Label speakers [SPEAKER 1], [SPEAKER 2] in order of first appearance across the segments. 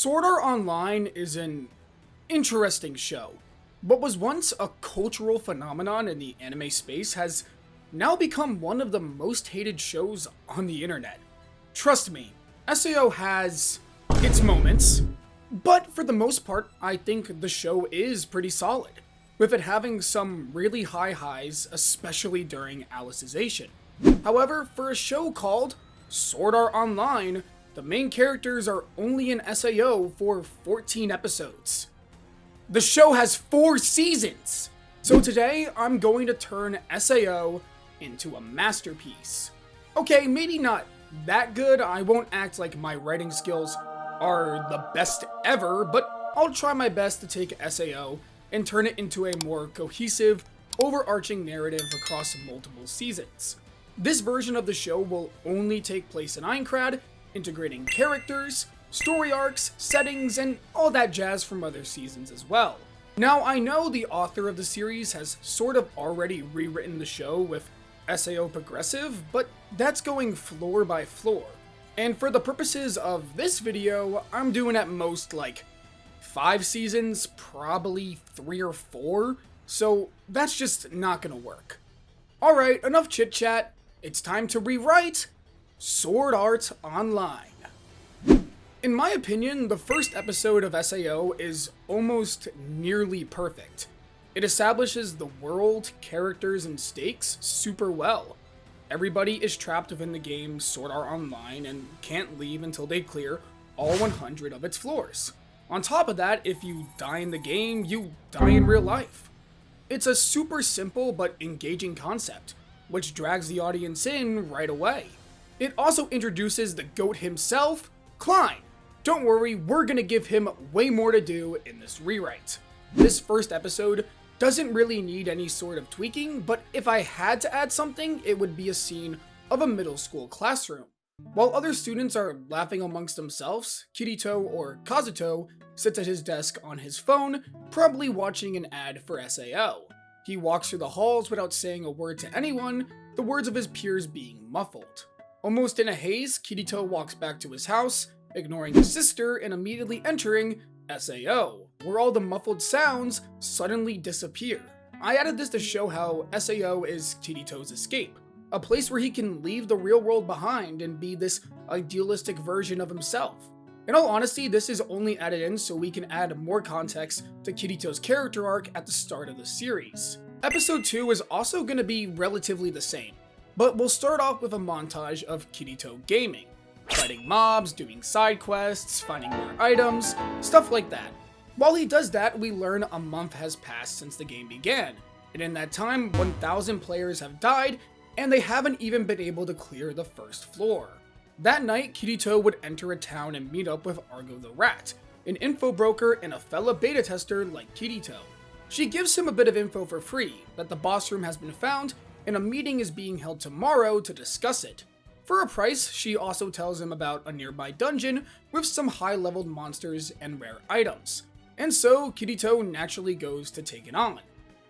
[SPEAKER 1] Sword Art Online is an interesting show. What was once a cultural phenomenon in the anime space has now become one of the most hated shows on the internet. Trust me, SAO has its moments, but for the most part, I think the show is pretty solid, with it having some really high highs, especially during Alicization. However, for a show called Sword Art Online, the main characters are only in SAO for 14 episodes. The show has 4 seasons! So today, I'm going to turn SAO into a masterpiece. Okay, maybe not that good, I won't act like my writing skills are the best ever, but I'll try my best to take SAO and turn it into a more cohesive, overarching narrative across multiple seasons. This version of the show will only take place in Aincrad, integrating characters, story arcs, settings, and all that jazz from other seasons as well. Now, I know the author of the series has sort of already rewritten the show with SAO Progressive, but that's going floor by floor. And for the purposes of this video, I'm doing at most like 5 seasons, probably 3 or 4, so that's just not gonna work. Alright, enough chit chat, it's time to rewrite Sword Art Online. In my opinion, the first episode of SAO is almost nearly perfect. It establishes the world, characters, and stakes super well. Everybody is trapped within the game Sword Art Online and can't leave until they clear all 100 of its floors. On top of that, if you die in the game, you die in real life. It's a super simple but engaging concept, which drags the audience in right away. It also introduces the GOAT himself, Klein. Don't worry, we're gonna give him way more to do in this rewrite. This first episode doesn't really need any sort of tweaking, but if I had to add something, it would be a scene of a middle school classroom. While other students are laughing amongst themselves, Kirito or Kazuto sits at his desk on his phone, probably watching an ad for SAO. He walks through the halls without saying a word to anyone, the words of his peers being muffled. Almost in a haze, Kirito walks back to his house, ignoring his sister and immediately entering SAO, where all the muffled sounds suddenly disappear. I added this to show how SAO is Kirito's escape, a place where he can leave the real world behind and be this idealistic version of himself. In all honesty, this is only added in so we can add more context to Kirito's character arc at the start of the series. Episode 2 is also going to be relatively the same, but we'll start off with a montage of Kirito gaming, fighting mobs, doing side quests, finding rare items, stuff like that. While he does that, we learn a month has passed since the game began, and in that time, 1,000 players have died, and they haven't even been able to clear the first floor. That night, Kirito would enter a town and meet up with Argo the Rat, an info broker and a fellow beta tester like Kirito. She gives him a bit of info for free, that the boss room has been found, and a meeting is being held tomorrow to discuss it. For a price, she also tells him about a nearby dungeon with some high-leveled monsters and rare items, and so Kirito naturally goes to take it on.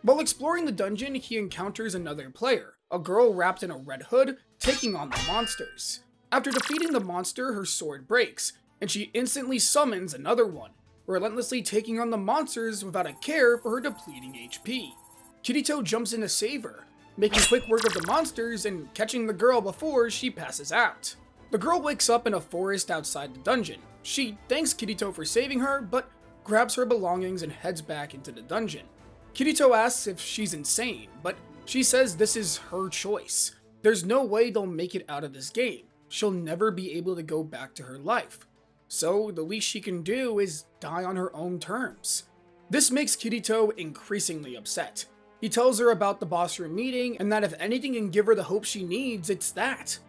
[SPEAKER 1] While exploring the dungeon, he encounters another player, a girl wrapped in a red hood, taking on the monsters. After defeating the monster, her sword breaks, and she instantly summons another one, relentlessly taking on the monsters without a care for her depleting HP. Kirito jumps in to save her, making quick work of the monsters and catching the girl before she passes out. The girl wakes up in a forest outside the dungeon. She thanks Kirito for saving her, but grabs her belongings and heads back into the dungeon. Kirito asks if she's insane, but she says this is her choice. There's no way they'll make it out of this game. She'll never be able to go back to her life. So the least she can do is die on her own terms. This makes Kirito increasingly upset. He tells her about the boss room meeting and that if anything can give her the hope she needs, it's that.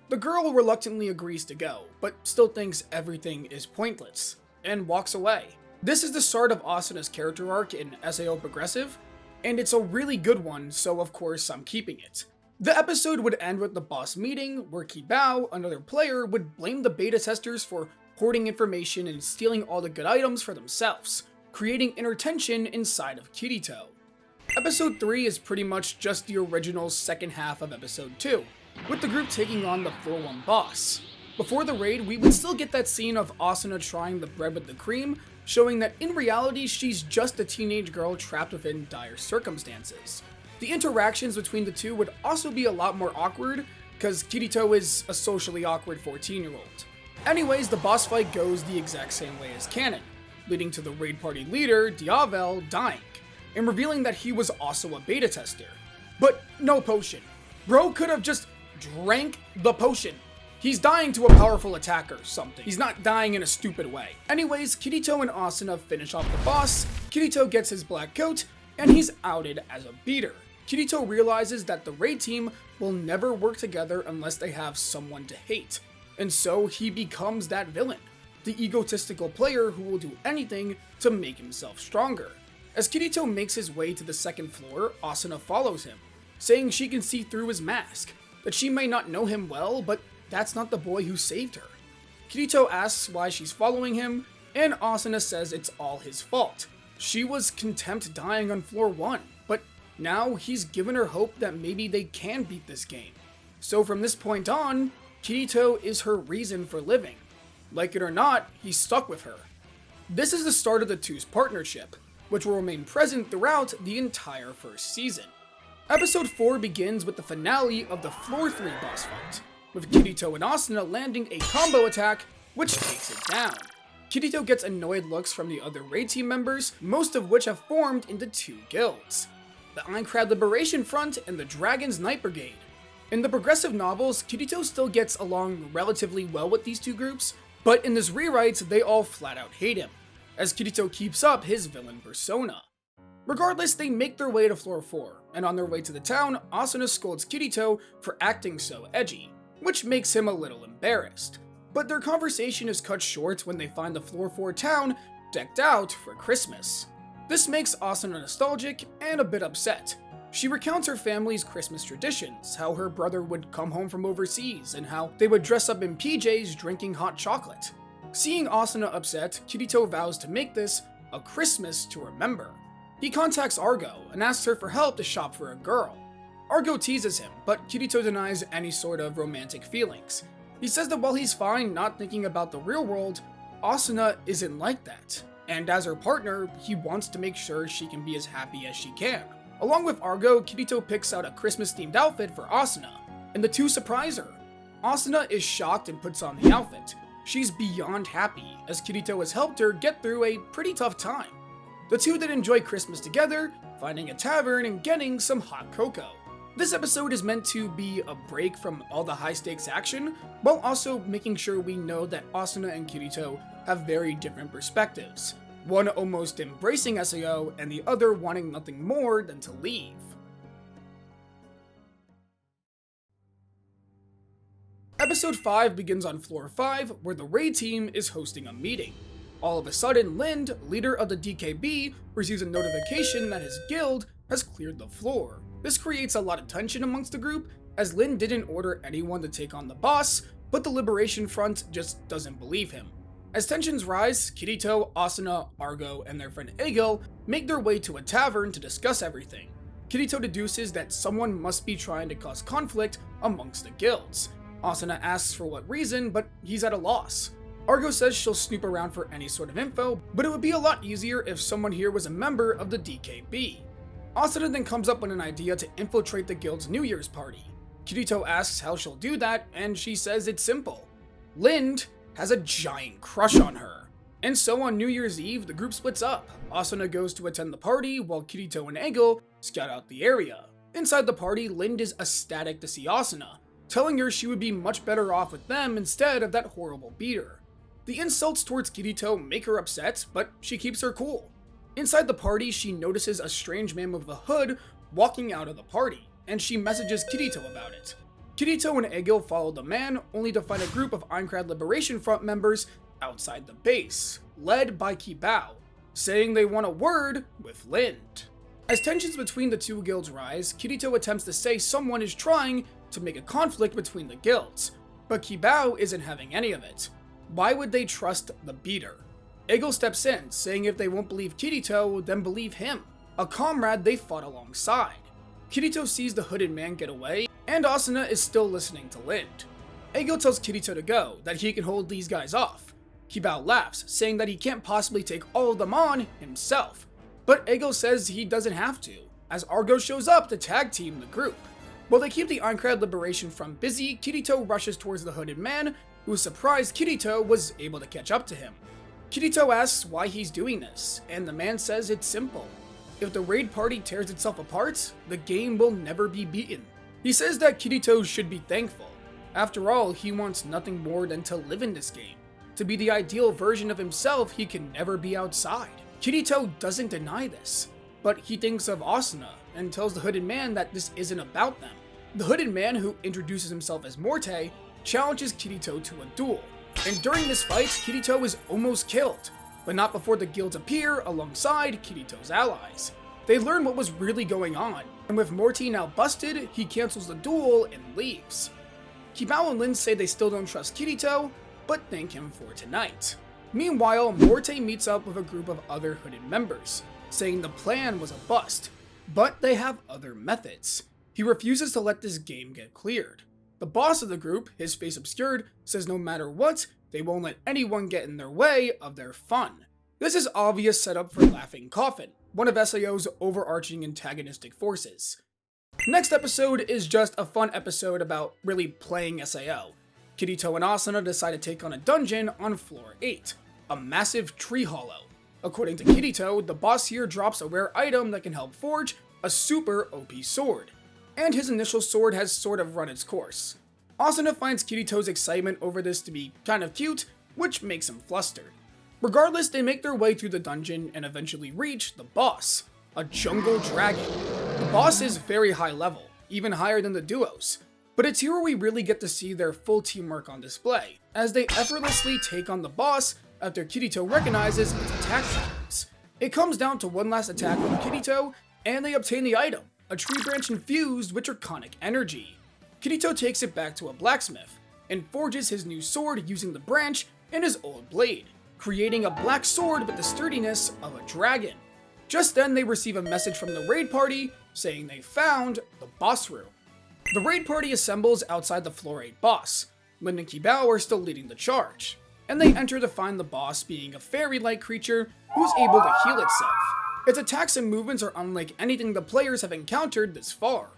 [SPEAKER 1] The girl reluctantly agrees to go, but still thinks everything is pointless, and walks away. This is the start of Asuna's character arc in SAO Progressive, and it's a really good one, so of course I'm keeping it. The episode would end with the boss meeting, where Kibao, another player, would blame the beta testers for hoarding information and stealing all the good items for themselves, creating inner tension inside of Kirito. Episode 3 is pretty much just the original second half of Episode 2, with the group taking on the floor 1 boss. Before the raid, we would still get that scene of Asuna trying the bread with the cream, showing that in reality she's just a teenage girl trapped within dire circumstances. The interactions between the two would also be a lot more awkward, because Kirito is a socially awkward 14-year-old. Anyways, the boss fight goes the exact same way as canon, leading to the raid party leader, Diavel, dying, and revealing that he was also a beta tester. But no potion. Bro could have just drank the potion. He's dying to a powerful attack or something. He's not dying in a stupid way. Anyways, Kirito and Asuna finish off the boss, Kirito gets his black coat, and he's outed as a beater. Kirito realizes that the raid team will never work together unless they have someone to hate, and so he becomes that villain, the egotistical player who will do anything to make himself stronger. As Kirito makes his way to the second floor, Asuna follows him, saying she can see through his mask, that she may not know him well, but that's not the boy who saved her. Kirito asks why she's following him, and Asuna says it's all his fault. She was content dying on floor 1, but now he's given her hope that maybe they can beat this game. So from this point on, Kirito is her reason for living. Like it or not, he's stuck with her. This is the start of the two's partnership, which will remain present throughout the entire first season. Episode 4 begins with the finale of the floor 3 boss fight, with Kirito and Asuna landing a combo attack, which takes it down. Kirito gets annoyed looks from the other raid team members, most of which have formed into 2 guilds: the Aincrad Liberation Front and the Dragon's Night Brigade. In the progressive novels, Kirito still gets along relatively well with these 2 groups, but in this rewrite, they all flat out hate him, as Kirito keeps up his villain persona. Regardless, they make their way to floor 4, and on their way to the town, Asuna scolds Kirito for acting so edgy, which makes him a little embarrassed. But their conversation is cut short when they find the floor 4 town decked out for Christmas. This makes Asuna nostalgic and a bit upset. She recounts her family's Christmas traditions, how her brother would come home from overseas, and how they would dress up in PJs drinking hot chocolate. Seeing Asuna upset, Kirito vows to make this a Christmas to remember. He contacts Argo and asks her for help to shop for a girl. Argo teases him, but Kirito denies any sort of romantic feelings. He says that while he's fine not thinking about the real world, Asuna isn't like that, and as her partner, he wants to make sure she can be as happy as she can. Along with Argo, Kirito picks out a Christmas-themed outfit for Asuna, and the two surprise her. Asuna is shocked and puts on the outfit. She's beyond happy, as Kirito has helped her get through a pretty tough time. The two then enjoy Christmas together, finding a tavern and getting some hot cocoa. This episode is meant to be a break from all the high-stakes action, while also making sure we know that Asuna and Kirito have very different perspectives. One almost embracing SAO, and the other wanting nothing more than to leave. Episode 5 begins on floor 5, where the raid team is hosting a meeting. All of a sudden, Lind, leader of the DKB, receives a notification that his guild has cleared the floor. This creates a lot of tension amongst the group, as Lind didn't order anyone to take on the boss, but the Liberation Front just doesn't believe him. As tensions rise, Kirito, Asuna, Argo, and their friend Egil make their way to a tavern to discuss everything. Kirito deduces that someone must be trying to cause conflict amongst the guilds. Asuna asks for what reason, but he's at a loss. Argo says she'll snoop around for any sort of info, but it would be a lot easier if someone here was a member of the DKB. Asuna then comes up with an idea to infiltrate the guild's New Year's party. Kirito asks how she'll do that, and she says it's simple. Lind has a giant crush on her. And so on New Year's Eve, the group splits up. Asuna goes to attend the party, while Kirito and Egil scout out the area. Inside the party, Lind is ecstatic to see Asuna, telling her she would be much better off with them instead of that horrible beater. The insults towards Kirito make her upset, but she keeps her cool. Inside the party, she notices a strange man with a hood walking out of the party, and she messages Kirito about it. Kirito and Egil follow the man, only to find a group of Aincrad Liberation Front members outside the base, led by Kibao, saying they want a word with Lind. As tensions between the two guilds rise, Kirito attempts to say someone is trying to make a conflict between the guilds, but Kibao isn't having any of it. Why would they trust the beater? Egil steps in, saying if they won't believe Kirito, then believe him, a comrade they fought alongside. Kirito sees the hooded man get away, and Asuna is still listening to Lind. Ego tells Kirito to go, that he can hold these guys off. Kibao laughs, saying that he can't possibly take all of them on himself. But Ego says he doesn't have to, as Argo shows up to tag team the group. While they keep the Aincrad Liberation Front busy, Kirito rushes towards the hooded man, who is surprised Kirito was able to catch up to him. Kirito asks why he's doing this, and the man says it's simple. If the raid party tears itself apart, the game will never be beaten. He says that Kirito should be thankful. After all, he wants nothing more than to live in this game. To be the ideal version of himself, he can never be outside. Kirito doesn't deny this, but he thinks of Asuna and tells the hooded man that this isn't about them. The hooded man, who introduces himself as Morte, challenges Kirito to a duel, and during this fight, Kirito is almost killed, but not before the guilds appear alongside Kirito's allies. They learn what was really going on, and with Morty now busted, he cancels the duel and leaves. Kibao and Lin say they still don't trust Kirito, but thank him for tonight. Meanwhile, Morte meets up with a group of other hooded members, saying the plan was a bust, but they have other methods. He refuses to let this game get cleared. The boss of the group, his face obscured, says no matter what, they won't let anyone get in their way of their fun. This is obvious setup for Laughing Coffin, one of SAO's overarching antagonistic forces. Next episode is just a fun episode about really playing SAO. Kirito and Asuna decide to take on a dungeon on floor 8, a massive tree hollow. According to Kirito, the boss here drops a rare item that can help forge a super OP sword, and his initial sword has sort of run its course. Asuna finds Kirito's excitement over this to be kind of cute, which makes him flustered. Regardless, they make their way through the dungeon and eventually reach the boss, a jungle dragon. The boss is very high level, even higher than the duos, but it's here where we really get to see their full teamwork on display, as they effortlessly take on the boss after Kirito recognizes its attack patterns. It comes down to one last attack from Kirito, and they obtain the item, a tree branch infused with draconic energy. Kirito takes it back to a blacksmith, and forges his new sword using the branch and his old blade, creating a black sword with the sturdiness of a dragon. Just then they receive a message from the raid party saying they found the boss room. The raid party assembles outside the floor 8 boss. Lin and Kibao are still leading the charge, and they enter to find the boss being a fairy-like creature who's able to heal itself. Its attacks and movements are unlike anything the players have encountered this far.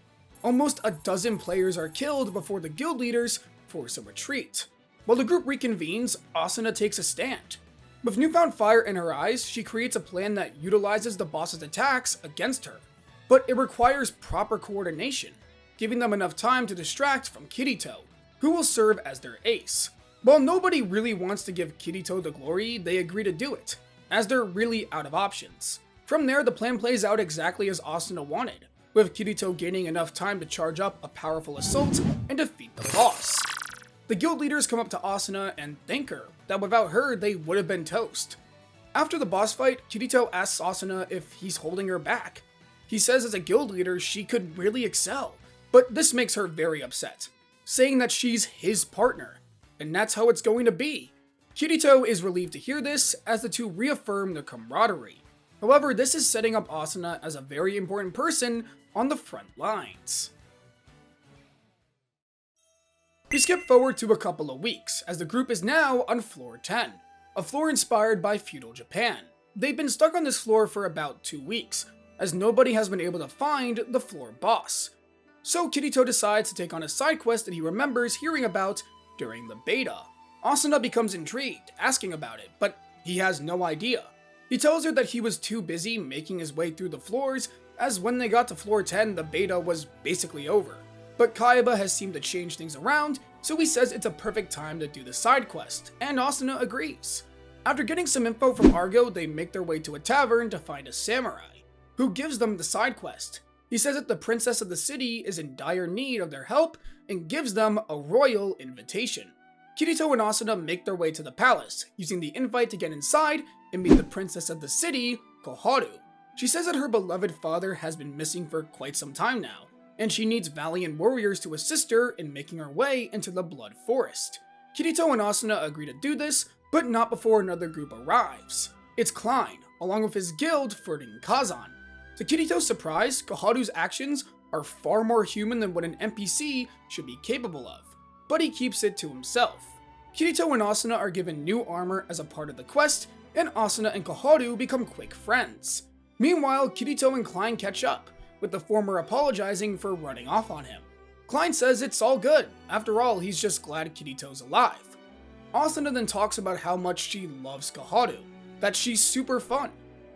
[SPEAKER 1] Almost a dozen players are killed before the guild leaders force a retreat. While the group reconvenes, Asuna takes a stand. With newfound fire in her eyes, she creates a plan that utilizes the boss's attacks against her. But it requires proper coordination, giving them enough time to distract from Kirito, who will serve as their ace. While nobody really wants to give Kirito the glory, they agree to do it, as they're really out of options. From there, the plan plays out exactly as Asuna wanted, with Kirito gaining enough time to charge up a powerful assault and defeat the boss. The guild leaders come up to Asuna and thank her, that without her they would have been toast. After the boss fight, Kirito asks Asuna if he's holding her back. He says as a guild leader she could really excel, but this makes her very upset, saying that she's his partner, and that's how it's going to be. Kirito is relieved to hear this, as the two reaffirm their camaraderie. However, this is setting up Asuna as a very important person on the front lines. We skip forward to a couple of weeks, as the group is now on floor 10, a floor inspired by feudal Japan. They've been stuck on this floor for about 2 weeks, as nobody has been able to find the floor boss. So Kirito decides to take on a side quest that he remembers hearing about during the beta. Asuna becomes intrigued, asking about it, but he has no idea. He tells her that he was too busy making his way through the floors, as when they got to floor 10 the beta was basically over. But Kaiba has seemed to change things around, so he says it's a perfect time to do the side quest, and Asuna agrees. After getting some info from Argo, they make their way to a tavern to find a samurai, who gives them the side quest. He says that the princess of the city is in dire need of their help and gives them a royal invitation. Kirito and Asuna make their way to the palace, using the invite to get inside and meet the princess of the city, Koharu. She says that her beloved father has been missing for quite some time now, and she needs valiant warriors to assist her in making her way into the Blood Forest. Kirito and Asuna agree to do this, but not before another group arrives. It's Klein, along with his guild flirting Kazan. To Kirito's surprise, Koharu's actions are far more human than what an NPC should be capable of. but he keeps it to himself. Kirito and Asuna are given new armor as a part of the quest, and Asuna and Koharu become quick friends. Meanwhile, Kirito and Klein catch up, with the former apologizing for running off on him. Klein says it's all good, after all he's just glad Kirito's alive. Asuna then talks about how much she loves Koharu, that she's super fun.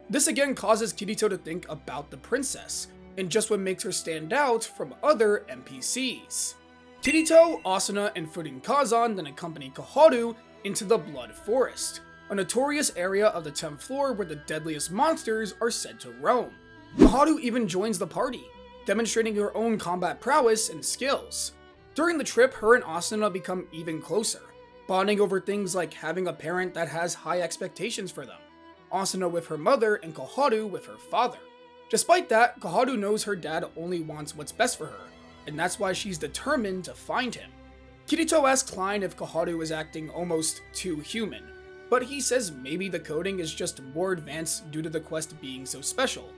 [SPEAKER 1] This again causes Kirito to think about the princess, and just what makes her stand out from other NPCs. Kirito, Asuna, and Furin Kazan then accompany Koharu into the Blood Forest, a notorious area of the 10th floor where the deadliest monsters are said to roam. Koharu even joins the party, demonstrating her own combat prowess and skills. During the trip, her and Asuna become even closer, bonding over things like having a parent that has high expectations for them, Asuna with her mother and Koharu with her father. Despite that, Koharu knows her dad only wants what's best for her, and that's why she's determined to find him. Kirito asks Klein if Koharu is acting almost too human, but he says maybe the coding is just more advanced due to the quest being so special.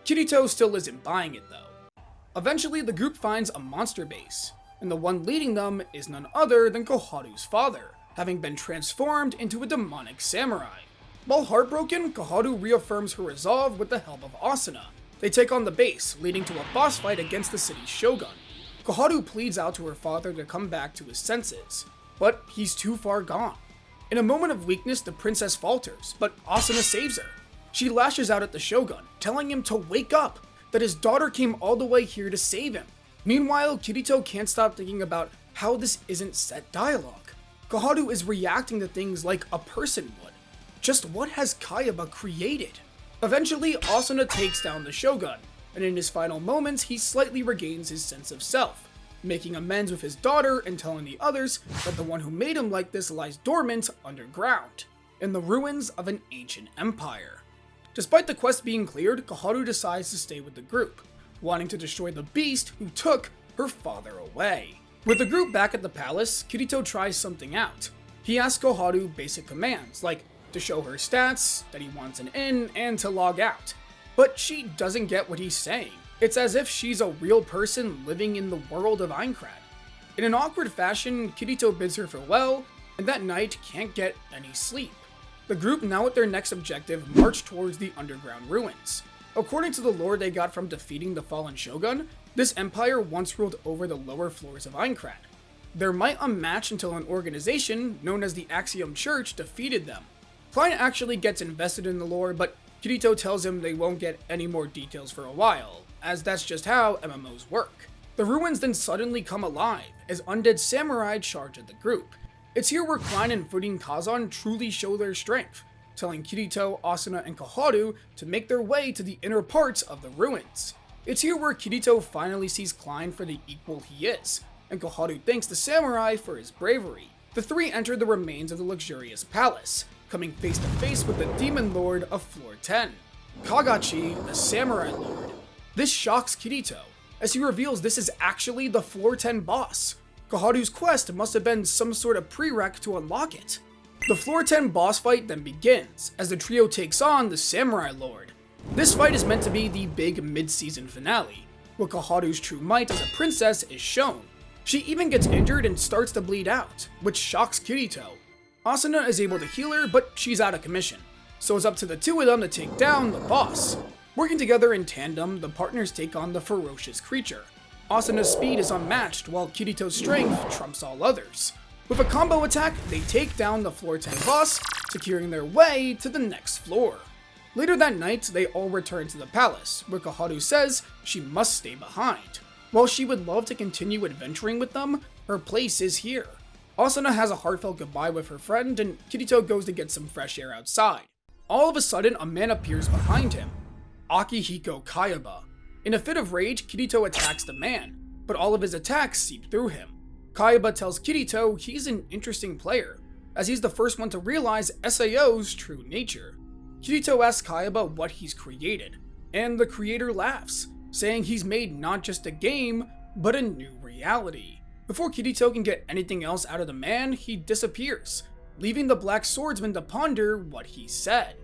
[SPEAKER 1] Kirito still isn't buying it though. Eventually, the group finds a monster base, and the one leading them is none other than Koharu's father, having been transformed into a demonic samurai. While heartbroken, Koharu reaffirms her resolve with the help of Asuna. They take on the base, leading to a boss fight against the city's shogun. Koharu pleads out to her father to come back to his senses, but he's too far gone. In a moment of weakness, the princess falters, but Asuna saves her. She lashes out at the shogun, telling him to wake up, that his daughter came all the way here to save him. Meanwhile, Kirito can't stop thinking about how this isn't set dialogue. Koharu is reacting to things like a person would. Just what has Kayaba created? Eventually, Asuna takes down the shogun, and in his final moments, he slightly regains his sense of self, making amends with his daughter and telling the others that the one who made him like this lies dormant underground, in the ruins of an ancient empire. Despite the quest being cleared, Koharu decides to stay with the group, wanting to destroy the beast who took her father away. With the group back at the palace, Kirito tries something out. He asks Koharu basic commands, like to show her stats, that he wants an in, and to log out. But she doesn't get what he's saying. It's as if she's a real person living in the world of Aincrad. In an awkward fashion, Kirito bids her farewell, and that night can't get any sleep. The group, now at their next objective, march towards the underground ruins. According to the lore they got from defeating the fallen shogun, this empire once ruled over the lower floors of Aincrad. They're might unmatched until an organization known as the Axiom Church defeated them. Klein actually gets invested in the lore, but Kirito tells him they won't get any more details for a while, as that's just how MMOs work. The ruins then suddenly come alive, as undead samurai charge at the group. It's here where Klein and Furin Kazan truly show their strength, telling Kirito, Asuna, and Koharu to make their way to the inner parts of the ruins. It's here where Kirito finally sees Klein for the equal he is, and Koharu thanks the samurai for his bravery. The three enter the remains of the luxurious palace, coming face to face with the demon lord of floor 10, Kagachi, the samurai lord. This shocks Kirito, as he reveals this is actually the floor 10 boss. Koharu's quest must have been some sort of prereq to unlock it. The floor 10 boss fight then begins, as the trio takes on the samurai lord. This fight is meant to be the big mid-season finale, where Koharu's true might as a princess is shown. She even gets injured and starts to bleed out, which shocks Kirito. Asuna is able to heal her, but she's out of commission, so it's up to the two of them to take down the boss. Working together in tandem, the partners take on the ferocious creature. Asuna's speed is unmatched, while Kirito's strength trumps all others. With a combo attack, they take down the floor 10 boss, securing their way to the next floor. Later that night, they all return to the palace, where Koharu says she must stay behind. While she would love to continue adventuring with them, her place is here. Asuna has a heartfelt goodbye with her friend, and Kirito goes to get some fresh air outside. All of a sudden, a man appears behind him, Akihiko Kayaba. In a fit of rage, Kirito attacks the man, but all of his attacks seep through him. Kayaba tells Kirito he's an interesting player, as he's the first one to realize SAO's true nature. Kirito asks Kayaba what he's created, and the creator laughs, saying he's made not just a game, but a new reality. Before Kirito can get anything else out of the man, he disappears, leaving the Black Swordsman to ponder what he said.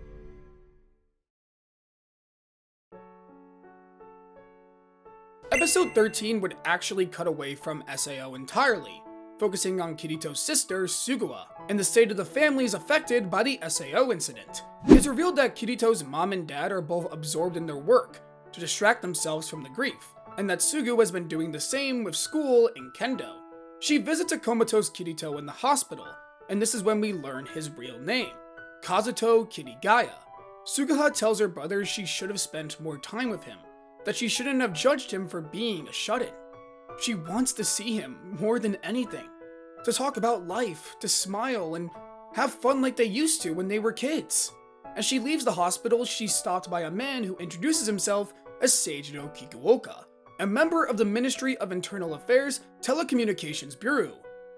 [SPEAKER 1] Episode 13 would actually cut away from SAO entirely, focusing on Kirito's sister, Suguha, and the state of the families affected by the SAO incident. It's revealed that Kirito's mom and dad are both absorbed in their work to distract themselves from the grief, and that Sugu has been doing the same with school and kendo. She visits a comatose Kirito in the hospital, and this is when we learn his real name, Kazuto Kirigaya. Suguha tells her brother she should have spent more time with him, that she shouldn't have judged him for being a shut-in. She wants to see him more than anything, to talk about life, to smile, and have fun like they used to when they were kids. As she leaves the hospital, she's stopped by a man who introduces himself as Seijiro Kikuoka, a member of the Ministry of Internal Affairs Telecommunications Bureau.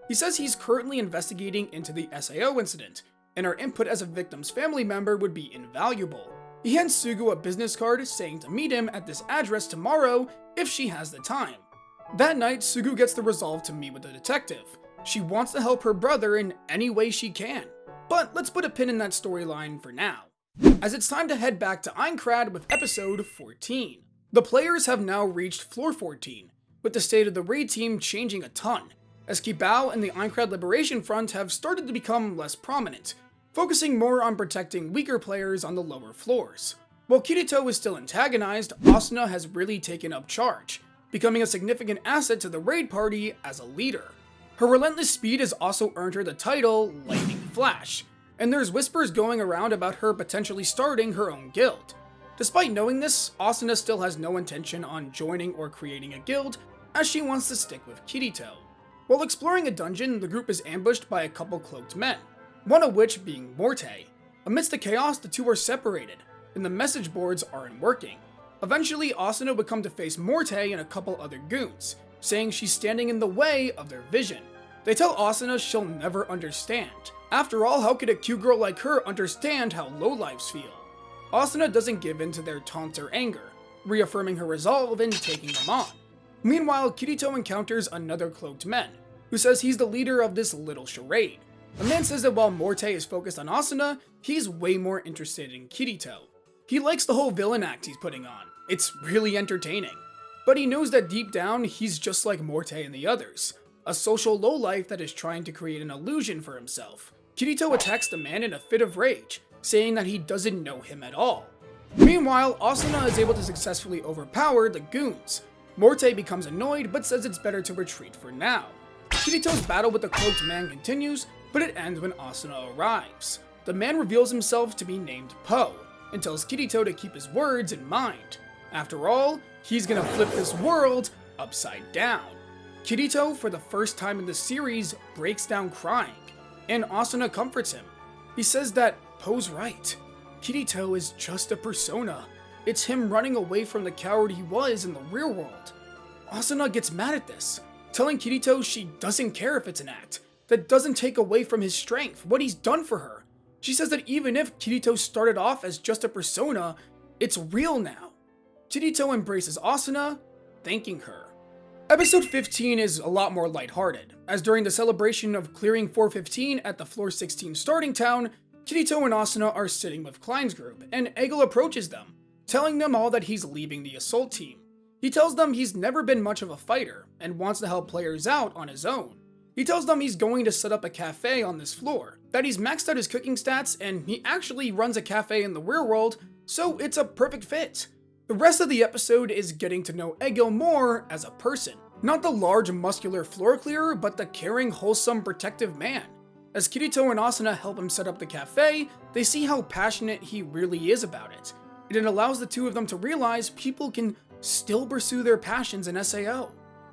[SPEAKER 1] He says he's currently investigating into the SAO incident, and her input as a victim's family member would be invaluable. He hands Sugu a business card saying to meet him at this address tomorrow if she has the time. That night, Sugu gets the resolve to meet with the detective. She wants to help her brother in any way she can. But let's put a pin in that storyline for now, as it's time to head back to Aincrad with episode 14. The players have now reached floor 14, with the state of the raid team changing a ton, as Kibao and the Aincrad Liberation Front have started to become less prominent, focusing more on protecting weaker players on the lower floors. While Kirito is still antagonized, Asuna has really taken up charge, becoming a significant asset to the raid party as a leader. Her relentless speed has also earned her the title Lightning Flash, and there's whispers going around about her potentially starting her own guild. Despite knowing this, Asuna still has no intention on joining or creating a guild, as she wants to stick with Kirito. While exploring a dungeon, the group is ambushed by a couple cloaked men, one of which being Morte. Amidst the chaos, the two are separated, and the message boards aren't working. Eventually, Asuna would come to face Morte and a couple other goons, saying she's standing in the way of their vision. They tell Asuna she'll never understand. After all, how could a cute girl like her understand how lowlifes feel? Asuna doesn't give in to their taunts or anger, reaffirming her resolve and taking them on. Meanwhile, Kirito encounters another cloaked man, who says he's the leader of this little charade. The man says that while Morte is focused on Asuna, he's way more interested in Kirito. He likes the whole villain act he's putting on. It's really entertaining. But he knows that deep down, he's just like Morte and the others, a social lowlife that is trying to create an illusion for himself. Kirito attacks the man in a fit of rage, saying that he doesn't know him at all. Meanwhile, Asuna is able to successfully overpower the goons. Morte becomes annoyed but says it's better to retreat for now. Kirito's battle with the cloaked man continues, but it ends when Asuna arrives. The man reveals himself to be named Po, and tells Kirito to keep his words in mind. After all, he's gonna flip this world upside down. Kirito, for the first time in the series, breaks down crying, and Asuna comforts him. He says that Po's right. Kirito is just a persona. It's him running away from the coward he was in the real world. Asuna gets mad at this, telling Kirito she doesn't care if it's an act, that doesn't take away from his strength, what he's done for her. She says that even if Kirito started off as just a persona, it's real now. Kirito embraces Asuna, thanking her. Episode 15 is a lot more lighthearted, as during the celebration of clearing 415 at the floor 16 starting town, Kirito and Asuna are sitting with Klein's group, and Egil approaches them, telling them all that he's leaving the assault team. He tells them he's never been much of a fighter, and wants to help players out on his own. He tells them he's going to set up a cafe on this floor, that he's maxed out his cooking stats, and he actually runs a cafe in the real world, so it's a perfect fit. The rest of the episode is getting to know Egil more as a person. Not the large muscular floor clearer, but the caring, wholesome, protective man. As Kirito and Asuna help him set up the cafe, they see how passionate he really is about it. And it allows the two of them to realize people can still pursue their passions in SAO.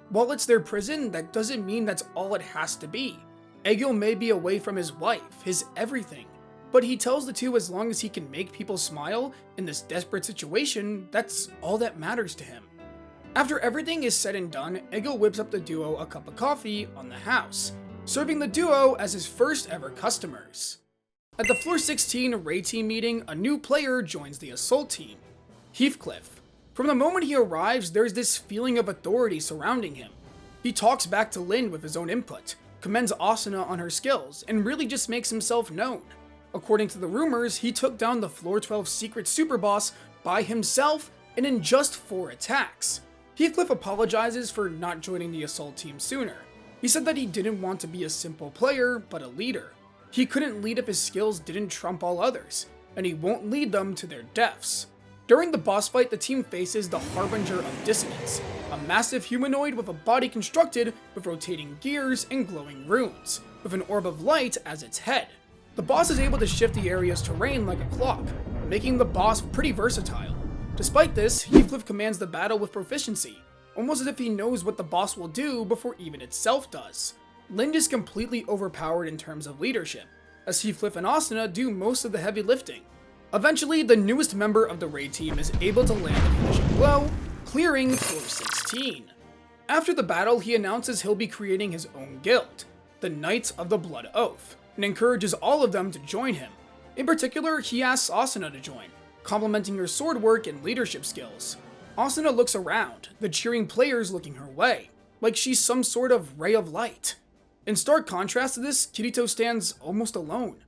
[SPEAKER 1] While it's their prison, that doesn't mean that's all it has to be. Egil may be away from his wife, his everything, but he tells the two as long as he can make people smile in this desperate situation, that's all that matters to him. After everything is said and done, Egil whips up the duo a cup of coffee on the house, serving the duo as his first ever customers. At the floor 16 raid team meeting, a new player joins the assault team, Heathcliff. From the moment he arrives, there's this feeling of authority surrounding him. He talks back to Lynn with his own input, commends Asuna on her skills, and really just makes himself known. According to the rumors, he took down the floor 12 secret super boss by himself and in just 4 attacks. Heathcliff apologizes for not joining the assault team sooner, He said that he didn't want to be a simple player, but a leader. He couldn't lead if his skills didn't trump all others, and he won't lead them to their deaths. During the boss fight, the team faces the Harbinger of Dissonance, a massive humanoid with a body constructed with rotating gears and glowing runes, with an orb of light as its head. The boss is able to shift the area's terrain like a clock, making the boss pretty versatile. Despite this, Heathcliff commands the battle with proficiency, almost as if he knows what the boss will do before even itself does. Lind is completely overpowered in terms of leadership, as Heathcliff and Asuna do most of the heavy lifting. Eventually, the newest member of the raid team is able to land the finishing blow, clearing floor 16. After the battle, he announces he'll be creating his own guild, the Knights of the Blood Oath, and encourages all of them to join him. In particular, he asks Asuna to join, complimenting her sword work and leadership skills. Asuna looks around, the cheering players looking her way, like she's some sort of ray of light. In stark contrast to this, Kirito stands almost alone,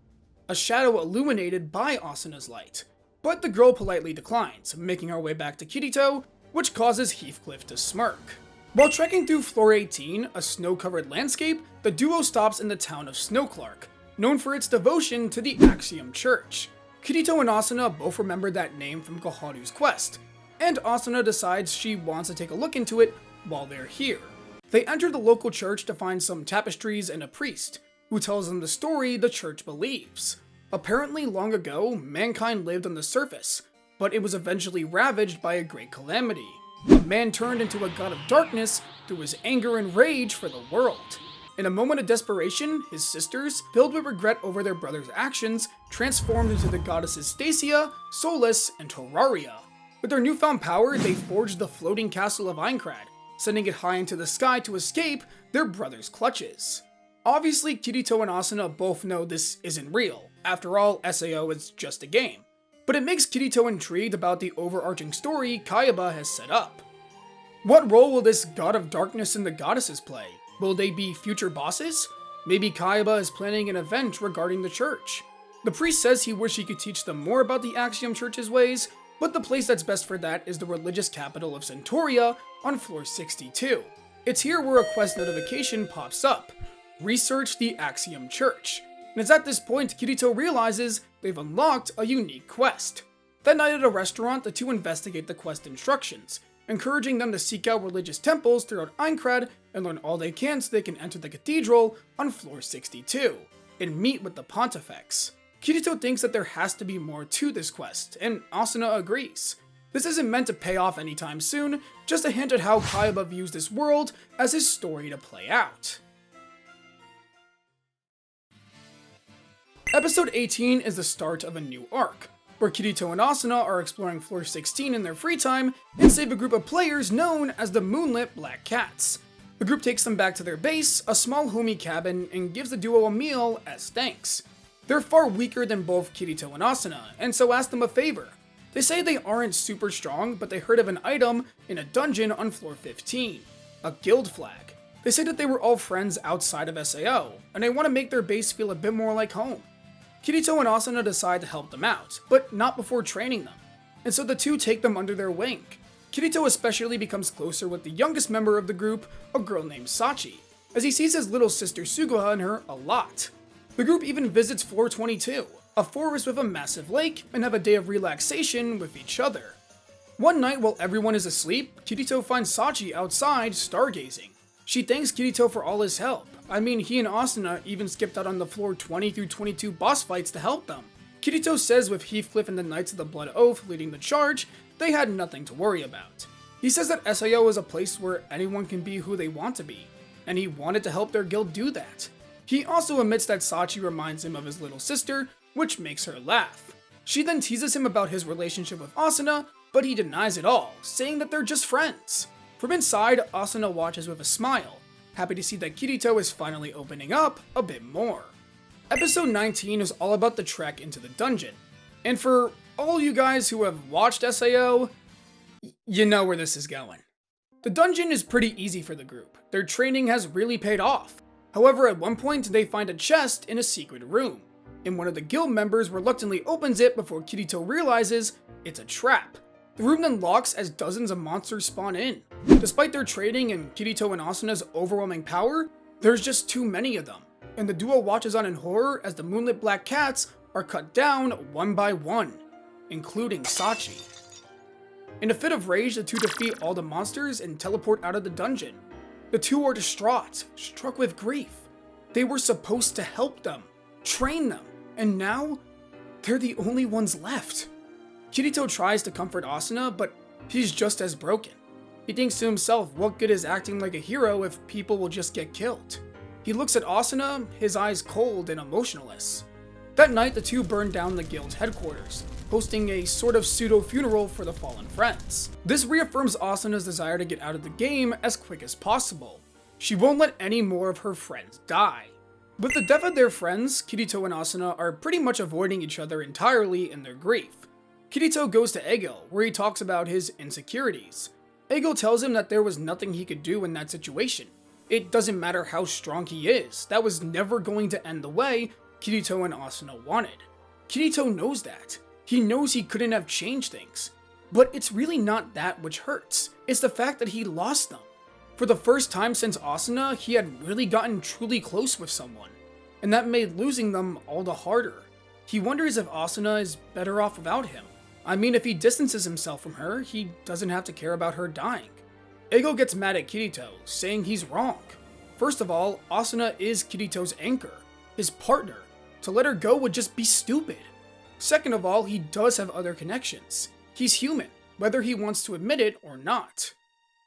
[SPEAKER 1] a shadow illuminated by Asuna's light. But the girl politely declines, making her way back to Kirito, which causes Heathcliff to smirk. While trekking through floor 18, a snow-covered landscape, the duo stops in the town of Snowclark, known for its devotion to the Axiom Church. Kirito and Asuna both remember that name from Koharu's quest, and Asuna decides she wants to take a look into it while they're here. They enter the local church to find some tapestries and a priest, who tells them the story the church believes. Apparently, long ago, mankind lived on the surface, but it was eventually ravaged by a great calamity. A man turned into a god of darkness through his anger and rage for the world. In a moment of desperation, his sisters, filled with regret over their brother's actions, transformed into the goddesses Stacia, Solus, and Terraria. With their newfound power, they forged the floating castle of Aincrad, sending it high into the sky to escape their brother's clutches. Obviously, Kirito and Asuna both know this isn't real. After all, SAO is just a game. But it makes Kirito intrigued about the overarching story Kayaba has set up. What role will this god of darkness and the goddesses play? Will they be future bosses? Maybe Kayaba is planning an event regarding the church. The priest says he wishes he could teach them more about the Axiom Church's ways, but the place that's best for that is the religious capital of Centauria on floor 62. It's here where a quest notification pops up. Research the Axiom Church. And it's at this point Kirito realizes they've unlocked a unique quest. That night at a restaurant, the two investigate the quest instructions, encouraging them to seek out religious temples throughout Aincrad and learn all they can so they can enter the cathedral on floor 62 and meet with the Pontifex. Kirito thinks that there has to be more to this quest, and Asuna agrees. This isn't meant to pay off anytime soon, just a hint at how Kayaba views this world as his story to play out. Episode 18 is the start of a new arc, where Kirito and Asuna are exploring floor 16 in their free time and save a group of players known as the Moonlit Black Cats. The group takes them back to their base, a small homey cabin, and gives the duo a meal as thanks. They're far weaker than both Kirito and Asuna, and so ask them a favor. They say they aren't super strong, but they heard of an item in a dungeon on floor 15, a guild flag. They say that they were all friends outside of SAO, and they want to make their base feel a bit more like home. Kirito and Asuna decide to help them out, but not before training them, and so the two take them under their wing. Kirito especially becomes closer with the youngest member of the group, a girl named Sachi, as he sees his little sister Suguha in her a lot. The group even visits floor 22, a forest with a massive lake, and have a day of relaxation with each other. One night while everyone is asleep, Kirito finds Sachi outside stargazing. She thanks Kirito for all his help. I mean, he and Asuna even skipped out on the floor 20 through 22 boss fights to help them. Kirito says with Heathcliff and the Knights of the Blood Oath leading the charge, they had nothing to worry about. He says that SAO is a place where anyone can be who they want to be, and he wanted to help their guild do that. He also admits that Sachi reminds him of his little sister, which makes her laugh. She then teases him about his relationship with Asuna, but he denies it all, saying that they're just friends. From inside, Asuna watches with a smile, happy to see that Kirito is finally opening up a bit more. Episode 19 is all about the trek into the dungeon, and for all you guys who have watched SAO, you know where this is going. The dungeon is pretty easy for the group. Their training has really paid off. However, at one point they find a chest in a secret room, and one of the guild members reluctantly opens it before Kirito realizes it's a trap. The room then locks as dozens of monsters spawn in. Despite their training and Kirito and Asuna's overwhelming power, There's just too many of them, and the duo watches on in horror as the moonlit black cats are cut down one by one, including Sachi. In a fit of rage, the two defeat all the monsters and teleport out of the dungeon. The two are distraught, struck with grief. They were supposed to help them, train them, and now they're the only ones left. Kirito tries to comfort Asuna, but he's just as broken. He thinks to himself, what good is acting like a hero if people will just get killed? He looks at Asuna, his eyes cold and emotionless. That night, the two burn down the guild's headquarters, hosting a sort of pseudo-funeral for the fallen friends. This reaffirms Asuna's desire to get out of the game as quick as possible. She won't let any more of her friends die. With the death of their friends, Kirito and Asuna are pretty much avoiding each other entirely in their grief. Kirito goes to Ego, where he talks about his insecurities. Ego tells him that there was nothing he could do in that situation. It doesn't matter how strong he is, that was never going to end the way Kirito and Asuna wanted. Kirito knows that. He knows he couldn't have changed things. But it's really not that which hurts, it's the fact that he lost them. For the first time since Asuna, he had really gotten truly close with someone, and that made losing them all the harder. He wonders if Asuna is better off without him. I mean, if he distances himself from her, he doesn't have to care about her dying. Ego gets mad at Kirito, saying he's wrong. First of all, Asuna is Kirito's anchor, his partner. To let her go would just be stupid. Second of all, he does have other connections. He's human, whether he wants to admit it or not.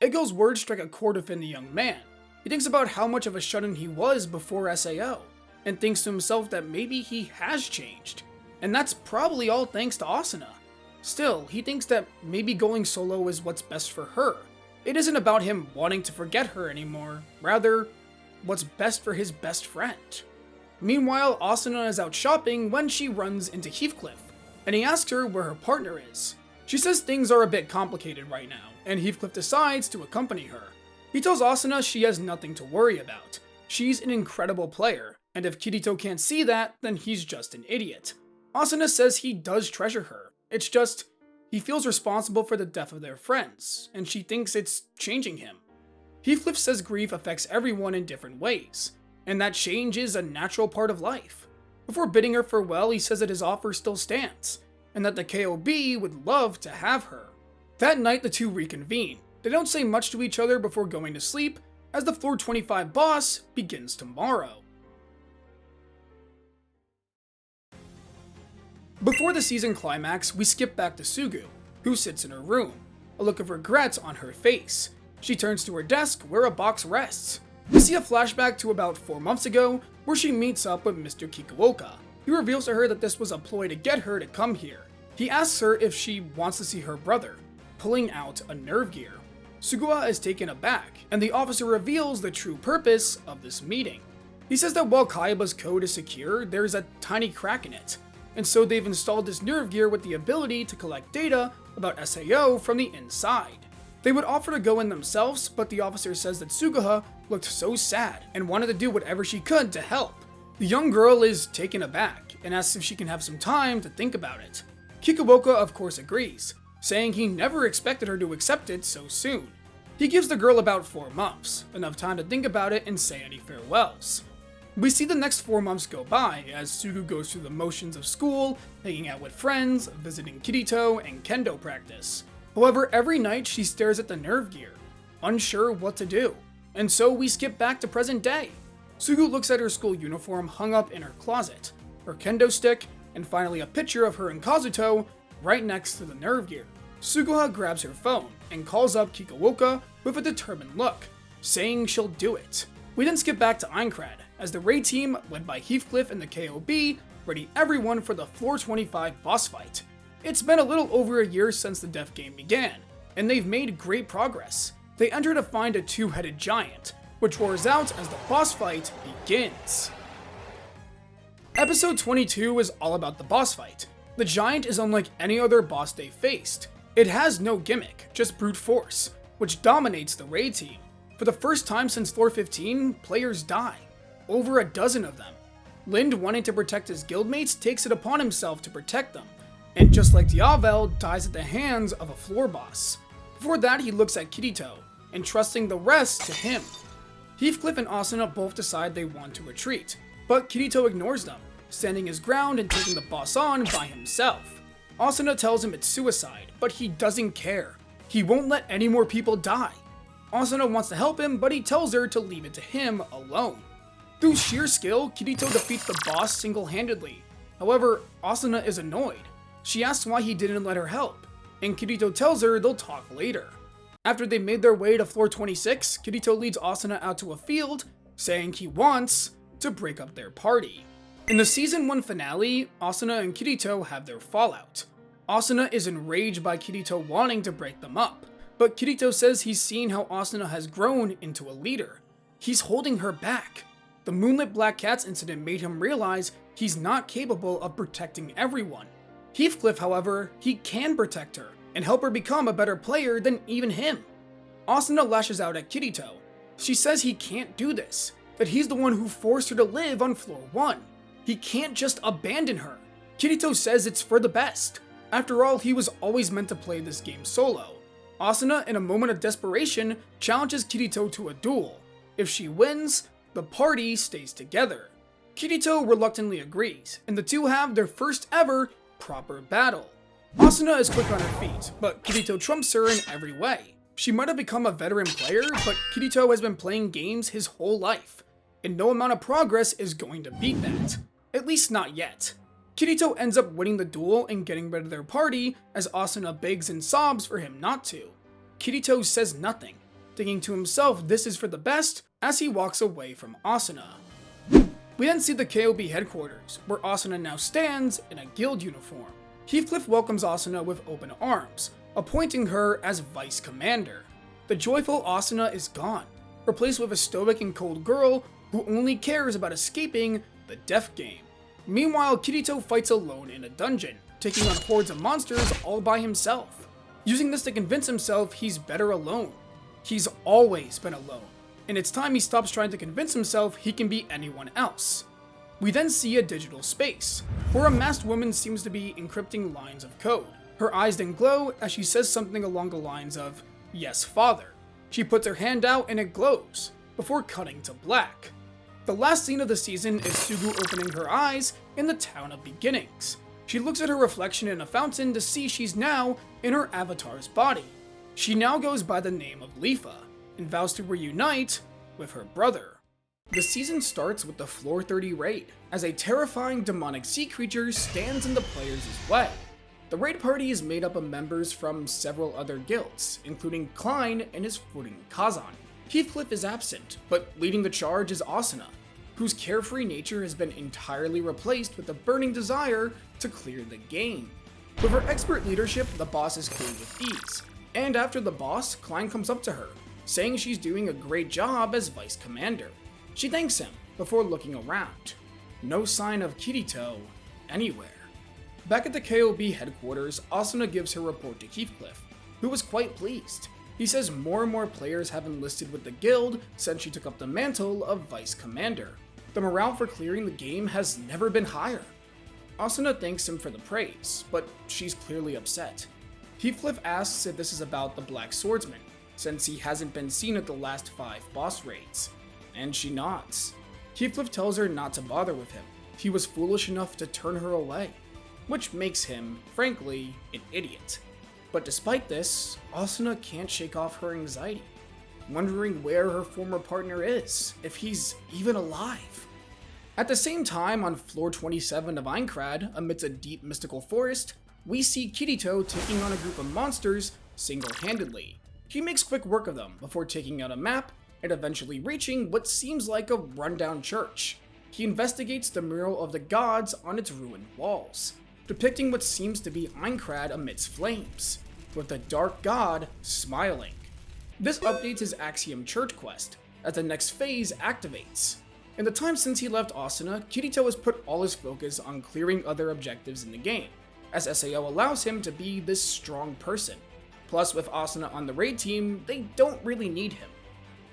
[SPEAKER 1] Ego's words strike a chord within the young man. He thinks about how much of a shut-in he was before SAO, and thinks to himself that maybe he has changed. And that's probably all thanks to Asuna. Still, he thinks that maybe going solo is what's best for her. It isn't about him wanting to forget her anymore, rather, what's best for his best friend. Meanwhile, Asuna is out shopping when she runs into Heathcliff, and he asks her where her partner is. She says things are a bit complicated right now, and Heathcliff decides to accompany her. He tells Asuna she has nothing to worry about. She's an incredible player, and if Kirito can't see that, then he's just an idiot. Asuna says he does treasure her. It's just, he feels responsible for the death of their friends, and she thinks it's changing him. Heathcliff says grief affects everyone in different ways, and that change is a natural part of life. Before bidding her farewell, he says that his offer still stands, and that the KOB would love to have her. That night, the two reconvene. They don't say much to each other before going to sleep, as the Floor 25 boss begins tomorrow. Before the season climax, we skip back to Sugu, who sits in her room, a look of regret on her face. She turns to her desk, where a box rests. We see a flashback to about 4 months ago, where she meets up with Mr. Kikuoka. He reveals to her that this was a ploy to get her to come here. He asks her if she wants to see her brother, pulling out a nerve gear. Sugua is taken aback, and the officer reveals the true purpose of this meeting. He says that while Kaiba's code is secure, there's a tiny crack in it, and so they've installed this nerve gear with the ability to collect data about SAO from the inside. They would offer to go in themselves, but the officer says that Suguha looked so sad and wanted to do whatever she could to help. The young girl is taken aback and asks if she can have some time to think about it. Kikuoka of course agrees, saying he never expected her to accept it so soon. He gives the girl about 4 months, enough time to think about it and say any farewells. We see the next 4 months go by as Sugu goes through the motions of school, hanging out with friends, visiting Kirito, and kendo practice. However, every night she stares at the nerve gear, unsure what to do. And so we skip back to present day. Sugu looks at her school uniform hung up in her closet, her kendo stick, and finally a picture of her and Kazuto right next to the nerve gear. Suguha grabs her phone and calls up Kikuoka with a determined look, saying she'll do it. We then skip back to Aincrad, as the raid team, led by Heathcliff and the KOB, ready everyone for the Floor 25 boss fight. It's been a little over a year since the death game began, and they've made great progress. They enter to find a two-headed giant, which roars out as the boss fight begins. Episode 22 is all about the boss fight. The giant is unlike any other boss they faced. It has no gimmick, just brute force, which dominates the raid team. For the first time since Floor 15, players die. Over a dozen of them. Lind, wanting to protect his guildmates, takes it upon himself to protect them, and just like Diavel, dies at the hands of a floor boss. Before that, he looks at Kirito, entrusting the rest to him. Heathcliff and Asuna both decide they want to retreat, but Kirito ignores them, standing his ground and taking the boss on by himself. Asuna tells him it's suicide, but he doesn't care. He won't let any more people die. Asuna wants to help him, but he tells her to leave it to him alone. Through sheer skill, Kirito defeats the boss single-handedly. However, Asuna is annoyed. She asks why he didn't let her help, and Kirito tells her they'll talk later. After they made their way to floor 26, Kirito leads Asuna out to a field, saying he wants to break up their party. In the season 1 finale, Asuna and Kirito have their fallout. Asuna is enraged by Kirito wanting to break them up, but Kirito says he's seen how Asuna has grown into a leader. He's holding her back. The Moonlit Black Cats incident made him realize he's not capable of protecting everyone. Heathcliff, however, he can protect her and help her become a better player than even him. Asuna lashes out at Kirito. She says he can't do this, that he's the one who forced her to live on floor 1. He can't just abandon her. Kirito says it's for the best. After all, he was always meant to play this game solo. Asuna, in a moment of desperation, challenges Kirito to a duel. If she wins, the party stays together. Kirito reluctantly agrees, and the two have their first ever proper battle. Asuna is quick on her feet, but Kirito trumps her in every way. She might have become a veteran player, but Kirito has been playing games his whole life, and no amount of progress is going to beat that. At least not yet. Kirito ends up winning the duel and getting rid of their party as Asuna begs and sobs for him not to. Kirito says nothing, thinking to himself this is for the best as he walks away from Asuna. We then see the KOB headquarters, where Asuna now stands in a guild uniform. Heathcliff welcomes Asuna with open arms, appointing her as vice commander. The joyful Asuna is gone, replaced with a stoic and cold girl who only cares about escaping the death game. Meanwhile, Kirito fights alone in a dungeon, taking on hordes of monsters all by himself. Using this to convince himself he's better alone. He's always been alone, and it's time he stops trying to convince himself he can be anyone else. We then see a digital space, where a masked woman seems to be encrypting lines of code. Her eyes then glow as she says something along the lines of, "Yes, father." She puts her hand out and it glows, before cutting to black. The last scene of the season is Sugu opening her eyes in the Town of Beginnings. She looks at her reflection in a fountain to see she's now in her avatar's body. She now goes by the name of Lifa, and vows to reunite with her brother. The season starts with the Floor 30 raid, as a terrifying demonic sea creature stands in the players' way. The raid party is made up of members from several other guilds, including Klein and his footing Kazan. Heathcliff is absent, but leading the charge is Asuna, whose carefree nature has been entirely replaced with a burning desire to clear the game. With her expert leadership, the boss is cleared with ease, and after the boss, Klein comes up to her, saying she's doing a great job as vice commander. She thanks him before looking around. No sign of Kirito anywhere. Back at the KOB headquarters, Asuna gives her report to Heathcliff, who was quite pleased. He says more and more players have enlisted with the guild since she took up the mantle of vice commander. The morale for clearing the game has never been higher. Asuna thanks him for the praise, but she's clearly upset. Heathcliff asks if this is about the Black Swordsman, since he hasn't been seen at the last 5 boss raids, and she nods. Heathcliff tells her not to bother with him. He was foolish enough to turn her away, which makes him, frankly, an idiot. But despite this, Asuna can't shake off her anxiety, wondering where her former partner is, if he's even alive. At the same time, on floor 27 of Aincrad, amidst a deep mystical forest, we see Kirito taking on a group of monsters single-handedly. He makes quick work of them before taking out a map and eventually reaching what seems like a rundown church. He investigates the mural of the gods on its ruined walls, depicting what seems to be Aincrad amidst flames, with the dark god smiling. This updates his Axiom Church quest, as the next phase activates. In the time since he left Asuna, Kirito has put all his focus on clearing other objectives in the game, as SAO allows him to be this strong person. Plus, with Asuna on the raid team, they don't really need him.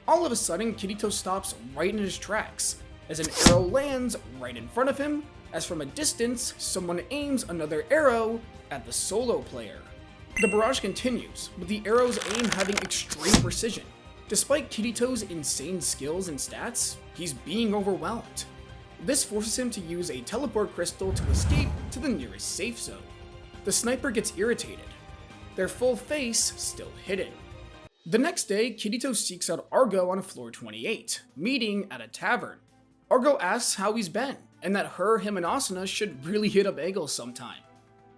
[SPEAKER 1] All of a sudden, Kirito stops right in his tracks, as an arrow lands right in front of him, as from a distance, someone aims another arrow at the solo player. The barrage continues, with the arrow's aim having extreme precision. Despite Kirito's insane skills and stats, he's being overwhelmed. This forces him to use a teleport crystal to escape to the nearest safe zone. The sniper gets irritated, their full face still hidden. The next day, Kirito seeks out Argo on floor 28, meeting at a tavern. Argo asks how he's been, and that him and Asuna should really hit a bagel sometime.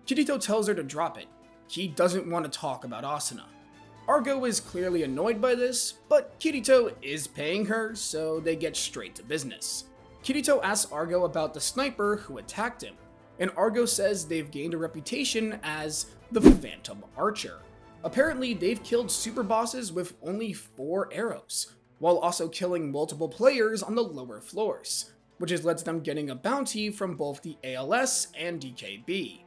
[SPEAKER 1] Kirito tells her to drop it. He doesn't want to talk about Asuna. Argo is clearly annoyed by this, but Kirito is paying her, so they get straight to business. Kirito asks Argo about the sniper who attacked him, and Argo says they've gained a reputation as the Phantom Archer. Apparently, they've killed super bosses with only 4 arrows, while also killing multiple players on the lower floors, which has led to them getting a bounty from both the ALS and DKB.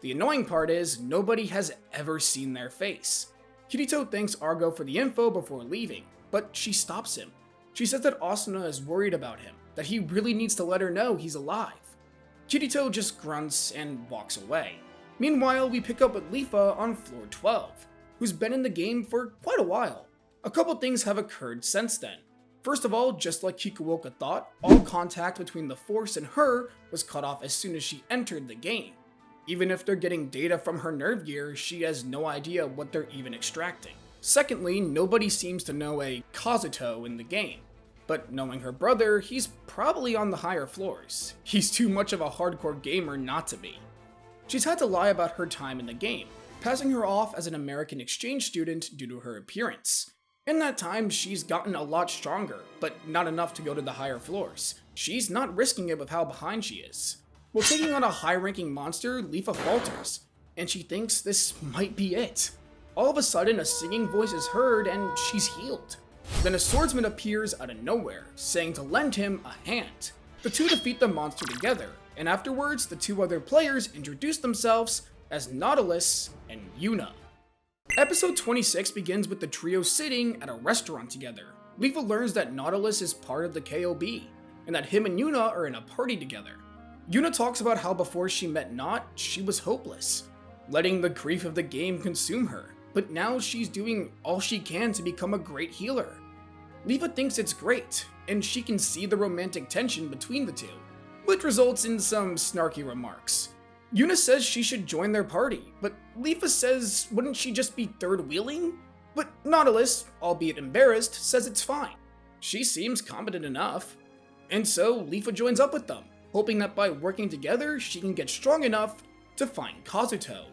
[SPEAKER 1] The annoying part is, nobody has ever seen their face. Kirito thanks Argo for the info before leaving, but she stops him. She says that Asuna is worried about him, that he really needs to let her know he's alive. Kirito just grunts and walks away. Meanwhile, we pick up with Leafa on floor 12, who's been in the game for quite a while. A couple things have occurred since then. First of all, just like Kikuoka thought, all contact between the Force and her was cut off as soon as she entered the game. Even if they're getting data from her nerve gear, she has no idea what they're even extracting. Secondly, nobody seems to know a Kazuto in the game. But knowing her brother, he's probably on the higher floors. He's too much of a hardcore gamer not to be. She's had to lie about her time in the game, passing her off as an American exchange student due to her appearance. In that time, she's gotten a lot stronger, but not enough to go to the higher floors. She's not risking it with how behind she is. While taking on a high-ranking monster, Leafa falters, and she thinks this might be it. All of a sudden, a singing voice is heard and she's healed. Then a swordsman appears out of nowhere, saying to lend him a hand. The two defeat the monster together, and afterwards, the 2 other players introduce themselves as Nautilus and Yuna. Episode 26 begins with the trio sitting at a restaurant together. Leafa learns that Nautilus is part of the KOB, and that him and Yuna are in a party together. Yuna talks about how before she met Naut, she was hopeless, letting the grief of the game consume her, but now she's doing all she can to become a great healer. Leafa thinks it's great, and she can see the romantic tension between the two, which results in some snarky remarks. Yuna says she should join their party, but Leafa says wouldn't she just be third wheeling? But Nautilus, albeit embarrassed, says it's fine. She seems competent enough. And so Leafa joins up with them, hoping that by working together, she can get strong enough to find Kazuto.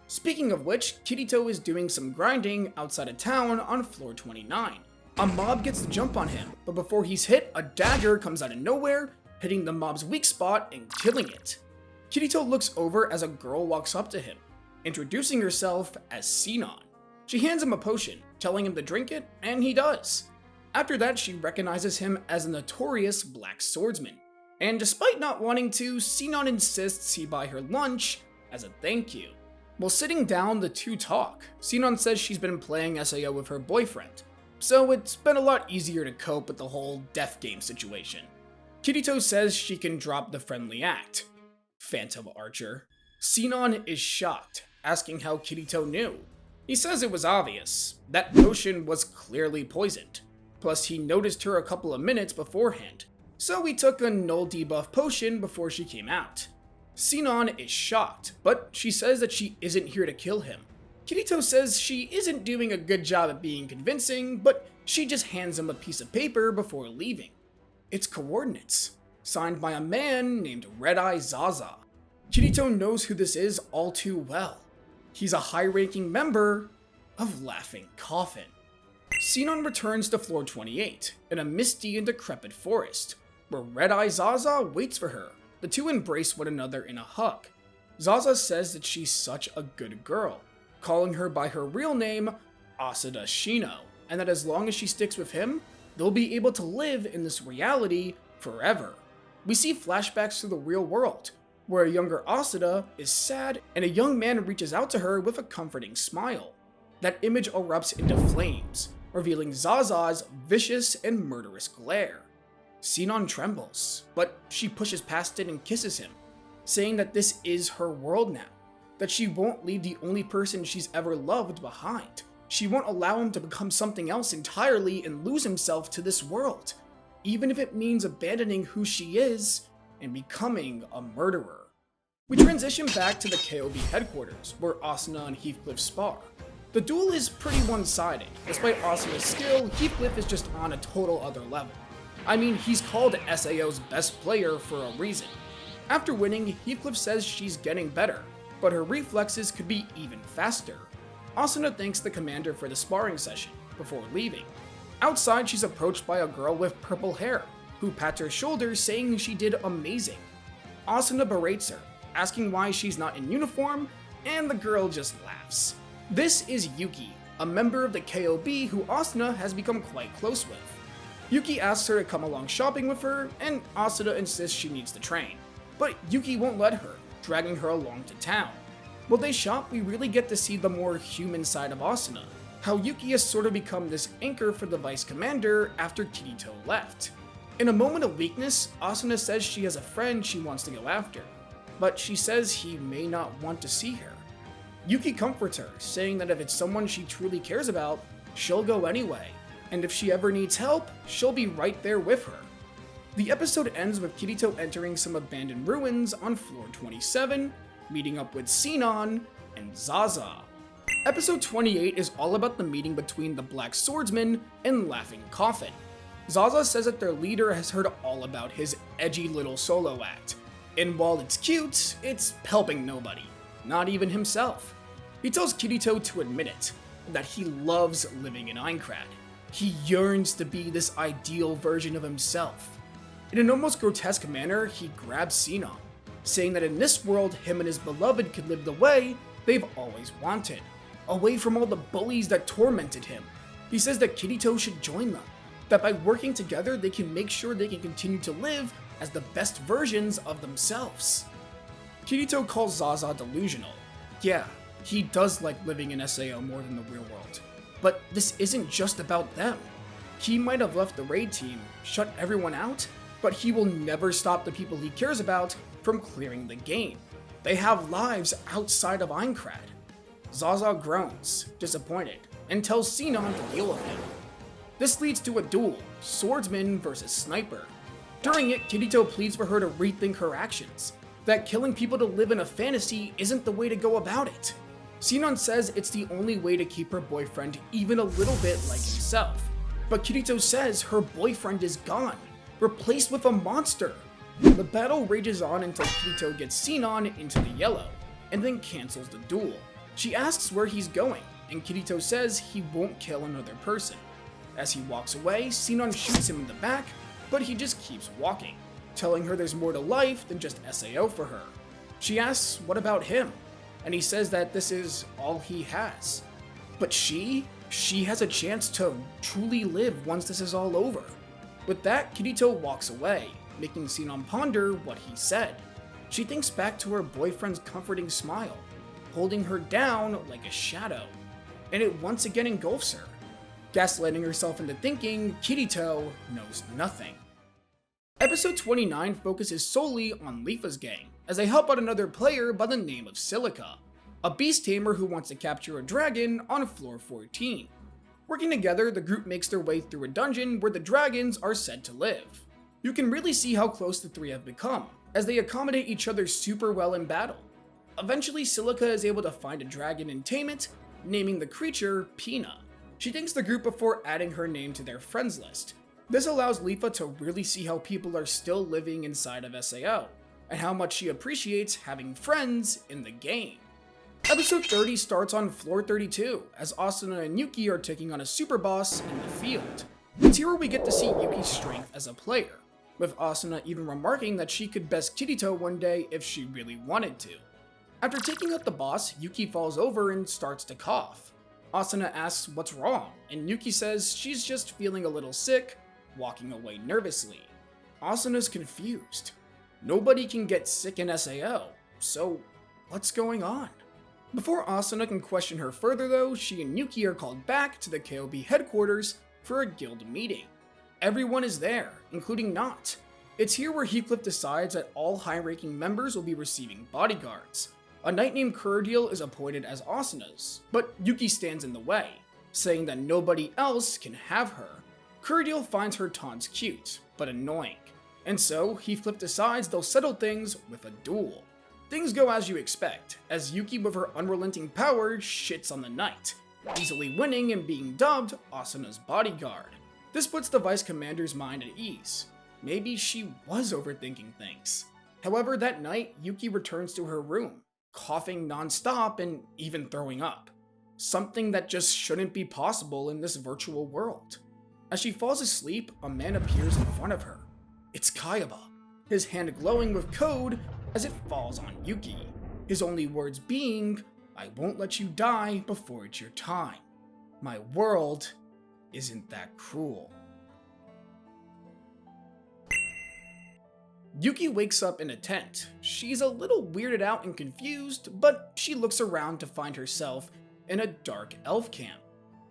[SPEAKER 1] Speaking of which, Kirito is doing some grinding outside of town on floor 29. A mob gets the jump on him, but before he's hit, a dagger comes out of nowhere, hitting the mob's weak spot and killing it. Kirito looks over as a girl walks up to him, introducing herself as Sinon. She hands him a potion, telling him to drink it, and he does. After that, she recognizes him as a notorious black swordsman. And despite not wanting to, Sinon insists he buy her lunch as a thank you. While sitting down, the two talk. Sinon says she's been playing SAO with her boyfriend, so it's been a lot easier to cope with the whole death game situation. Kirito says she can drop the friendly act. Phantom Archer. Sinon is shocked, asking how Kirito knew. He says it was obvious. That potion was clearly poisoned. Plus, he noticed her a couple of minutes beforehand, so he took a null debuff potion before she came out. Sinon is shocked, but she says that she isn't here to kill him. Kirito says she isn't doing a good job at being convincing, but she just hands him a piece of paper before leaving. It's coordinates, signed by a man named Red-Eye Zaza. Kirito knows who this is all too well. He's a high-ranking member of Laughing Coffin. Sinon returns to floor 28, in a misty and decrepit forest, where Red-Eye Zaza waits for her. The two embrace one another in a hug. Zaza says that she's such a good girl, calling her by her real name, Asada Shino, and that as long as she sticks with him, they'll be able to live in this reality forever. We see flashbacks to the real world, where a younger Asada is sad and a young man reaches out to her with a comforting smile. That image erupts into flames, revealing Zaza's vicious and murderous glare. Sinon trembles, but she pushes past it and kisses him, saying that this is her world now, that she won't leave the only person she's ever loved behind. she won't allow him to become something else entirely and lose himself to this world, even if it means abandoning who she is and becoming a murderer. We transition back to the KOB headquarters, where Asuna and Heathcliff spar. The duel is pretty one-sided. Despite Asuna's skill, Heathcliff is just on a total other level. I mean, he's called SAO's best player for a reason. After winning, Heathcliff says she's getting better, but her reflexes could be even faster. Asuna thanks the commander for the sparring session, before leaving. Outside, she's approached by a girl with purple hair, who pats her shoulder saying she did amazing. Asuna berates her, asking why she's not in uniform, and the girl just laughs. This is Yuki, a member of the KOB who Asuna has become quite close with. Yuki asks her to come along shopping with her, and Asuna insists she needs to train. But Yuki won't let her, dragging her along to town. While they shop, we really get to see the more human side of Asuna, how Yuki has sort of become this anchor for the vice commander after Kirito left. In a moment of weakness, Asuna says she has a friend she wants to go after, but she says he may not want to see her. Yuki comforts her, saying that if it's someone she truly cares about, she'll go anyway, and if she ever needs help, she'll be right there with her. The episode ends with Kirito entering some abandoned ruins on floor 27, meeting up with Sinon and Zaza. Episode 28 is all about the meeting between the Black Swordsman and Laughing Coffin. Zaza says that their leader has heard all about his edgy little solo act, and while it's cute, it's helping nobody, not even himself. He tells Kirito to admit it, that he loves living in Aincrad. He yearns to be this ideal version of himself. In an almost grotesque manner, he grabs Sinon, saying that in this world, him and his beloved could live the way they've always wanted, away from all the bullies that tormented him. He says that Kirito should join them, that by working together they can make sure they can continue to live as the best versions of themselves. Kirito calls Zaza delusional. Yeah, he does like living in SAO more than the real world. But this isn't just about them. He might have left the raid team, shut everyone out, but he will never stop the people he cares about from clearing the game. They have lives outside of Aincrad. Zaza groans, disappointed, and tells Sinon to deal with him. This leads to a duel, swordsman versus sniper. During it, Kirito pleads for her to rethink her actions, that killing people to live in a fantasy isn't the way to go about it. Sinon says it's the only way to keep her boyfriend even a little bit like himself, but Kirito says her boyfriend is gone, replaced with a monster. The battle rages on until Kirito gets Sinon into the yellow, and then cancels the duel. She asks where he's going, and Kirito says he won't kill another person. As he walks away, Sinon shoots him in the back, but he just keeps walking, telling her there's more to life than just SAO for her. She asks what about him, and he says that this is all he has. But she has a chance to truly live once this is all over. With that, Kirito walks away, making Sinon ponder what he said. She thinks back to her boyfriend's comforting smile, holding her down like a shadow, and it once again engulfs her, gaslighting herself into thinking Kirito knows nothing. Episode 29 focuses solely on Leafa's gang, as they help out another player by the name of Silica, a beast tamer who wants to capture a dragon on floor 14. Working together, the group makes their way through a dungeon where the dragons are said to live. You can really see how close the three have become, as they accommodate each other super well in battle. Eventually, Silica is able to find a dragon and tame it, naming the creature Pina. She thanks the group before adding her name to their friends list. This allows Leafa to really see how people are still living inside of SAO, and how much she appreciates having friends in the game. Episode 30 starts on floor 32, as Asuna and Yuki are taking on a super boss in the field. It's here where we get to see Yuki's strength as a player, with Asuna even remarking that she could best Kirito one day if she really wanted to. After taking out the boss, Yuki falls over and starts to cough. Asuna asks what's wrong, and Yuki says she's just feeling a little sick, walking away nervously. Asuna's confused. Nobody can get sick in SAO, so what's going on? Before Asuna can question her further though, she and Yuki are called back to the KOB headquarters for a guild meeting. Everyone is there, including Not. It's here where Heathcliff decides that all high-ranking members will be receiving bodyguards. A knight named Kurudil is appointed as Asuna's, but Yuki stands in the way, saying that nobody else can have her. Kurideal finds her taunts cute, but annoying, and so Heathcliff decides they'll settle things with a duel. Things go as you expect, as Yuki with her unrelenting power shits on the knight, easily winning and being dubbed Asuna's bodyguard. This puts the Vice Commander's mind at ease. Maybe she was overthinking things. However, that night, Yuki returns to her room, coughing non-stop and even throwing up. Something that just shouldn't be possible in this virtual world. As she falls asleep, a man appears in front of her. It's Kayaba, his hand glowing with code as it falls on Yuki. His only words being, "I won't let you die before it's your time. My world isn't that cruel." Yuki wakes up in a tent. She's a little weirded out and confused, but she looks around to find herself in a dark elf camp.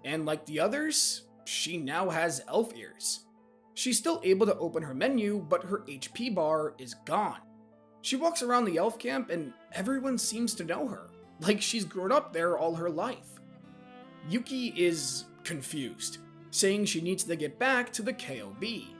[SPEAKER 1] And like the others, she now has elf ears. She's still able to open her menu, but her HP bar is gone. She walks around the elf camp and everyone seems to know her, like she's grown up there all her life. Yuki is confused, saying she needs to get back to the KOB.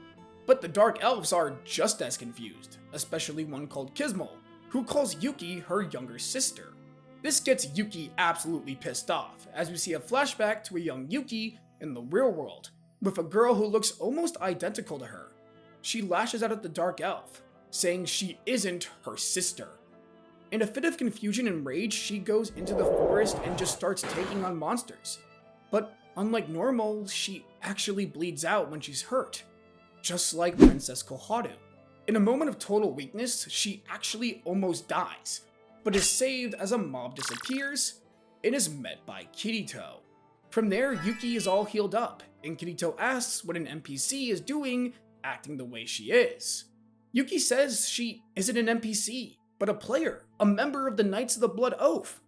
[SPEAKER 1] But the Dark Elves are just as confused, especially one called Kismel, who calls Yuki her younger sister. This gets Yuki absolutely pissed off, as we see a flashback to a young Yuki in the real world, with a girl who looks almost identical to her. She lashes out at the Dark Elf, saying she isn't her sister. In a fit of confusion and rage, she goes into the forest and just starts taking on monsters. But unlike normal, she actually bleeds out when she's hurt, just like Princess Koharu. In a moment of total weakness, she actually almost dies, but is saved as a mob disappears and is met by Kirito. From there, Yuki is all healed up, and Kirito asks what an NPC is doing acting the way she is. Yuki says she isn't an NPC, but a player, a member of the Knights of the Blood Oath.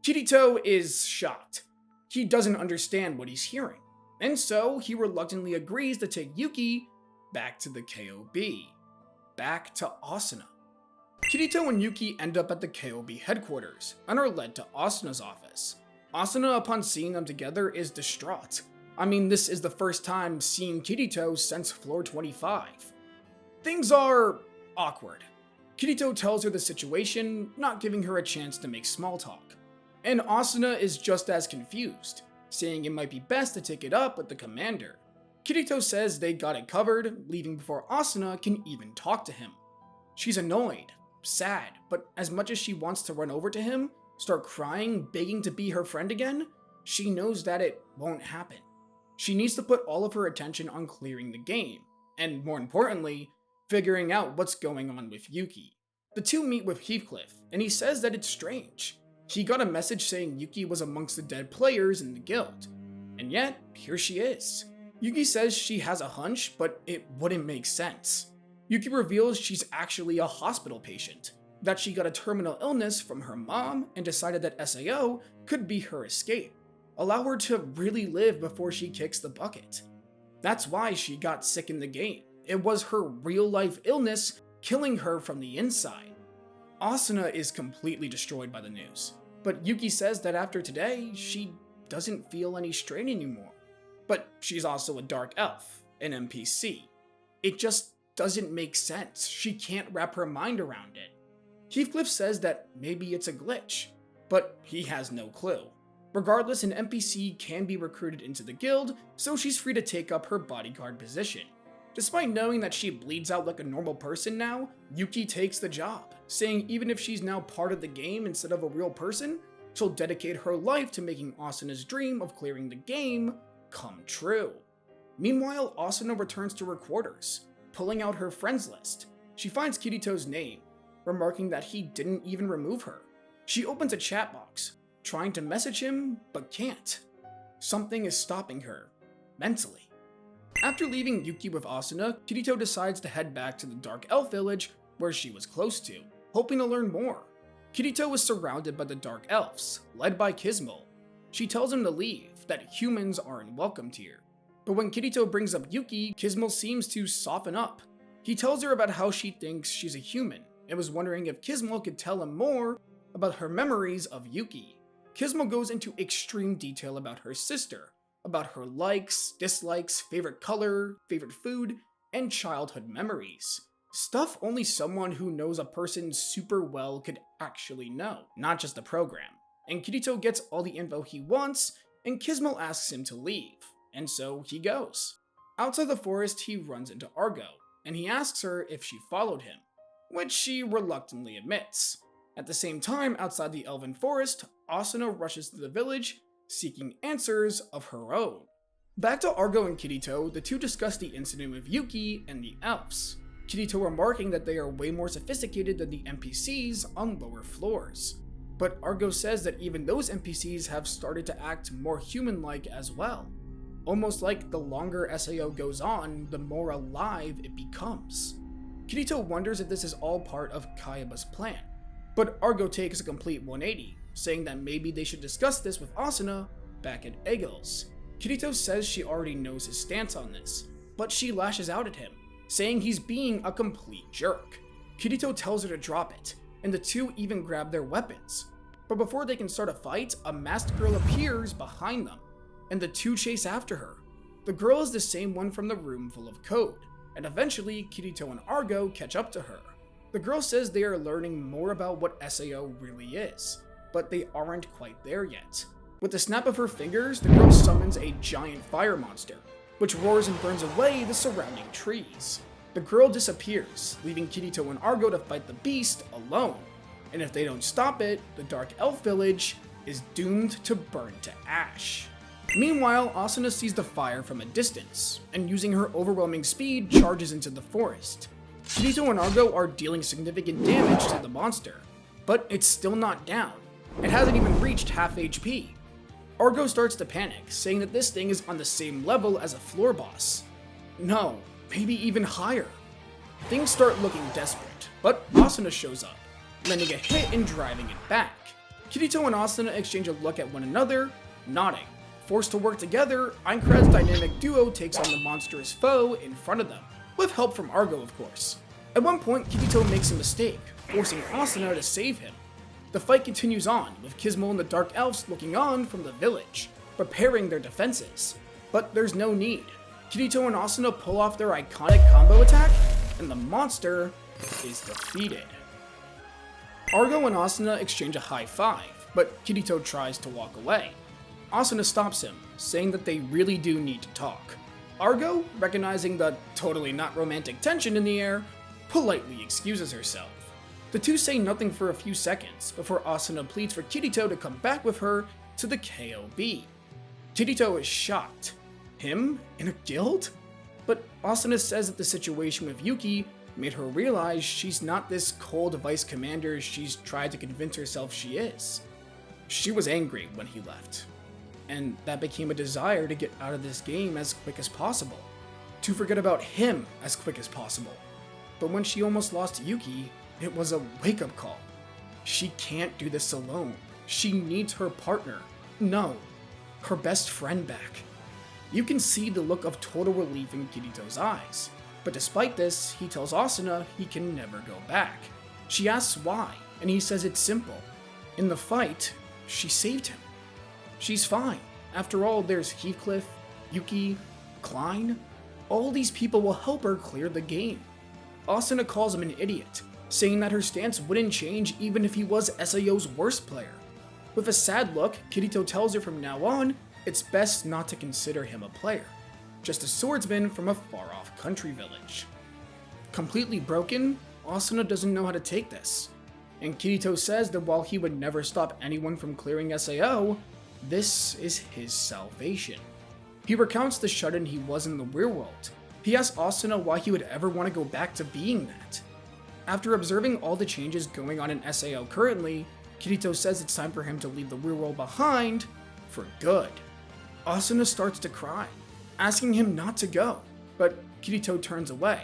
[SPEAKER 1] Kirito is shocked. He doesn't understand what he's hearing, and so he reluctantly agrees to take Yuki back to the KOB, back to Asuna. Kirito and Yuki end up at the KOB headquarters and are led to Asuna's office. Asuna, upon seeing them together, is distraught. I mean, this is the first time seeing Kirito since floor 25. Things are awkward. Kirito tells her the situation, not giving her a chance to make small talk. And Asuna is just as confused, saying it might be best to take it up with the commander. Kirito says they got it covered, leaving before Asuna can even talk to him. She's annoyed, sad, but as much as she wants to run over to him, start crying, begging to be her friend again, she knows that it won't happen. She needs to put all of her attention on clearing the game, and more importantly, figuring out what's going on with Yuki. The two meet with Heathcliff, and he says that it's strange. He got a message saying Yuki was amongst the dead players in the guild, and yet, here she is. Yuki says she has a hunch, but it wouldn't make sense. Yuki reveals she's actually a hospital patient, that she got a terminal illness from her mom and decided that SAO could be her escape, allow her to really live before she kicks the bucket. That's why she got sick in the game. It was her real-life illness killing her from the inside. Asuna is completely destroyed by the news, but Yuki says that after today, she doesn't feel any strain anymore. But she's also a dark elf, an NPC. It just doesn't make sense. She can't wrap her mind around it. Heathcliff says that maybe it's a glitch, but he has no clue. Regardless, an NPC can be recruited into the guild, so she's free to take up her bodyguard position. Despite knowing that she bleeds out like a normal person now, Yuki takes the job, saying even if she's now part of the game instead of a real person, she'll dedicate her life to making Asuna's dream of clearing the game come true. Meanwhile, Asuna returns to her quarters, pulling out her friends list. She finds Kirito's name, remarking that he didn't even remove her. She opens a chat box, trying to message him, but can't. Something is stopping her, mentally. After leaving Yuki with Asuna, Kirito decides to head back to the Dark Elf village where she was close to, hoping to learn more. Kirito is surrounded by the Dark Elves, led by Kismel. She tells him to leave, that humans aren't welcomed here. But when Kirito brings up Yuki, Kismel seems to soften up. He tells her about how she thinks she's a human, and was wondering if Kismel could tell him more about her memories of Yuki. Kismel goes into extreme detail about her sister, about her likes, dislikes, favorite color, favorite food, and childhood memories. Stuff only someone who knows a person super well could actually know, not just the program. And Kirito gets all the info he wants, and Kismo asks him to leave, and so he goes. Outside the forest, he runs into Argo, and he asks her if she followed him, which she reluctantly admits. At the same time, outside the elven forest, Asuna rushes to the village, seeking answers of her own. Back to Argo and Kirito, the two discuss the incident with Yuki and the elves. Kirito remarking that they are way more sophisticated than the NPCs on lower floors. But Argo says that even those NPCs have started to act more human-like as well. Almost like the longer SAO goes on, the more alive it becomes. Kirito wonders if this is all part of Kayaba's plan, but Argo takes a complete 180, saying that maybe they should discuss this with Asuna back at Eagles. Kirito says she already knows his stance on this, but she lashes out at him, saying he's being a complete jerk. Kirito tells her to drop it, and the two even grab their weapons. But before they can start a fight, a masked girl appears behind them, and the two chase after her. The girl is the same one from the room full of code, and eventually Kirito and Argo catch up to her. The girl says they are learning more about what SAO really is, but they aren't quite there yet. With the snap of her fingers, the girl summons a giant fire monster, which roars and burns away the surrounding trees. The girl disappears, leaving Kirito and Argo to fight the beast alone, and if they don't stop it, the Dark Elf Village is doomed to burn to ash. Meanwhile, Asuna sees the fire from a distance, and using her overwhelming speed, charges into the forest. Kirito and Argo are dealing significant damage to the monster, but it's still not down. It hasn't even reached half HP. Argo starts to panic, saying that this thing is on the same level as a floor boss. No, maybe even higher. Things start looking desperate, but Asuna shows up, landing a hit and driving it back. Kirito and Asuna exchange a look at one another, nodding. Forced to work together, Aincrad's dynamic duo takes on the monstrous foe in front of them, with help from Argo of course. At one point, Kirito makes a mistake, forcing Asuna to save him. The fight continues on, with Kismo and the Dark Elves looking on from the village, preparing their defenses. But there's no need. Kirito and Asuna pull off their iconic combo attack, and the monster is defeated. Argo and Asuna exchange a high five, but Kirito tries to walk away. Asuna stops him, saying that they really do need to talk. Argo, recognizing the totally not romantic tension in the air, politely excuses herself. The two say nothing for a few seconds before Asuna pleads for Kirito to come back with her to the KOB. Kirito is shocked. Him? In a guild? But Asuna says that the situation with Yuki made her realize she's not this cold vice commander she's tried to convince herself she is. She was angry when he left, and that became a desire to get out of this game as quick as possible, to forget about him as quick as possible. But when she almost lost Yuki, it was a wake-up call. She can't do this alone. She needs her partner. No, her best friend back. You can see the look of total relief in Kirito's eyes, but despite this, he tells Asuna he can never go back. She asks why, and he says it's simple. In the fight, she saved him. She's fine. After all, there's Heathcliff, Yuki, Klein. All these people will help her clear the game. Asuna calls him an idiot, saying that her stance wouldn't change even if he was SAO's worst player. With a sad look, Kirito tells her from now on, it's best not to consider him a player, just a swordsman from a far-off country village. Completely broken, Asuna doesn't know how to take this, and Kirito says that while he would never stop anyone from clearing SAO, this is his salvation. He recounts the shut-in he was in the real world. He asks Asuna why he would ever want to go back to being that. After observing all the changes going on in SAO currently, Kirito says it's time for him to leave the real world behind for good. Asuna starts to cry, asking him not to go, but Kirito turns away,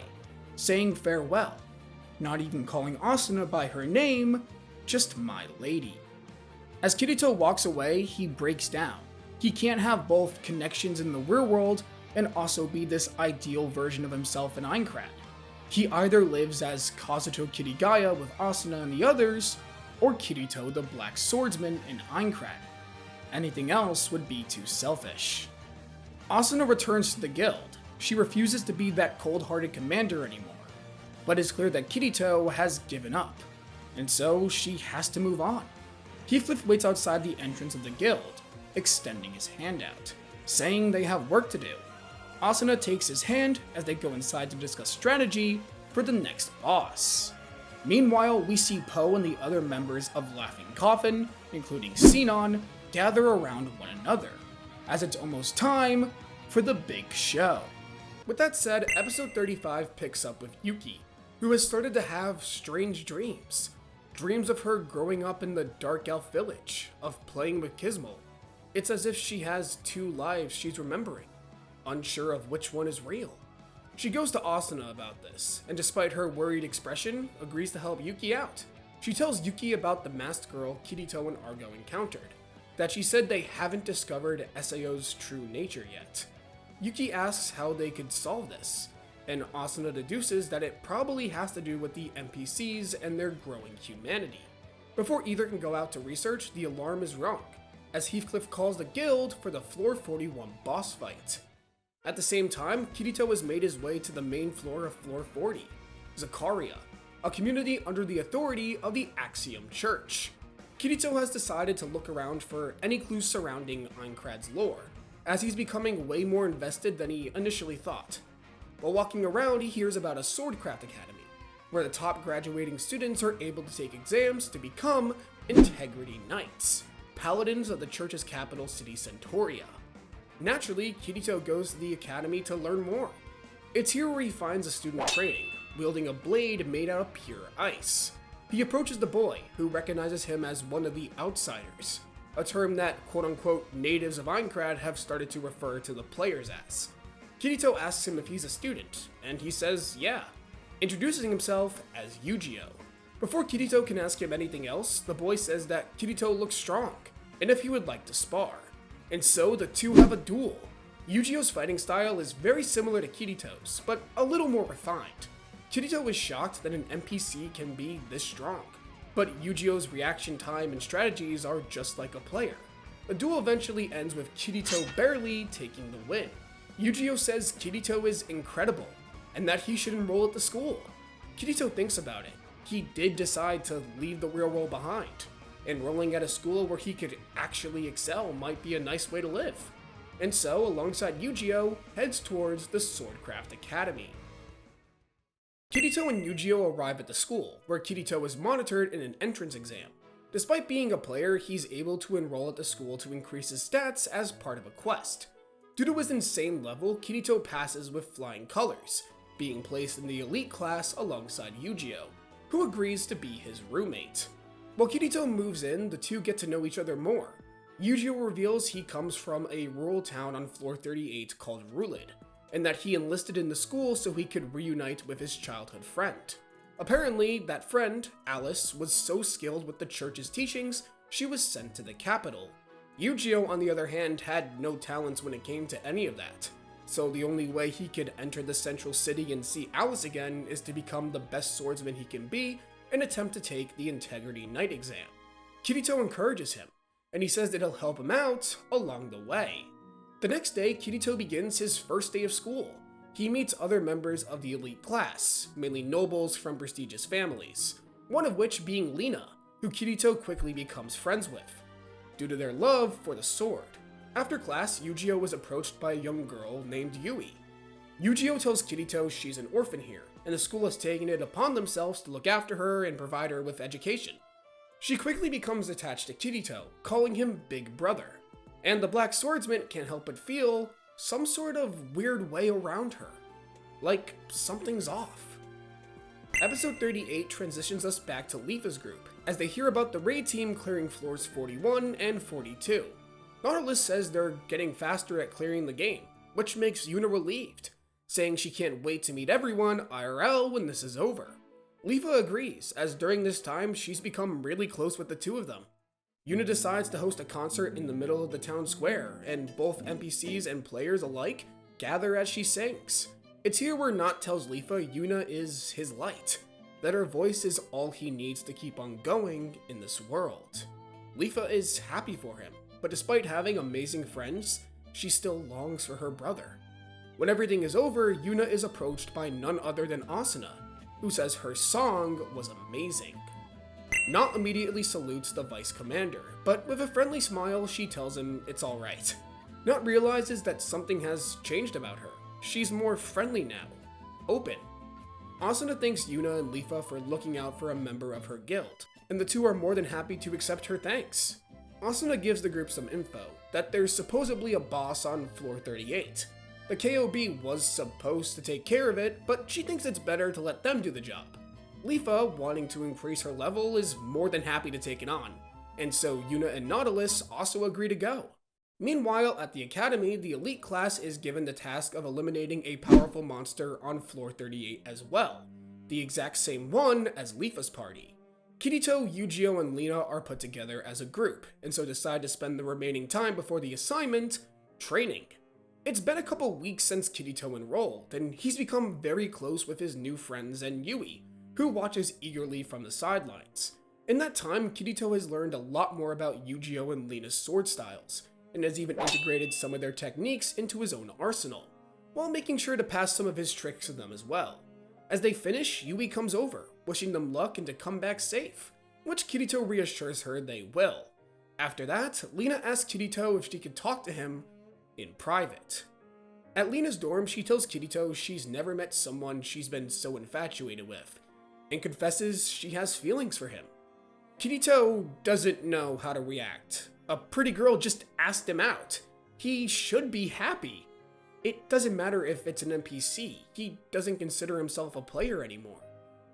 [SPEAKER 1] saying farewell, not even calling Asuna by her name, just my lady. As Kirito walks away, he breaks down. He can't have both connections in the real world and also be this ideal version of himself in Aincrad. He either lives as Kazuto Kirigaya with Asuna and the others, or Kirito the Black Swordsman in Aincrad. Anything else would be too selfish. Asuna returns to the guild. She refuses to be that cold-hearted commander anymore, but it's clear that Kirito has given up, and so she has to move on. Heathcliff waits outside the entrance of the guild, extending his hand out, saying they have work to do. Asuna takes his hand as they go inside to discuss strategy for the next boss. Meanwhile, we see Poe and the other members of Laughing Coffin, including Sinon, gather around one another, as it's almost time for the big show. With that said, episode 35 picks up with Yuki, who has started to have strange dreams. Dreams of her growing up in the Dark Elf village, of playing with Gizmo. It's as if she has two lives she's remembering, unsure of which one is real. She goes to Asuna about this, and despite her worried expression, agrees to help Yuki out. She tells Yuki about the masked girl Kirito and Argo encountered, that she said they haven't discovered Sao's true nature yet. Yuki asks how they could solve this, and Asuna deduces that it probably has to do with the NPCs and their growing humanity. Before either can go out to research, the alarm is rung, as Heathcliff calls the guild for the Floor 41 boss fight. At the same time, Kirito has made his way to the main floor of Floor 40, Zakaria, a community under the authority of the Axiom Church. Kirito has decided to look around for any clues surrounding Aincrad's lore, as he's becoming way more invested than he initially thought. While walking around, he hears about a swordcraft academy, where the top graduating students are able to take exams to become Integrity Knights, paladins of the church's capital city Centauria. Naturally, Kirito goes to the academy to learn more. It's here where he finds a student training, wielding a blade made out of pure ice. He approaches the boy, who recognizes him as one of the Outsiders, a term that quote-unquote natives of Aincrad have started to refer to the players as. Kirito asks him if he's a student, and he says yeah, introducing himself as Yujiro. Before Kirito can ask him anything else, the boy says that Kirito looks strong, and if he would like to spar. And so the two have a duel. Yujiro's fighting style is very similar to Kirito's, but a little more refined. Kirito is shocked that an NPC can be this strong, but Yujiro's reaction time and strategies are just like a player. The duel eventually ends with Kirito barely taking the win. Yujiro says Kirito is incredible, and that he should enroll at the school. Kirito thinks about it. He did decide to leave the real world behind. Enrolling at a school where he could actually excel might be a nice way to live. And so, alongside Yujiro, heads towards the Swordcraft Academy. Kirito and Yujiro arrive at the school, where Kirito is monitored in an entrance exam. Despite being a player, he's able to enroll at the school to increase his stats as part of a quest. Due to his insane level, Kirito passes with flying colors, being placed in the elite class alongside Yujiro, who agrees to be his roommate. While Kirito moves in, the two get to know each other more. Yujiro reveals he comes from a rural town on floor 38 called Rulid, and that he enlisted in the school so he could reunite with his childhood friend. Apparently, that friend, Alice, was so skilled with the church's teachings, she was sent to the capital. Yujiro, on the other hand, had no talents when it came to any of that, so the only way he could enter the central city and see Alice again is to become the best swordsman he can be and attempt to take the Integrity Knight exam. Kirito encourages him, and he says that he'll help him out along the way. The next day, Kirito begins his first day of school. He meets other members of the elite class, mainly nobles from prestigious families, one of which being Lina, who Kirito quickly becomes friends with, due to their love for the sword. After class, Yujiro was approached by a young girl named Yui. Yujiro tells Kirito she's an orphan here, and the school has taken it upon themselves to look after her and provide her with education. She quickly becomes attached to Kirito, calling him Big Brother, and the Black Swordsman can't help but feel some sort of weird way around her, like something's off. Episode 38 transitions us back to Leafa's group, as they hear about the raid team clearing floors 41 and 42. Nautilus says they're getting faster at clearing the game, which makes Yuna relieved, saying she can't wait to meet everyone IRL when this is over. Leafa agrees, as during this time she's become really close with the two of them. Yuna decides to host a concert in the middle of the town square, and both NPCs and players alike gather as she sings. It's here where Naut tells Leafa Yuna is his light, that her voice is all he needs to keep on going in this world. Leafa is happy for him, but despite having amazing friends, she still longs for her brother. When everything is over, Yuna is approached by none other than Asuna, who says her song was amazing. Not immediately salutes the vice commander, but with a friendly smile she tells him it's alright. Not realizes that something has changed about her. She's more friendly now. Open. Asuna thanks Yuna and Leafa for looking out for a member of her guild, and the two are more than happy to accept her thanks. Asuna gives the group some info, that there's supposedly a boss on floor 38. The KOB was supposed to take care of it, but she thinks it's better to let them do the job. Leafa, wanting to increase her level, is more than happy to take it on, and so Yuna and Nautilus also agree to go. Meanwhile, at the academy, the elite class is given the task of eliminating a powerful monster on floor 38 as well, the exact same one as Leafa's party. Kirito, Yujiro, and Lina are put together as a group, and so decide to spend the remaining time before the assignment training. It's been a couple weeks since Kirito enrolled, and he's become very close with his new friends and Yui, who watches eagerly from the sidelines. In that time, Kirito has learned a lot more about Yujiro and Lina's sword styles, and has even integrated some of their techniques into his own arsenal, while making sure to pass some of his tricks to them as well. As they finish, Yui comes over, wishing them luck and to come back safe, which Kirito reassures her they will. After that, Lina asks Kirito if she could talk to him in private. At Lina's dorm, she tells Kirito she's never met someone she's been so infatuated with, and confesses she has feelings for him. Kirito doesn't know how to react. A pretty girl just asked him out. He should be happy. It doesn't matter if it's an NPC, he doesn't consider himself a player anymore.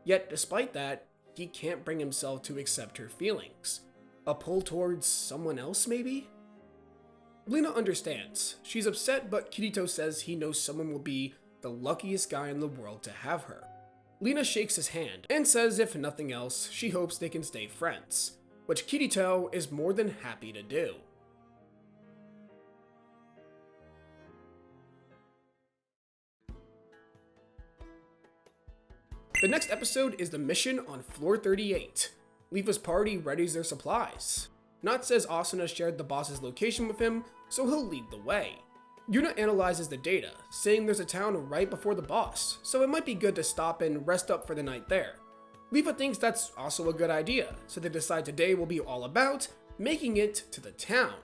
[SPEAKER 1] Yet despite that, he can't bring himself to accept her feelings. A pull towards someone else maybe? Lina understands. She's upset, but Kirito says he knows someone will be the luckiest guy in the world to have her. Lina shakes his hand and says if nothing else, she hopes they can stay friends, which Kirito is more than happy to do. The next episode is the mission on floor 38. Leafa's party readies their supplies. Not says Asuna shared the boss's location with him, so he'll lead the way. Yuna analyzes the data, saying there's a town right before the boss, so it might be good to stop and rest up for the night there. Leafa thinks that's also a good idea, so they decide today will be all about making it to the town.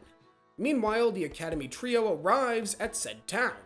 [SPEAKER 1] Meanwhile, the Academy trio arrives at said town.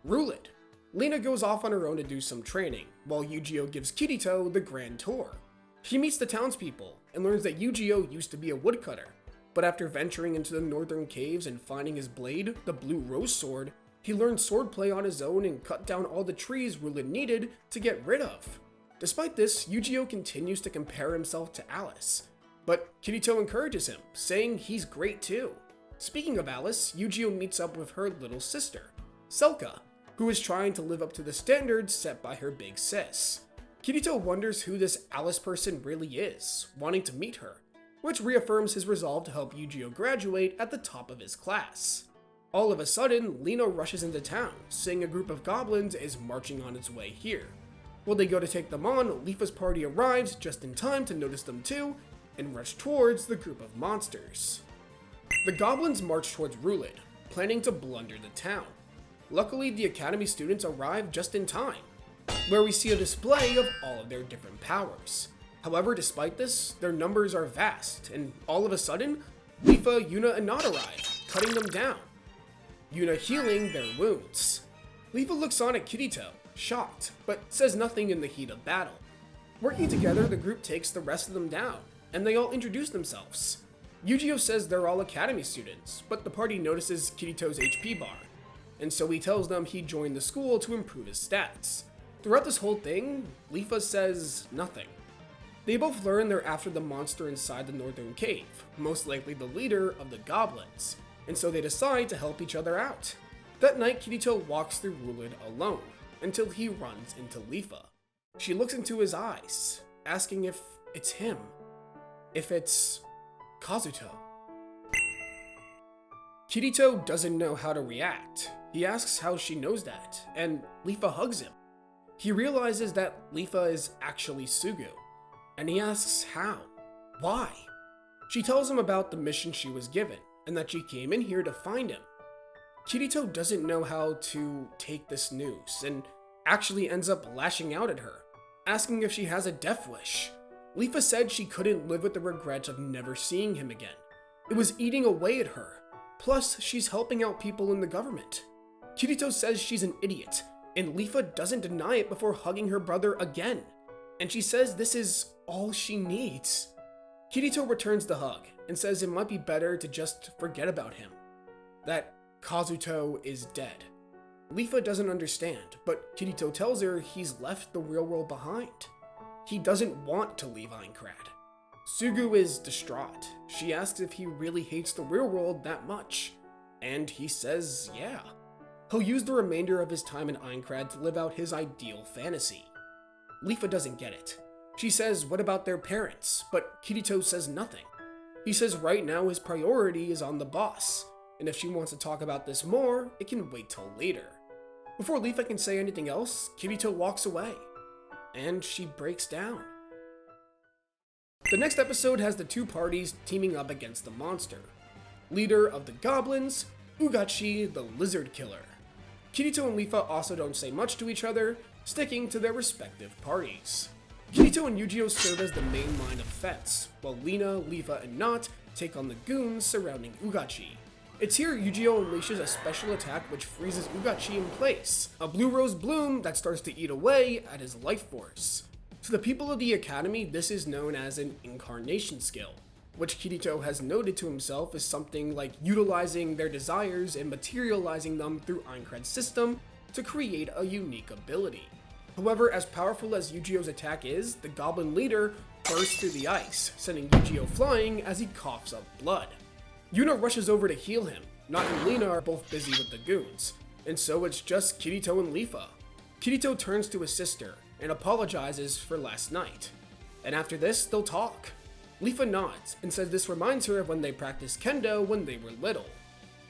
[SPEAKER 1] Rule it. Lina goes off on her own to do some training, while Yujiro gives Kirito the grand tour. He meets the townspeople, and learns that Yujiro used to be a woodcutter, but after venturing into the northern caves and finding his blade, the blue rose sword, he learned swordplay on his own and cut down all the trees Rulin needed to get rid of. Despite this, Yujiro continues to compare himself to Alice, but Kirito encourages him, saying he's great too. Speaking of Alice, Yujiro meets up with her little sister, Selka, who is trying to live up to the standards set by her big sis. Kirito wonders who this Alice person really is, wanting to meet her, which reaffirms his resolve to help Yujiro graduate at the top of his class. All of a sudden, Lina rushes into town, saying a group of goblins is marching on its way here. While they go to take them on, Leafa's party arrives just in time to notice them too, and rush towards the group of monsters. The goblins march towards Rulid, planning to blunder the town. Luckily, the Academy students arrive just in time, where we see a display of all of their different powers. However, despite this, their numbers are vast, and all of a sudden, Leafa, Yuna, and Naut arrive, cutting them down. Yuna healing their wounds. Leafa looks on at Kirito, shocked, but says nothing in the heat of battle. Working together, the group takes the rest of them down, and they all introduce themselves. Yujiro says they're all Academy students, but the party notices Kirito's HP bar, and so he tells them he joined the school to improve his stats. Throughout this whole thing, Leafa says nothing. They both learn they're after the monster inside the northern cave, most likely the leader of the goblins, and so they decide to help each other out. That night, Kirito walks through Rulid alone, until he runs into Leafa. She looks into his eyes, asking if it's him, if it's Kazuto. Kirito doesn't know how to react. He asks how she knows that, and Leafa hugs him. He realizes that Leafa is actually Sugu, and he asks how, why. She tells him about the mission she was given, and that she came in here to find him. Kirito doesn't know how to take this news and actually ends up lashing out at her, asking if she has a death wish. Leafa said she couldn't live with the regret of never seeing him again. It was eating away at her. Plus, she's helping out people in the government. Kirito says she's an idiot, and Leafa doesn't deny it before hugging her brother again. And she says this is all she needs. Kirito returns the hug and says it might be better to just forget about him. That Kazuto is dead. Leafa doesn't understand, but Kirito tells her he's left the real world behind. He doesn't want to leave Aincrad. Sugu is distraught. She asks if he really hates the real world that much, and he says yeah. He'll use the remainder of his time in Aincrad to live out his ideal fantasy. Leafa doesn't get it. She says what about their parents, but Kirito says nothing. He says right now his priority is on the boss, and if she wants to talk about this more, it can wait till later. Before Leafa can say anything else, Kirito walks away, and she breaks down. The next episode has the two parties teaming up against the monster. Leader of the goblins, Ugachi the lizard killer. Kirito and Leafa also don't say much to each other, sticking to their respective parties. Kirito and Yu-Gi-Oh serve as the main line of defense, while Lina, Leafa, and Not take on the goons surrounding Ugachi. It's here Yu-Gi-Oh unleashes a special attack which freezes Ugachi in place, a blue rose bloom that starts to eat away at his life force. To the people of the Academy, this is known as an incarnation skill, which Kirito has noted to himself is something like utilizing their desires and materializing them through Aincrad's system to create a unique ability. However, as powerful as Yu-Gi-Oh's attack is, the goblin leader bursts through the ice, sending Yu-Gi-Oh flying as he coughs up blood. Yuna rushes over to heal him. Not and Lina are both busy with the goons, and so it's just Kirito and Leafa. Kirito turns to his sister and apologizes for last night, and after this, they'll talk. Leafa nods and says this reminds her of when they practiced kendo when they were little.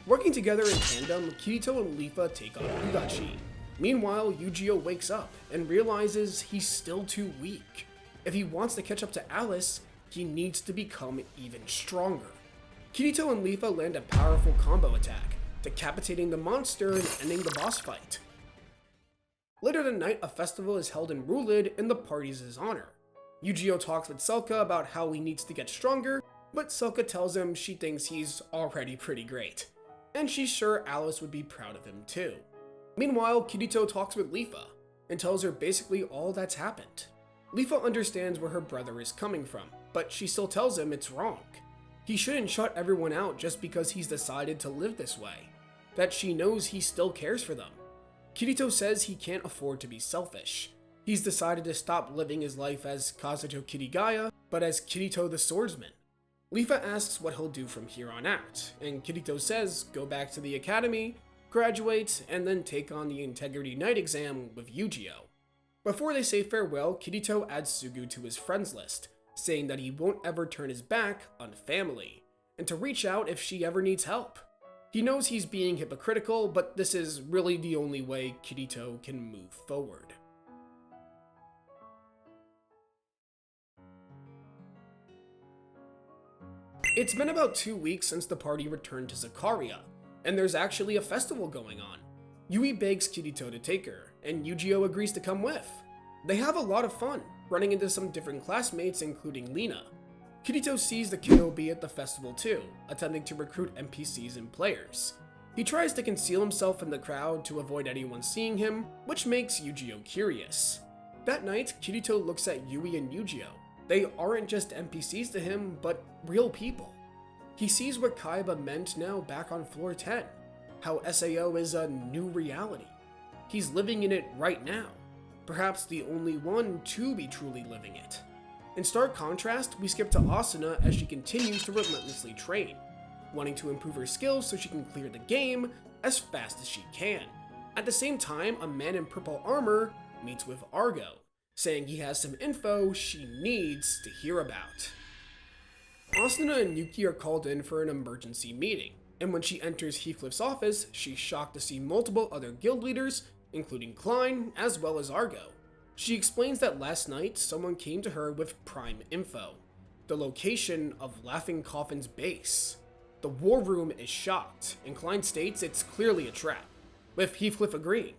[SPEAKER 1] Working together in tandem, Kirito and Leafa take on Ugachi. Meanwhile, Yu-Gi-Oh wakes up and realizes he's still too weak. If he wants to catch up to Alice, he needs to become even stronger. Kirito and Leafa land a powerful combo attack, decapitating the monster and ending the boss fight. Later that night, a festival is held in Rulid in the party's honor. Yu-Gi-Oh talks with Selka about how he needs to get stronger, but Selka tells him she thinks he's already pretty great, and she's sure Alice would be proud of him too. Meanwhile, Kirito talks with Leafa and tells her basically all that's happened. Leafa understands where her brother is coming from, but she still tells him it's wrong. He shouldn't shut everyone out just because he's decided to live this way, that she knows he still cares for them. Kirito says he can't afford to be selfish. He's decided to stop living his life as Kazuto Kirigaya, but as Kirito the swordsman. Leafa asks what he'll do from here on out, and Kirito says go back to the academy, graduate, and then take on the Integrity Night exam with Yu-Gi-Oh. Before they say farewell, Kirito adds Sugu to his friends list, saying that he won't ever turn his back on family, and to reach out if she ever needs help. He knows he's being hypocritical, but this is really the only way Kirito can move forward. It's been about 2 weeks since the party returned to Zakaria, and there's actually a festival going on. Yui begs Kirito to take her, and Yu-Gi-Oh agrees to come with. They have a lot of fun, running into some different classmates including Lina. Kirito sees the Kenobi at the festival too, attempting to recruit NPCs and players. He tries to conceal himself in the crowd to avoid anyone seeing him, which makes Yu-Gi-Oh curious. That night, Kirito looks at Yui and Yu-Gi-Oh. They aren't just NPCs to him, but real people. He sees what Kaiba meant now back on floor 10, how SAO is a new reality. He's living in it right now, perhaps the only one to be truly living it. In stark contrast, we skip to Asuna as she continues to relentlessly train, wanting to improve her skills so she can clear the game as fast as she can. At the same time, a man in purple armor meets with Argo, saying he has some info she needs to hear about. Asuna and Yuki are called in for an emergency meeting, and when she enters Heathcliff's office, she's shocked to see multiple other guild leaders, including Klein, as well as Argo. She explains that last night, someone came to her with prime info, the location of Laughing Coffin's base. The war room is shocked, and Klein states it's clearly a trap, with Heathcliff agreeing.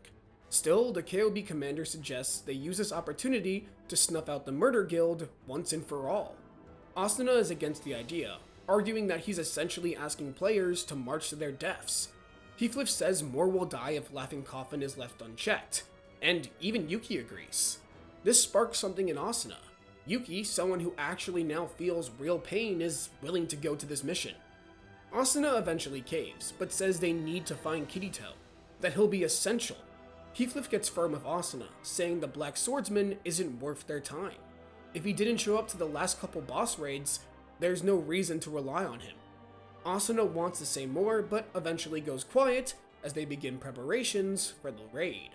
[SPEAKER 1] Still, the KOB commander suggests they use this opportunity to snuff out the murder guild once and for all. Asuna is against the idea, arguing that he's essentially asking players to march to their deaths. Heathcliff says more will die if Laughing Coffin is left unchecked, and even Yuki agrees. This sparks something in Asuna. Yuki, someone who actually now feels real pain, is willing to go to this mission. Asuna eventually caves, but says they need to find Kirito, that he'll be essential. Heathcliff gets firm with Asuna, saying the Black Swordsman isn't worth their time. If he didn't show up to the last couple boss raids, there's no reason to rely on him. Asuna wants to say more, but eventually goes quiet as they begin preparations for the raid.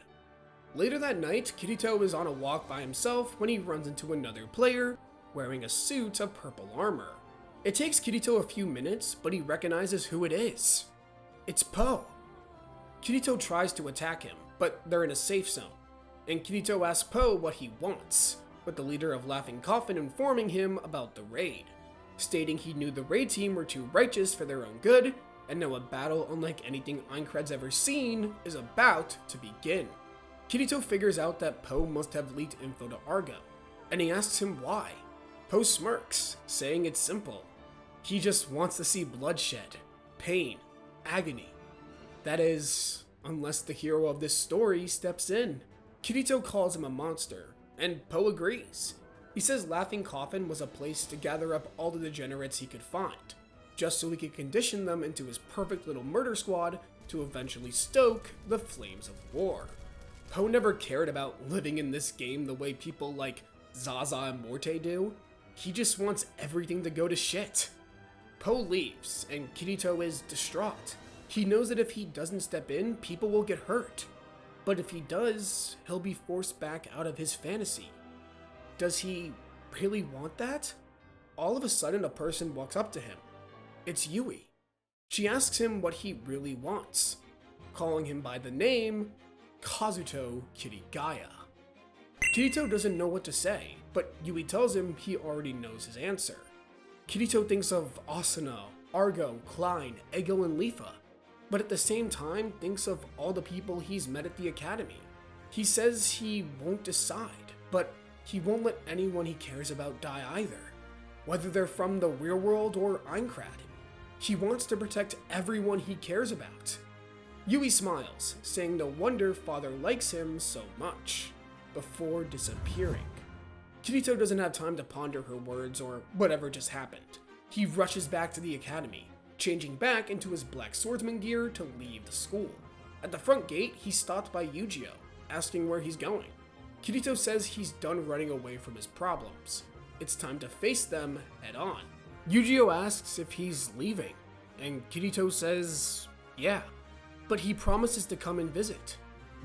[SPEAKER 1] Later that night, Kirito is on a walk by himself when he runs into another player wearing a suit of purple armor. It takes Kirito a few minutes, but he recognizes who it is. It's Po. Kirito tries to attack him, but they're in a safe zone, and Kirito asks Po what he wants, with the leader of Laughing Coffin informing him about the raid, stating he knew the raid team were too righteous for their own good, and now a battle unlike anything Aincrad's ever seen is about to begin. Kirito figures out that Po must have leaked info to Argo, and he asks him why. Po smirks, saying it's simple. He just wants to see bloodshed, pain, agony. That is, unless the hero of this story steps in. Kirito calls him a monster, and Po agrees. He says Laughing Coffin was a place to gather up all the degenerates he could find, just so he could condition them into his perfect little murder squad to eventually stoke the flames of war. Po never cared about living in this game the way people like Zaza and Morte do. He just wants everything to go to shit. Po leaves, and Kirito is distraught. He knows that if he doesn't step in, people will get hurt. But if he does, he'll be forced back out of his fantasy. Does he really want that? All of a sudden, a person walks up to him. It's Yui. She asks him what he really wants, calling him by the name Kazuto Kirigaya. Kirito doesn't know what to say, but Yui tells him he already knows his answer. Kirito thinks of Asuna, Argo, Klein, Ego, and Lifa, but at the same time thinks of all the people he's met at the academy. He says he won't decide, but he won't let anyone he cares about die either, whether they're from the real world or Aincrad. He wants to protect everyone he cares about. Yui smiles, saying no wonder Father likes him so much, before disappearing. Kirito doesn't have time to ponder her words or whatever just happened. He rushes back to the academy, changing back into his black swordsman gear to leave the school. At the front gate, he's stopped by Yujio, asking where he's going. Kirito says he's done running away from his problems. It's time to face them head on. Yujio asks if he's leaving, and Kirito says, yeah, but he promises to come and visit.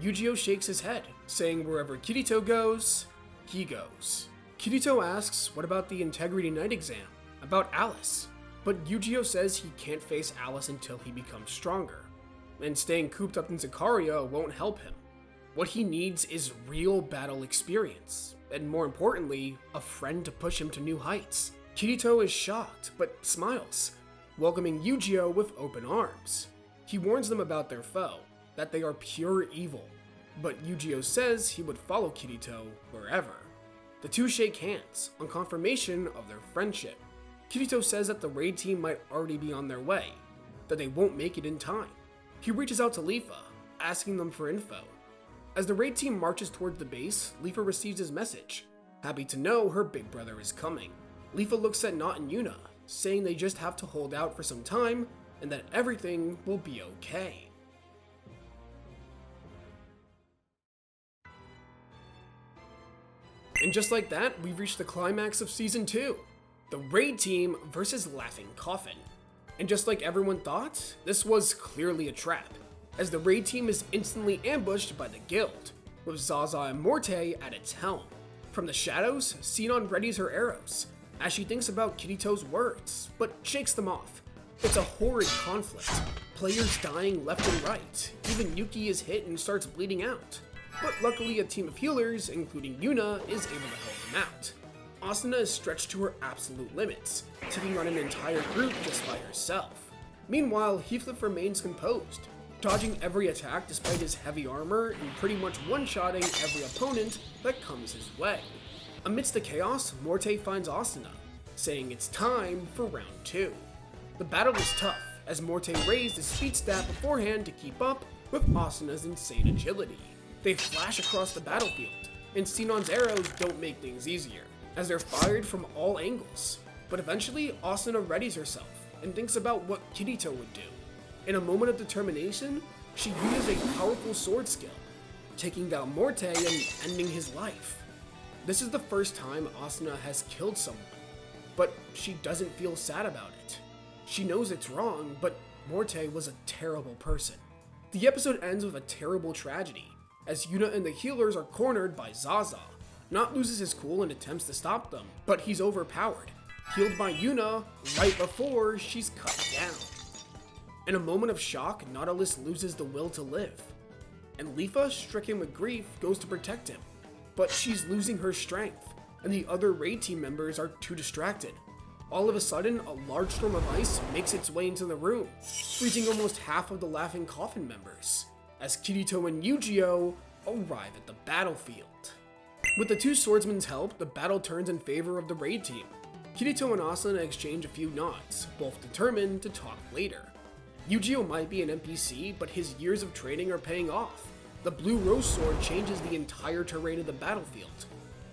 [SPEAKER 1] Yujio shakes his head, saying wherever Kirito goes, he goes. Kirito asks what about the Integrity Night exam, about Alice, but Yujio says he can't face Alice until he becomes stronger, and staying cooped up in Zakaria won't help him. What he needs is real battle experience, and more importantly, a friend to push him to new heights. Kirito is shocked, but smiles, welcoming Yujio with open arms. He warns them about their foe, that they are pure evil, but Yujio says he would follow Kirito wherever. The two shake hands, on confirmation of their friendship. Kirito says that the raid team might already be on their way, that they won't make it in time. He reaches out to Lifa, asking them for info. As the raid team marches towards the base, Lifa receives his message, happy to know her big brother is coming. Lifa looks at Not and Yuna, saying they just have to hold out for some time, and that everything will be okay. And just like that, we've reached the climax of Season 2, the raid team versus Laughing Coffin. And just like everyone thought, this was clearly a trap, as the raid team is instantly ambushed by the guild, with Zaza and Morte at its helm. From the shadows, Sinon readies her arrows, as she thinks about Kirito's words, but shakes them off. It's a horrid conflict, players dying left and right, even Yuki is hit and starts bleeding out. But luckily a team of healers, including Yuna, is able to help them out. Asuna is stretched to her absolute limits, taking on an entire group just by herself. Meanwhile, Heathcliff remains composed, dodging every attack despite his heavy armor and pretty much one-shotting every opponent that comes his way. Amidst the chaos, Morte finds Asuna, saying it's time for round 2. The battle is tough, as Morte raised his speed stat beforehand to keep up with Asuna's insane agility. They flash across the battlefield, and Sinon's arrows don't make things easier, as they're fired from all angles. But eventually, Asuna readies herself and thinks about what Kirito would do. In a moment of determination, she uses a powerful sword skill, taking down Morte and ending his life. This is the first time Asuna has killed someone, but she doesn't feel sad about it. She knows it's wrong, but Morte was a terrible person. The episode ends with a terrible tragedy, as Yuna and the healers are cornered by Zaza. Not loses his cool and attempts to stop them, but he's overpowered, healed by Yuna right before she's cut down. In a moment of shock, Nautilus loses the will to live, and Leafa, stricken with grief, goes to protect him, but she's losing her strength, and the other raid team members are too distracted. All of a sudden, a large storm of ice makes its way into the room, freezing almost half of the Laughing Coffin members, as Kirito and Yu-Gi-Oh arrive at the battlefield. With the two swordsmen's help, the battle turns in favor of the raid team. Kirito and Asuna exchange a few nods, both determined to talk later. Yu-Gi-Oh might be an NPC, but his years of training are paying off. The blue rose sword changes the entire terrain of the battlefield,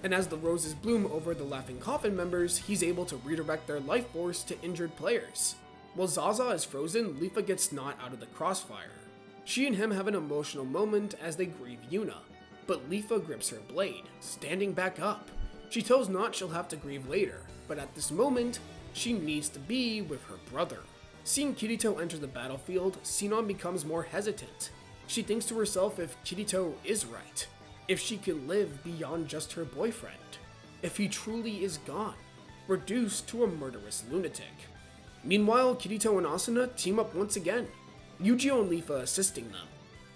[SPEAKER 1] and as the roses bloom over the Laughing Coffin members, he's able to redirect their life force to injured players. While Zaza is frozen, Leafa gets Knot out of the crossfire. She and him have an emotional moment as they grieve Yuna, but Leafa grips her blade, standing back up. She tells Knot she'll have to grieve later, but at this moment, she needs to be with her brother. Seeing Kirito enter the battlefield, Sinon becomes more hesitant. She thinks to herself if Kirito is right, if she can live beyond just her boyfriend, if he truly is gone, reduced to a murderous lunatic. Meanwhile, Kirito and Asuna team up once again, Yu-Gi-Oh and Leafa assisting them.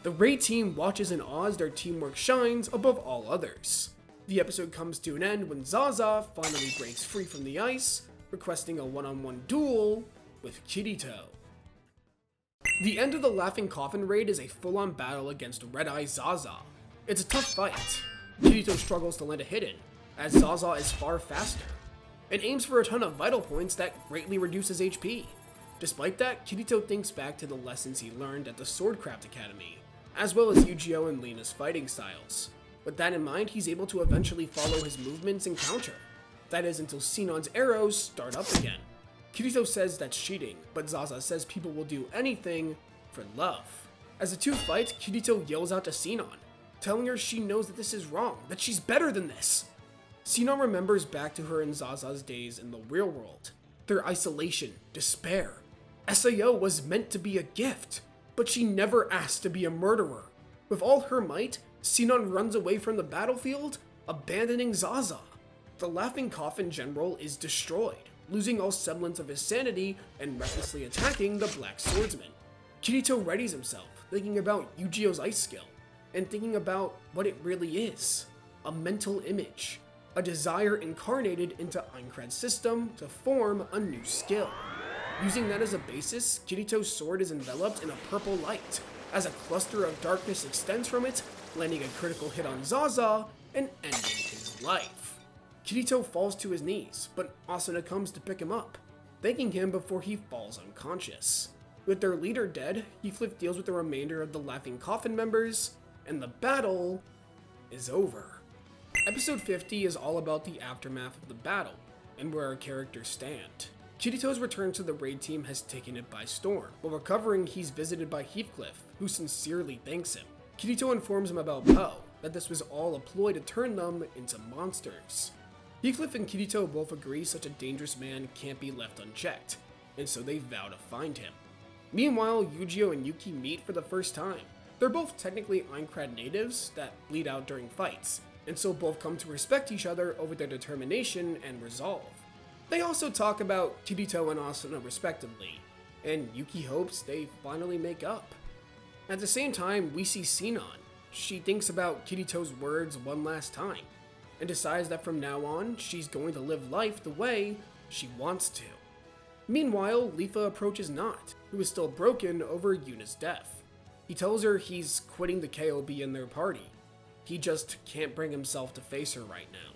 [SPEAKER 1] The raid team watches in awe as their teamwork shines above all others. The episode comes to an end when Zaza finally breaks free from the ice, requesting a one-on-one duel with Kirito. The end of the Laughing Coffin raid is a full-on battle against Red Eye Zaza. It's a tough fight. Kirito struggles to land a hit in, as Zaza is far faster, and aims for a ton of vital points that greatly reduces HP. Despite that, Kirito thinks back to the lessons he learned at the Swordcraft Academy, as well as Yu-Gi-Oh and Lena's fighting styles. With that in mind, he's able to eventually follow his movements and counter. That is until Sinon's arrows start up again. Kirito says that's cheating, but Zaza says people will do anything for love. As the two fight, Kirito yells out to Sinon, telling her she knows that this is wrong, that she's better than this. Sinon remembers back to her and Zaza's days in the real world, their isolation, despair. SAO was meant to be a gift, but she never asked to be a murderer. With all her might, Sinon runs away from the battlefield, abandoning Zaza. The Laughing Coffin general is destroyed, losing all semblance of his sanity and recklessly attacking the Black Swordsman. Kirito readies himself, thinking about Yu-Gi-Oh's ice skill, and thinking about what it really is. A mental image. A desire incarnated into Aincrad's system to form a new skill. Using that as a basis, Kirito's sword is enveloped in a purple light, as a cluster of darkness extends from it, landing a critical hit on Zaza and ending his life. Kirito falls to his knees, but Asuna comes to pick him up, thanking him before he falls unconscious. With their leader dead, Heathcliff deals with the remainder of the Laughing Coffin members, and the battle is over. Episode 50 is all about the aftermath of the battle, and where our characters stand. Kirito's return to the raid team has taken it by storm. While recovering, he's visited by Heathcliff, who sincerely thanks him. Kirito informs him about Poe, that this was all a ploy to turn them into monsters. Heathcliff and Kirito both agree such a dangerous man can't be left unchecked, and so they vow to find him. Meanwhile, Yu-Gi-Oh and Yuki meet for the first time. They're both technically Aincrad natives that bleed out during fights, and so both come to respect each other over their determination and resolve. They also talk about Kirito and Asuna respectively, and Yuki hopes they finally make up. At the same time, we see Sinon. She thinks about Kirito's words one last time, and decides that from now on, she's going to live life the way she wants to. Meanwhile, Leafa approaches Not, who is still broken over Yuna's death. He tells her he's quitting the KOB in their party. He just can't bring himself to face her right now.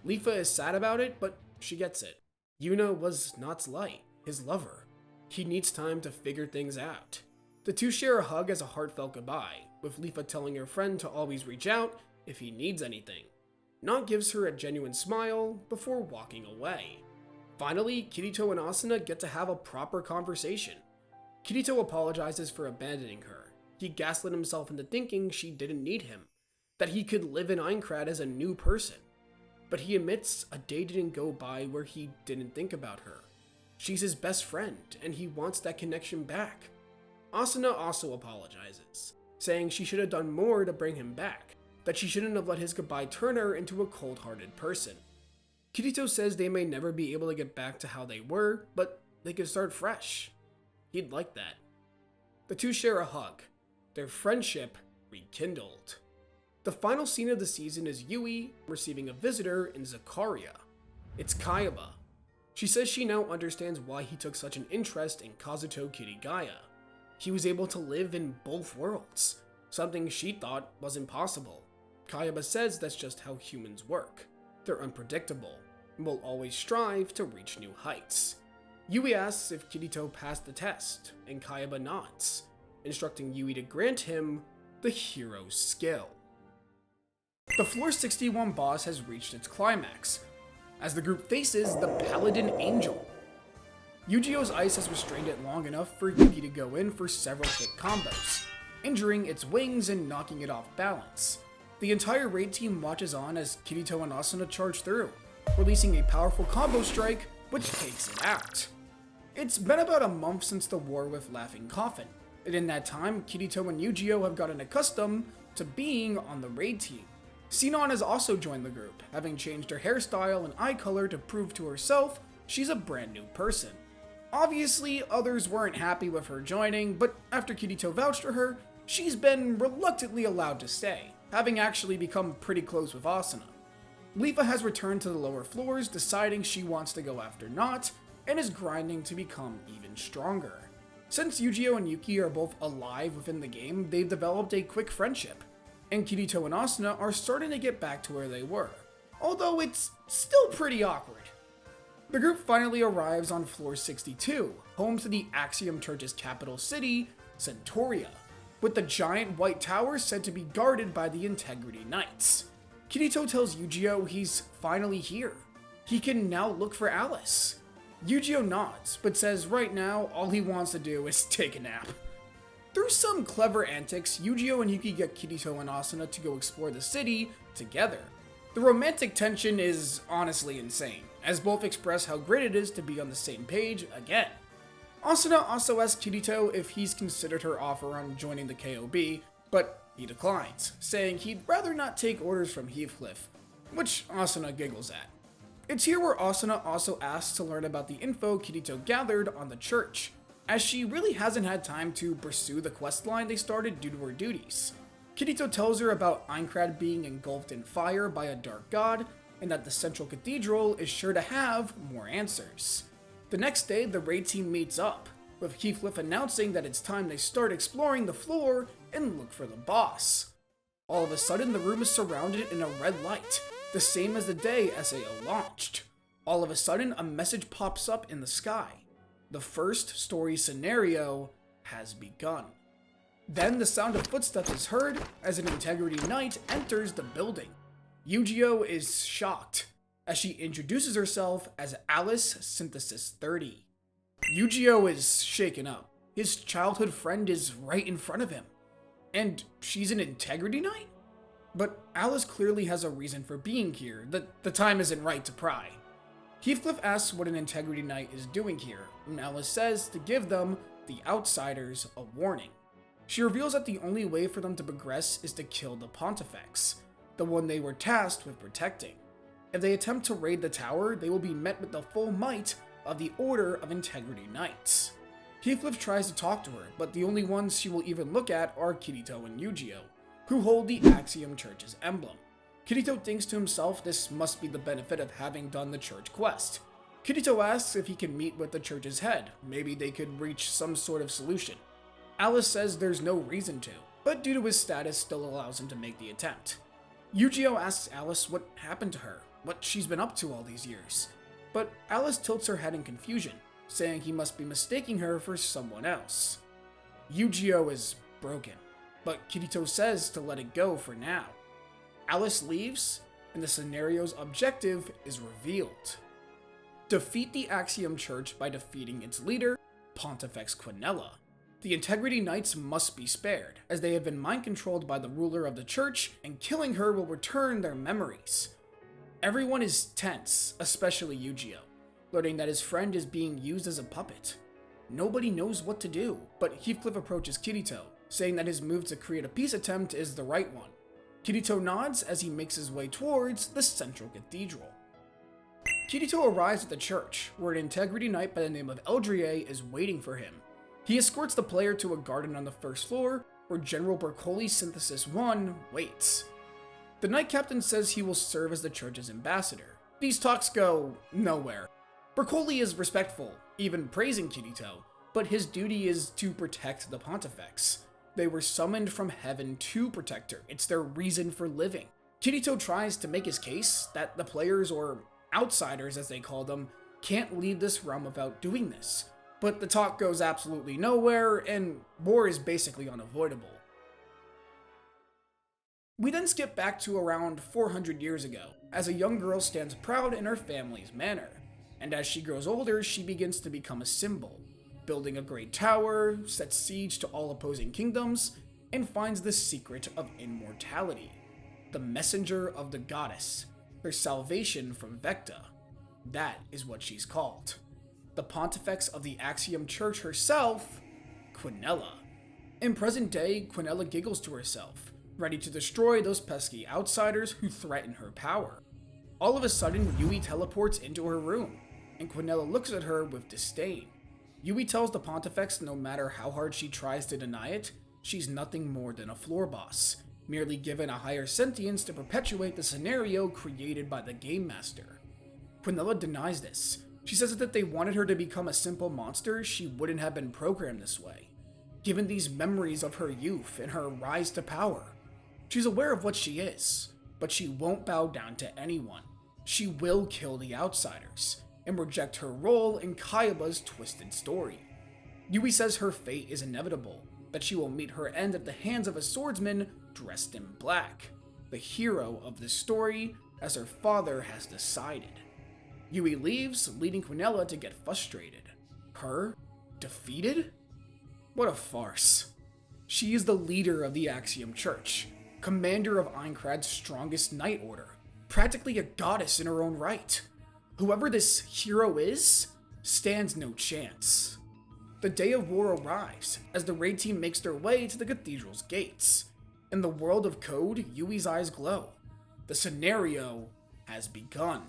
[SPEAKER 1] Leafa is sad about it, but she gets it. Yuna was Not's light, his lover. He needs time to figure things out. The two share a hug as a heartfelt goodbye, with Leafa telling her friend to always reach out if he needs anything. Not gives her a genuine smile before walking away. Finally, Kirito and Asuna get to have a proper conversation. Kirito apologizes for abandoning her. He gaslit himself into thinking she didn't need him, that he could live in Aincrad as a new person. But he admits a day didn't go by where he didn't think about her. She's his best friend, and he wants that connection back. Asuna also apologizes, saying she should have done more to bring him back, that she shouldn't have let his goodbye turn her into a cold-hearted person. Kirito says they may never be able to get back to how they were, but they could start fresh. He'd like that. The two share a hug, their friendship rekindled. The final scene of the season is Yui receiving a visitor in Zakaria. It's Kayaba. She says she now understands why he took such an interest in Kazuto Kirigaya. He was able to live in both worlds, something she thought was impossible. Kayaba says that's just how humans work. They're unpredictable, and will always strive to reach new heights. Yui asks if Kirito passed the test, and Kayaba nods, instructing Yui to grant him the hero's skill. The Floor 61 boss has reached its climax, as the group faces the Paladin Angel. Yu-Gi-Oh's ice has restrained it long enough for Yugi to go in for several hit combos, injuring its wings and knocking it off balance. The entire raid team watches on as Kirito and Asuna charge through, releasing a powerful combo strike which takes it out. It's been about a month since the war with Laughing Coffin, and in that time, Kirito and Yu-Gi-Oh have gotten accustomed to being on the raid team. Sinon has also joined the group, having changed her hairstyle and eye color to prove to herself she's a brand new person. Obviously, others weren't happy with her joining, but after Kirito vouched for her, she's been reluctantly allowed to stay, having actually become pretty close with Asuna. Leafa has returned to the lower floors, deciding she wants to go after Not, and is grinding to become even stronger. Since Yu-Gi-Oh and Yuki are both alive within the game, they've developed a quick friendship, and Kirito and Asuna are starting to get back to where they were, although it's still pretty awkward. The group finally arrives on floor 62, home to the Axiom Church's capital city, Centauria, with the giant white tower said to be guarded by the Integrity Knights. Kirito tells Yu-Gi-Oh he's finally here. He can now look for Alice. Yu-Gi-Oh nods, but says right now all he wants to do is take a nap. Through some clever antics, Yu-Gi-Oh and Yuki get Kirito and Asuna to go explore the city together. The romantic tension is honestly insane, as both express how great it is to be on the same page again. Asuna also asks Kirito if he's considered her offer on joining the KOB, but he declines, saying he'd rather not take orders from Heathcliff, which Asuna giggles at. It's here where Asuna also asks to learn about the info Kirito gathered on the church, as she really hasn't had time to pursue the questline they started due to her duties. Kirito tells her about Aincrad being engulfed in fire by a dark god, and that the central cathedral is sure to have more answers. The next day, the raid team meets up, with Heathcliff announcing that it's time they start exploring the floor and look for the boss. All of a sudden, the room is surrounded in a red light, the same as the day SAO launched. All of a sudden, a message pops up in the sky. The first story scenario has begun. Then the sound of footsteps is heard as an Integrity Knight enters the building. Yu-Gi-Oh is shocked as she introduces herself as Alice Synthesis 30. Yu-Gi-Oh is shaken up. His childhood friend is right in front of him. And she's an Integrity Knight? But Alice clearly has a reason for being here. The time isn't right to pry. Heathcliff asks what an Integrity Knight is doing here, and Alice says to give them, the outsiders, a warning. She reveals that the only way for them to progress is to kill the Pontifex, the one they were tasked with protecting. If they attempt to raid the tower, they will be met with the full might of the Order of Integrity Knights. Heathcliff tries to talk to her, but the only ones she will even look at are Kirito and Yu-Gi-Oh, who hold the Axiom Church's emblem. Kirito thinks to himself this must be the benefit of having done the church quest. Kirito asks if he can meet with the church's head, maybe they could reach some sort of solution. Alice says there's no reason to, but due to his status still allows him to make the attempt. Yu-Gi-Oh asks Alice what happened to her, what she's been up to all these years, but Alice tilts her head in confusion, saying he must be mistaking her for someone else. Yu-Gi-Oh is broken, but Kirito says to let it go for now. Alice leaves, and the scenario's objective is revealed. Defeat the Axiom Church by defeating its leader, Pontifex Quinella. The Integrity Knights must be spared, as they have been mind-controlled by the ruler of the church, and killing her will return their memories. Everyone is tense, especially Yu-Gi-Oh, learning that his friend is being used as a puppet. Nobody knows what to do, but Heathcliff approaches Kirito, saying that his move to create a peace attempt is the right one. Kirito nods as he makes his way towards the central cathedral. Kirito arrives at the church, where an Integrity Knight by the name of Eldrie is waiting for him. He escorts the player to a garden on the first floor, where General Bercoli Synthesis 1 waits. The Knight Captain says he will serve as the church's ambassador. These talks go nowhere. Bercoli is respectful, even praising Kirito, but his duty is to protect the Pontifex. They were summoned from heaven to protect her. It's their reason for living. Kirito tries to make his case that the players, or outsiders as they call them, can't leave this realm without doing this. But the talk goes absolutely nowhere, and war is basically unavoidable. We then skip back to around 400 years ago, as a young girl stands proud in her family's manor, and as she grows older, she begins to become a symbol, building a great tower, sets siege to all opposing kingdoms, and finds the secret of immortality, the messenger of the goddess, her salvation from Vecta. That is what she's called. The Pontifex of the Axiom Church herself, Quinella. In present day, Quinella giggles to herself, ready to destroy those pesky outsiders who threaten her power. All of a sudden, Yui teleports into her room, and Quinella looks at her with disdain. Yui tells the Pontifex no matter how hard she tries to deny it, she's nothing more than a floor boss, merely given a higher sentience to perpetuate the scenario created by the Game Master. Quinella denies this. She says that if they wanted her to become a simple monster, she wouldn't have been programmed this way. Given these memories of her youth and her rise to power, she's aware of what she is, but she won't bow down to anyone. She will kill the outsiders, and reject her role in Kayaba's twisted story. Yui says her fate is inevitable, that she will meet her end at the hands of a swordsman dressed in black, the hero of the story, as her father has decided. Yui leaves, leading Quinella to get frustrated. Her? Defeated? What a farce. She is the leader of the Axiom Church, commander of Aincrad's strongest knight order, practically a goddess in her own right. Whoever this hero is, stands no chance. The day of war arrives, as the raid team makes their way to the cathedral's gates. In the world of code, Yui's eyes glow. The scenario has begun.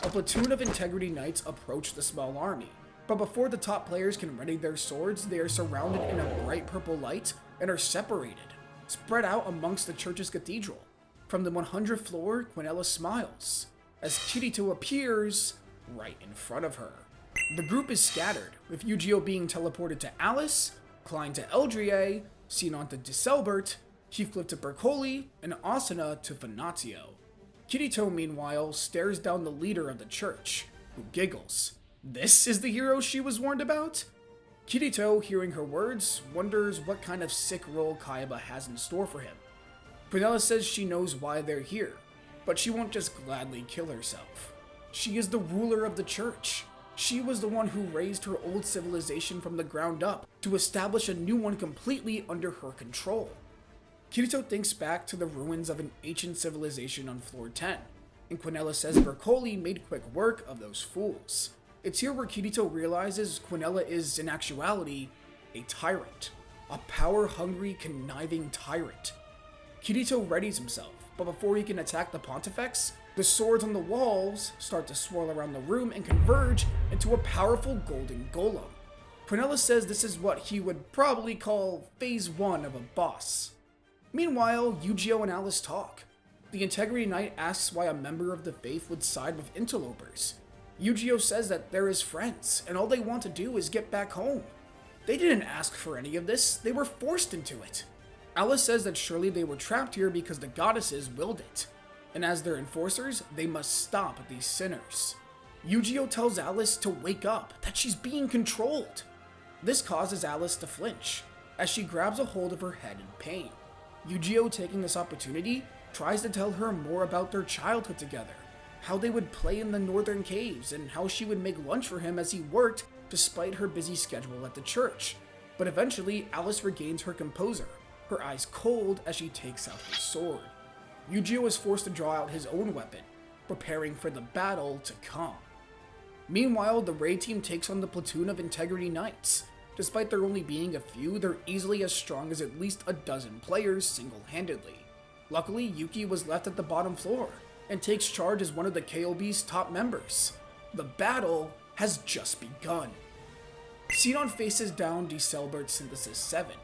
[SPEAKER 1] A platoon of Integrity Knights approach the small army, but before the top players can ready their swords, they are surrounded in a bright purple light and are separated, spread out amongst the church's cathedral. From the 100th floor, Quinella smiles, as Kirito appears right in front of her. The group is scattered, with Yu-Gi-Oh being teleported to Alice, Klein to Eldrie, Sinon to Diselbert, Heathcliff to Bercoli, and Asuna to Venatio. Kirito, meanwhile, stares down the leader of the church, who giggles. This is the hero she was warned about? Kirito, hearing her words, wonders what kind of sick role Kayaba has in store for him. Quinella says she knows why they're here, but she won't just gladly kill herself. She is the ruler of the church. She was the one who raised her old civilization from the ground up to establish a new one completely under her control. Kirito thinks back to the ruins of an ancient civilization on floor 10, and Quinella says Bercoli made quick work of those fools. It's here where Kirito realizes Quinella is, in actuality, a tyrant. A power-hungry, conniving tyrant. Kirito readies himself, but before he can attack the Pontifex, the swords on the walls start to swirl around the room and converge into a powerful golden golem. Quinella says this is what he would probably call phase 1 of a boss. Meanwhile, Yu-Gi-Oh and Alice talk. The Integrity Knight asks why a member of the faith would side with interlopers. Yu-Gi-Oh says that they're his friends, and all they want to do is get back home. They didn't ask for any of this, they were forced into it. Alice says that surely they were trapped here because the goddesses willed it, and as their enforcers, they must stop these sinners. Yu-Gi-Oh tells Alice to wake up, that she's being controlled. This causes Alice to flinch, as she grabs a hold of her head in pain. Yu-Gi-Oh, taking this opportunity, tries to tell her more about their childhood together, how they would play in the northern caves, and how she would make lunch for him as he worked despite her busy schedule at the church. But eventually, Alice regains her composure, her eyes cold as she takes out her sword. Yu-Gi-Oh is forced to draw out his own weapon, preparing for the battle to come. Meanwhile, the raid team takes on the platoon of Integrity Knights. Despite there only being a few, they're easily as strong as at least a dozen players single-handedly. Luckily, Yuki was left at the bottom floor, and takes charge as one of the KOB's top members. The battle has just begun. Xenon faces down December Synthesis 7.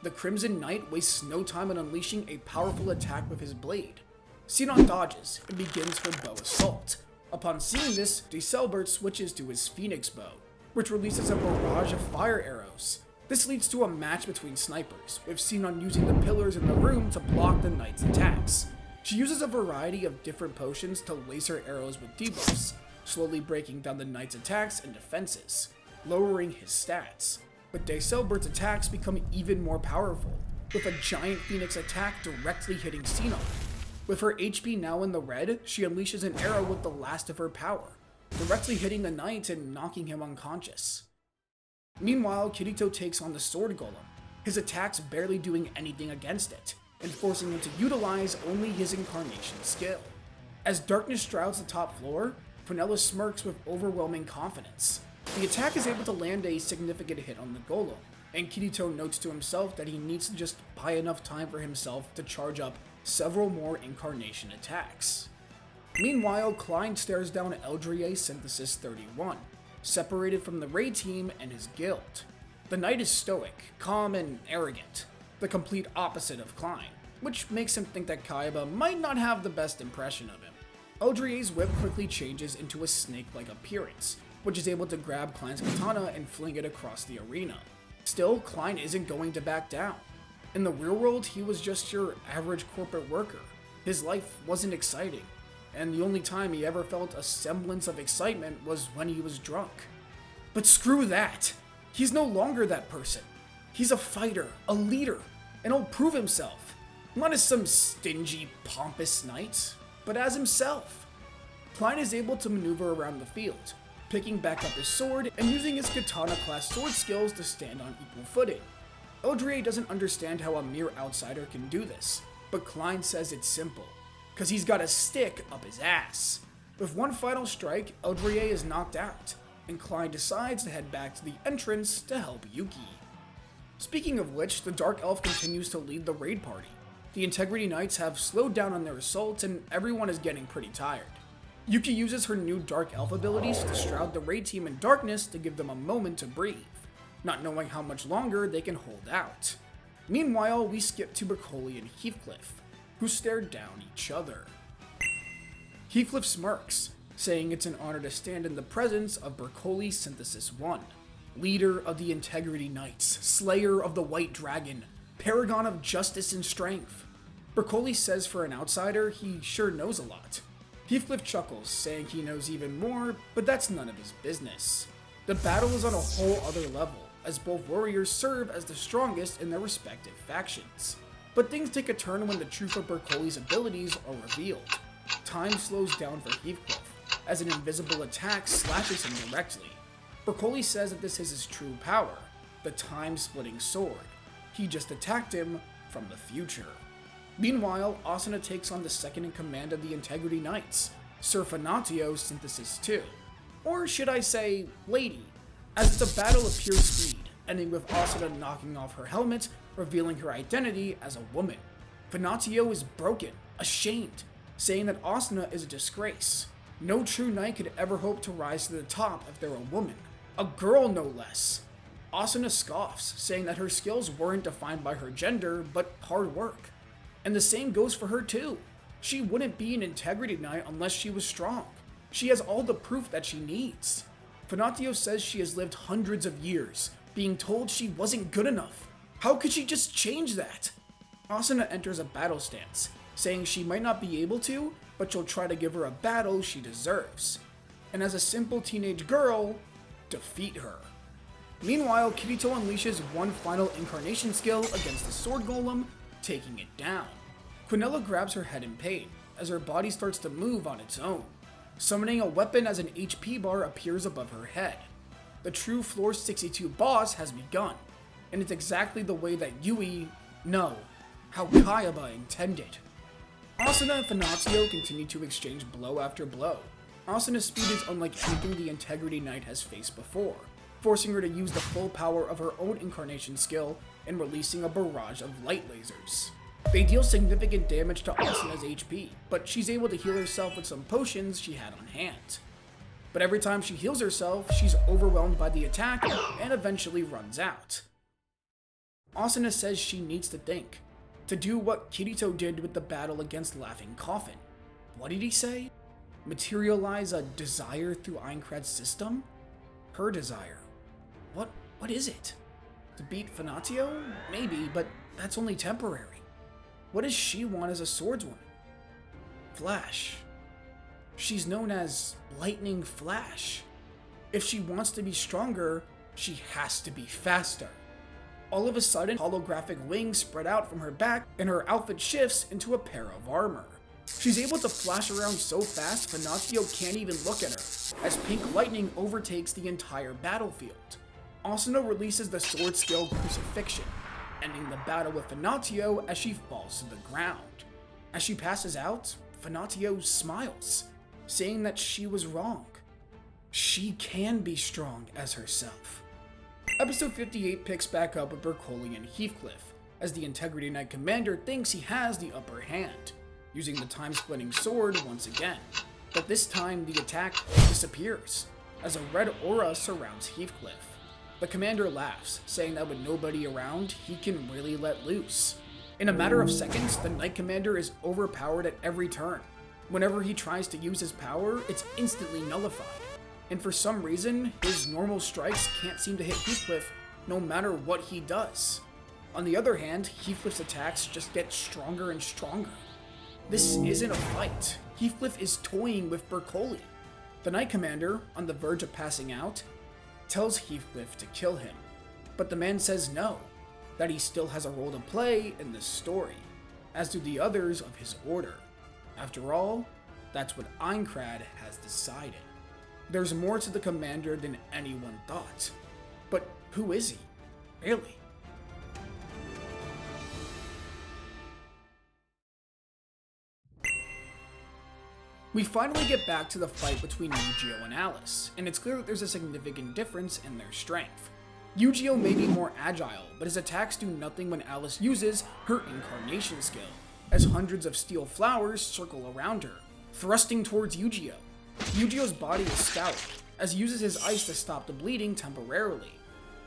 [SPEAKER 1] The Crimson Knight wastes no time in unleashing a powerful attack with his blade. Xenon dodges and begins her bow assault. Upon seeing this, December switches to his Phoenix bow, which releases a barrage of fire arrows. This leads to a match between snipers, with Xenon using the pillars in the room to block the Knight's attacks. She uses a variety of different potions to laser arrows with debuffs, slowly breaking down the Knight's attacks and defenses, lowering his stats. But December's attacks become even more powerful, with a giant Phoenix attack directly hitting Xenon. With her HP now in the red, she unleashes an arrow with the last of her power, directly hitting the Knight and knocking him unconscious. Meanwhile, Kirito takes on the Sword Golem, his attacks barely doing anything against it, and forcing him to utilize only his incarnation skill. As darkness shrouds the top floor, Prunella smirks with overwhelming confidence. The attack is able to land a significant hit on the Golem, and Kirito notes to himself that he needs to just buy enough time for himself to charge up several more incarnation attacks. Meanwhile, Klein stares down Eldrie Synthesis 31, separated from the raid team and his guild. The Knight is stoic, calm, and arrogant, the complete opposite of Klein, which makes him think that Kaiba might not have the best impression of him. Eldrie's whip quickly changes into a snake-like appearance, which is able to grab Klein's katana and fling it across the arena. Still, Klein isn't going to back down. In the real world, he was just your average corporate worker. His life wasn't exciting, and the only time he ever felt a semblance of excitement was when he was drunk. But screw that! He's no longer that person. He's a fighter, a leader, and he'll prove himself. Not as some stingy, pompous knight, but as himself. Klein is able to maneuver around the field, picking back up his sword and using his katana-class sword skills to stand on equal footing. Eldrie doesn't understand how a mere outsider can do this, but Klein says it's simple, cause he's got a stick up his ass. With one final strike, Eldrie is knocked out, and Klein decides to head back to the entrance to help Yuki. Speaking of which, the Dark Elf continues to lead the raid party. The Integrity Knights have slowed down on their assaults and everyone is getting pretty tired. Yuki uses her new Dark Elf abilities to shroud the raid team in darkness to give them a moment to breathe, not knowing how much longer they can hold out. Meanwhile, we skip to Broccoli and Heathcliff, who stare down each other. Heathcliff smirks, saying it's an honor to stand in the presence of Broccoli Synthesis 1, leader of the Integrity Knights, slayer of the White Dragon, paragon of justice and strength. Broccoli says for an outsider, he sure knows a lot. Heathcliff chuckles, saying he knows even more, but that's none of his business. The battle is on a whole other level, as both warriors serve as the strongest in their respective factions. But things take a turn when the truth of Broccoli's abilities are revealed. Time slows down for Heathcliff, as an invisible attack slashes him directly. Broccoli says that this is his true power, the time-splitting sword. He just attacked him from the future. Meanwhile, Asuna takes on the second in command of the Integrity Knights, Sir Fanatio Synthesis 2. Or should I say, Lady, as it's a battle of pure speed, ending with Asuna knocking off her helmet, revealing her identity as a woman. Fanatio is broken, ashamed, saying that Asuna is a disgrace. No true knight could ever hope to rise to the top if they're a woman. A girl, no less. Asuna scoffs, saying that her skills weren't defined by her gender, but hard work. And the same goes for her too. She wouldn't be an Integrity Knight unless she was strong. She has all the proof that she needs. Fanatio says she has lived hundreds of years, being told she wasn't good enough. How could she just change that? Asuna enters a battle stance, saying she might not be able to, but she'll try to give her a battle she deserves. And as a simple teenage girl, defeat her. Meanwhile, Kirito unleashes one final incarnation skill against the sword golem, taking it down. Quinella grabs her head in pain, as her body starts to move on its own. Summoning a weapon as an HP bar appears above her head. The true Floor 62 boss has begun, and it's exactly the way that how Kayaba intended. Asuna and Fanatio continue to exchange blow after blow. Asuna's speed is unlike anything the Integrity Knight has faced before, forcing her to use the full power of her own incarnation skill and releasing a barrage of light lasers. They deal significant damage to Asuna's HP, but she's able to heal herself with some potions she had on hand. But every time she heals herself, she's overwhelmed by the attack and eventually runs out. Asuna says she needs to think, to do what Kirito did with the battle against Laughing Coffin. What did he say? Materialize a desire through Aincrad's system? Her desire. What is it? To beat Fanatio? Maybe, but that's only temporary. What does she want as a swordswoman? Flash. She's known as Lightning Flash. If she wants to be stronger, she has to be faster. All of a sudden, holographic wings spread out from her back and her outfit shifts into a pair of armor. She's able to flash around so fast, Fanatio can't even look at her, as pink lightning overtakes the entire battlefield. Asuna releases the sword skill Crucifixion, ending the battle with Fanatio as she falls to the ground. As she passes out, Fanatio smiles, saying that she was wrong. She can be strong as herself. Episode 58 picks back up with Berkoli and Heathcliff, as the Integrity Knight commander thinks he has the upper hand, using the time-splitting sword once again. But this time, the attack disappears, as a red aura surrounds Heathcliff. The commander laughs, saying that with nobody around, he can really let loose. In a matter of seconds, the Knight Commander is overpowered at every turn. Whenever he tries to use his power, it's instantly nullified. And for some reason, his normal strikes can't seem to hit Heathcliff no matter what he does. On the other hand, Heathcliff's attacks just get stronger and stronger. This isn't a fight. Heathcliff is toying with Berkoli. The Knight Commander, on the verge of passing out, tells Heathcliff to kill him, but the man says no, that he still has a role to play in this story, as do the others of his order. After all, that's what Aincrad has decided. There's more to the commander than anyone thought. But who is he, really? We finally get back to the fight between Yu-Gi-Oh and Alice, and it's clear that there's a significant difference in their strength. Yu-Gi-Oh may be more agile, but his attacks do nothing when Alice uses her incarnation skill, as hundreds of steel flowers circle around her, thrusting towards Yu-Gi-Oh. Yu-Gi-Oh's body is stout, as he uses his ice to stop the bleeding temporarily.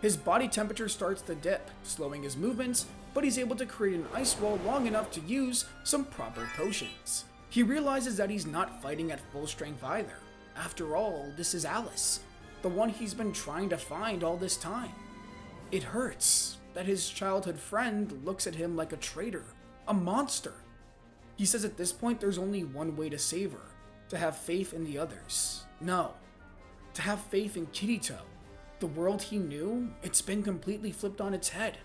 [SPEAKER 1] His body temperature starts to dip, slowing his movements, but he's able to create an ice wall long enough to use some proper potions. He realizes that he's not fighting at full strength either. After all, this is Alice, the one he's been trying to find all this time. It hurts that his childhood friend looks at him like a traitor, a monster. He says at this point there's only one way to save her, to have faith in the others. No, to have faith in Kirito. The world he knew, it's been completely flipped on its head.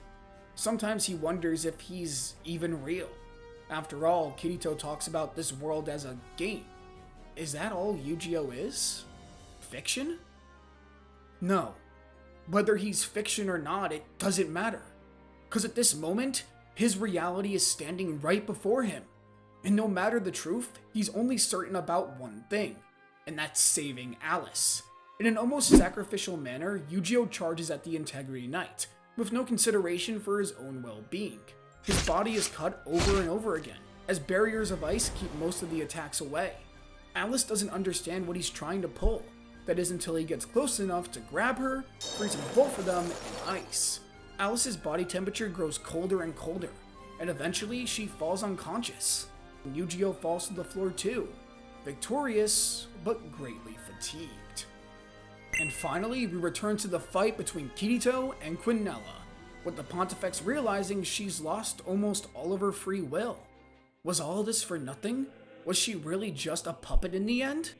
[SPEAKER 1] Sometimes he wonders if he's even real. After all, Kirito talks about this world as a game. Is that all Yu-Gi-Oh is? Fiction? No. Whether he's fiction or not, it doesn't matter. Because at this moment, his reality is standing right before him. And no matter the truth, he's only certain about one thing, and that's saving Alice. In an almost sacrificial manner, Yu-Gi-Oh charges at the Integrity Knight, with no consideration for his own well-being. His body is cut over and over again, as barriers of ice keep most of the attacks away. Alice doesn't understand what he's trying to pull. That is until he gets close enough to grab her, freezing both of them in ice. Alice's body temperature grows colder and colder, and eventually she falls unconscious. Yu-Gi-Oh falls to the floor too. victorious but greatly fatigued. And finally, we return to the fight between Kirito and Quinella, with the Pontifex realizing she's lost almost all of her free will. Was all this for nothing? Was she really just a puppet in the end?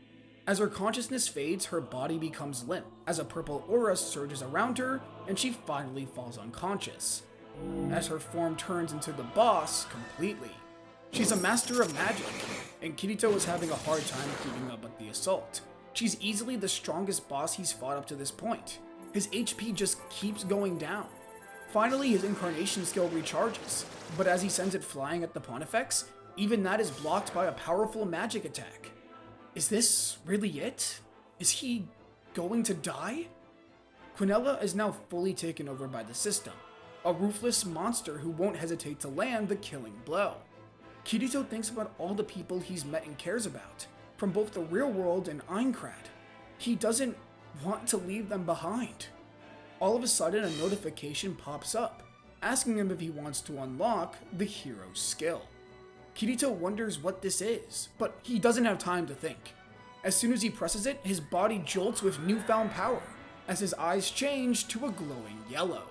[SPEAKER 1] As her consciousness fades, her body becomes limp, as a purple aura surges around her, and she finally falls unconscious, as her form turns into the boss completely. She's a master of magic, and Kirito is having a hard time keeping up with the assault. She's easily the strongest boss he's fought up to this point. His HP just keeps going down. Finally, his incarnation skill recharges, but as he sends it flying at the Pontifex, even that is blocked by a powerful magic attack. Is this really it? Is he going to die? Quinella is now fully taken over by the system, a ruthless monster who won't hesitate to land the killing blow. Kirito thinks about all the people he's met and cares about, from both the real world and Aincrad. He doesn't want to leave them behind. All of a sudden, a notification pops up, asking him if he wants to unlock the hero's skill. Kirito wonders what this is, but he doesn't have time to think. As soon as he presses it, his body jolts with newfound power, as his eyes change to a glowing yellow.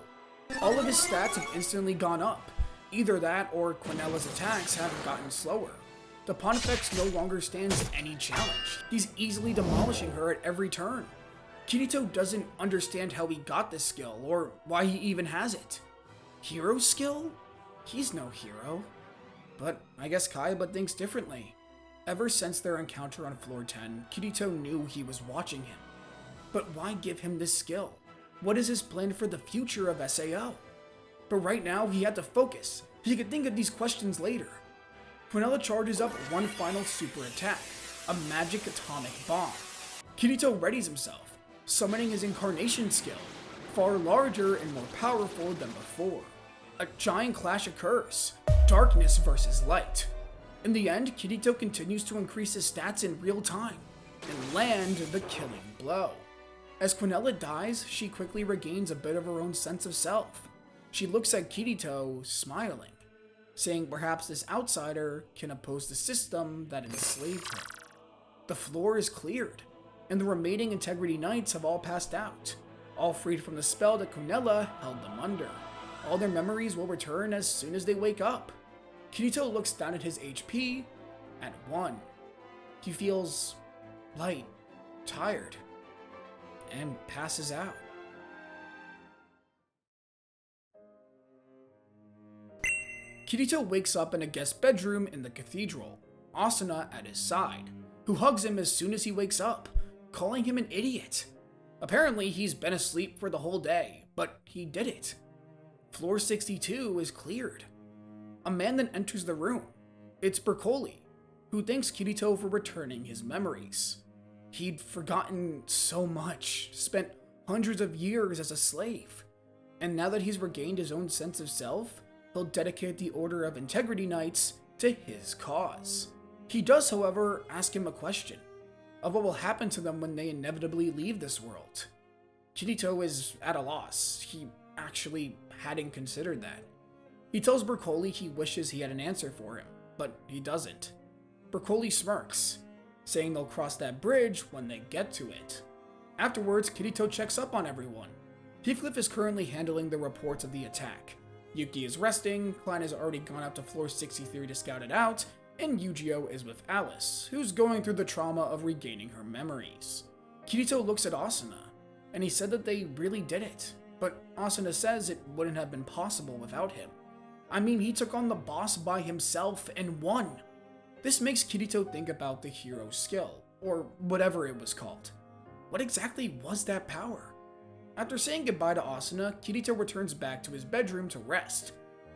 [SPEAKER 1] All of his stats have instantly gone up. Either that or Quinella's attacks have gotten slower. The Pontifex no longer stands any challenge. He's easily demolishing her at every turn. Kirito doesn't understand how he got this skill, or why he even has it. Hero skill? He's no hero. But I guess Kaiba thinks differently. Ever since their encounter on floor 10, Kirito knew he was watching him. But why give him this skill? What is his plan for the future of SAO? But right now, he had to focus. He could think of these questions later. Quinella charges up one final super attack, a magic atomic bomb. Kirito readies himself, summoning his incarnation skill, far larger and more powerful than before. A giant clash occurs, darkness versus light. In the end, Kirito continues to increase his stats in real time, and land the killing blow. As Quinella dies, she quickly regains a bit of her own sense of self. She looks at Kirito, smiling, saying perhaps this outsider can oppose the system that enslaved her. The floor is cleared, and the remaining Integrity Knights have all passed out, all freed from the spell that Quinella held them under. All their memories will return as soon as they wake up. Kirito looks down at his HP at 1. He feels light, tired, and passes out. Kirito wakes up in a guest bedroom in the cathedral, Asuna at his side, who hugs him as soon as he wakes up, calling him an idiot. Apparently, he's been asleep for the whole day, but he did it. Floor 62 is cleared. A man then enters the room. It's Broccoli, who thanks Kirito for returning his memories. He'd forgotten so much, spent hundreds of years as a slave, and now that he's regained his own sense of self, he'll dedicate the Order of Integrity Knights to his cause. He does, however, ask him a question of what will happen to them when they inevitably leave this world. Kirito is at a loss. He actually hadn't considered that. He tells Broccoli he wishes he had an answer for him, but he doesn't. Broccoli smirks, saying they'll cross that bridge when they get to it. Afterwards, Kirito checks up on everyone. Heathcliff is currently handling the reports of the attack. Yuki is resting, Klein has already gone up to floor 63 to scout it out, and Eugeo is with Alice, who's going through the trauma of regaining her memories. Kirito looks at Asuna, and he said that they really did it, but Asuna says it wouldn't have been possible without him. I mean, he took on the boss by himself and won. This makes Kirito think about the hero skill, or whatever it was called. What exactly was that power? After saying goodbye to Asuna, Kirito returns back to his bedroom to rest,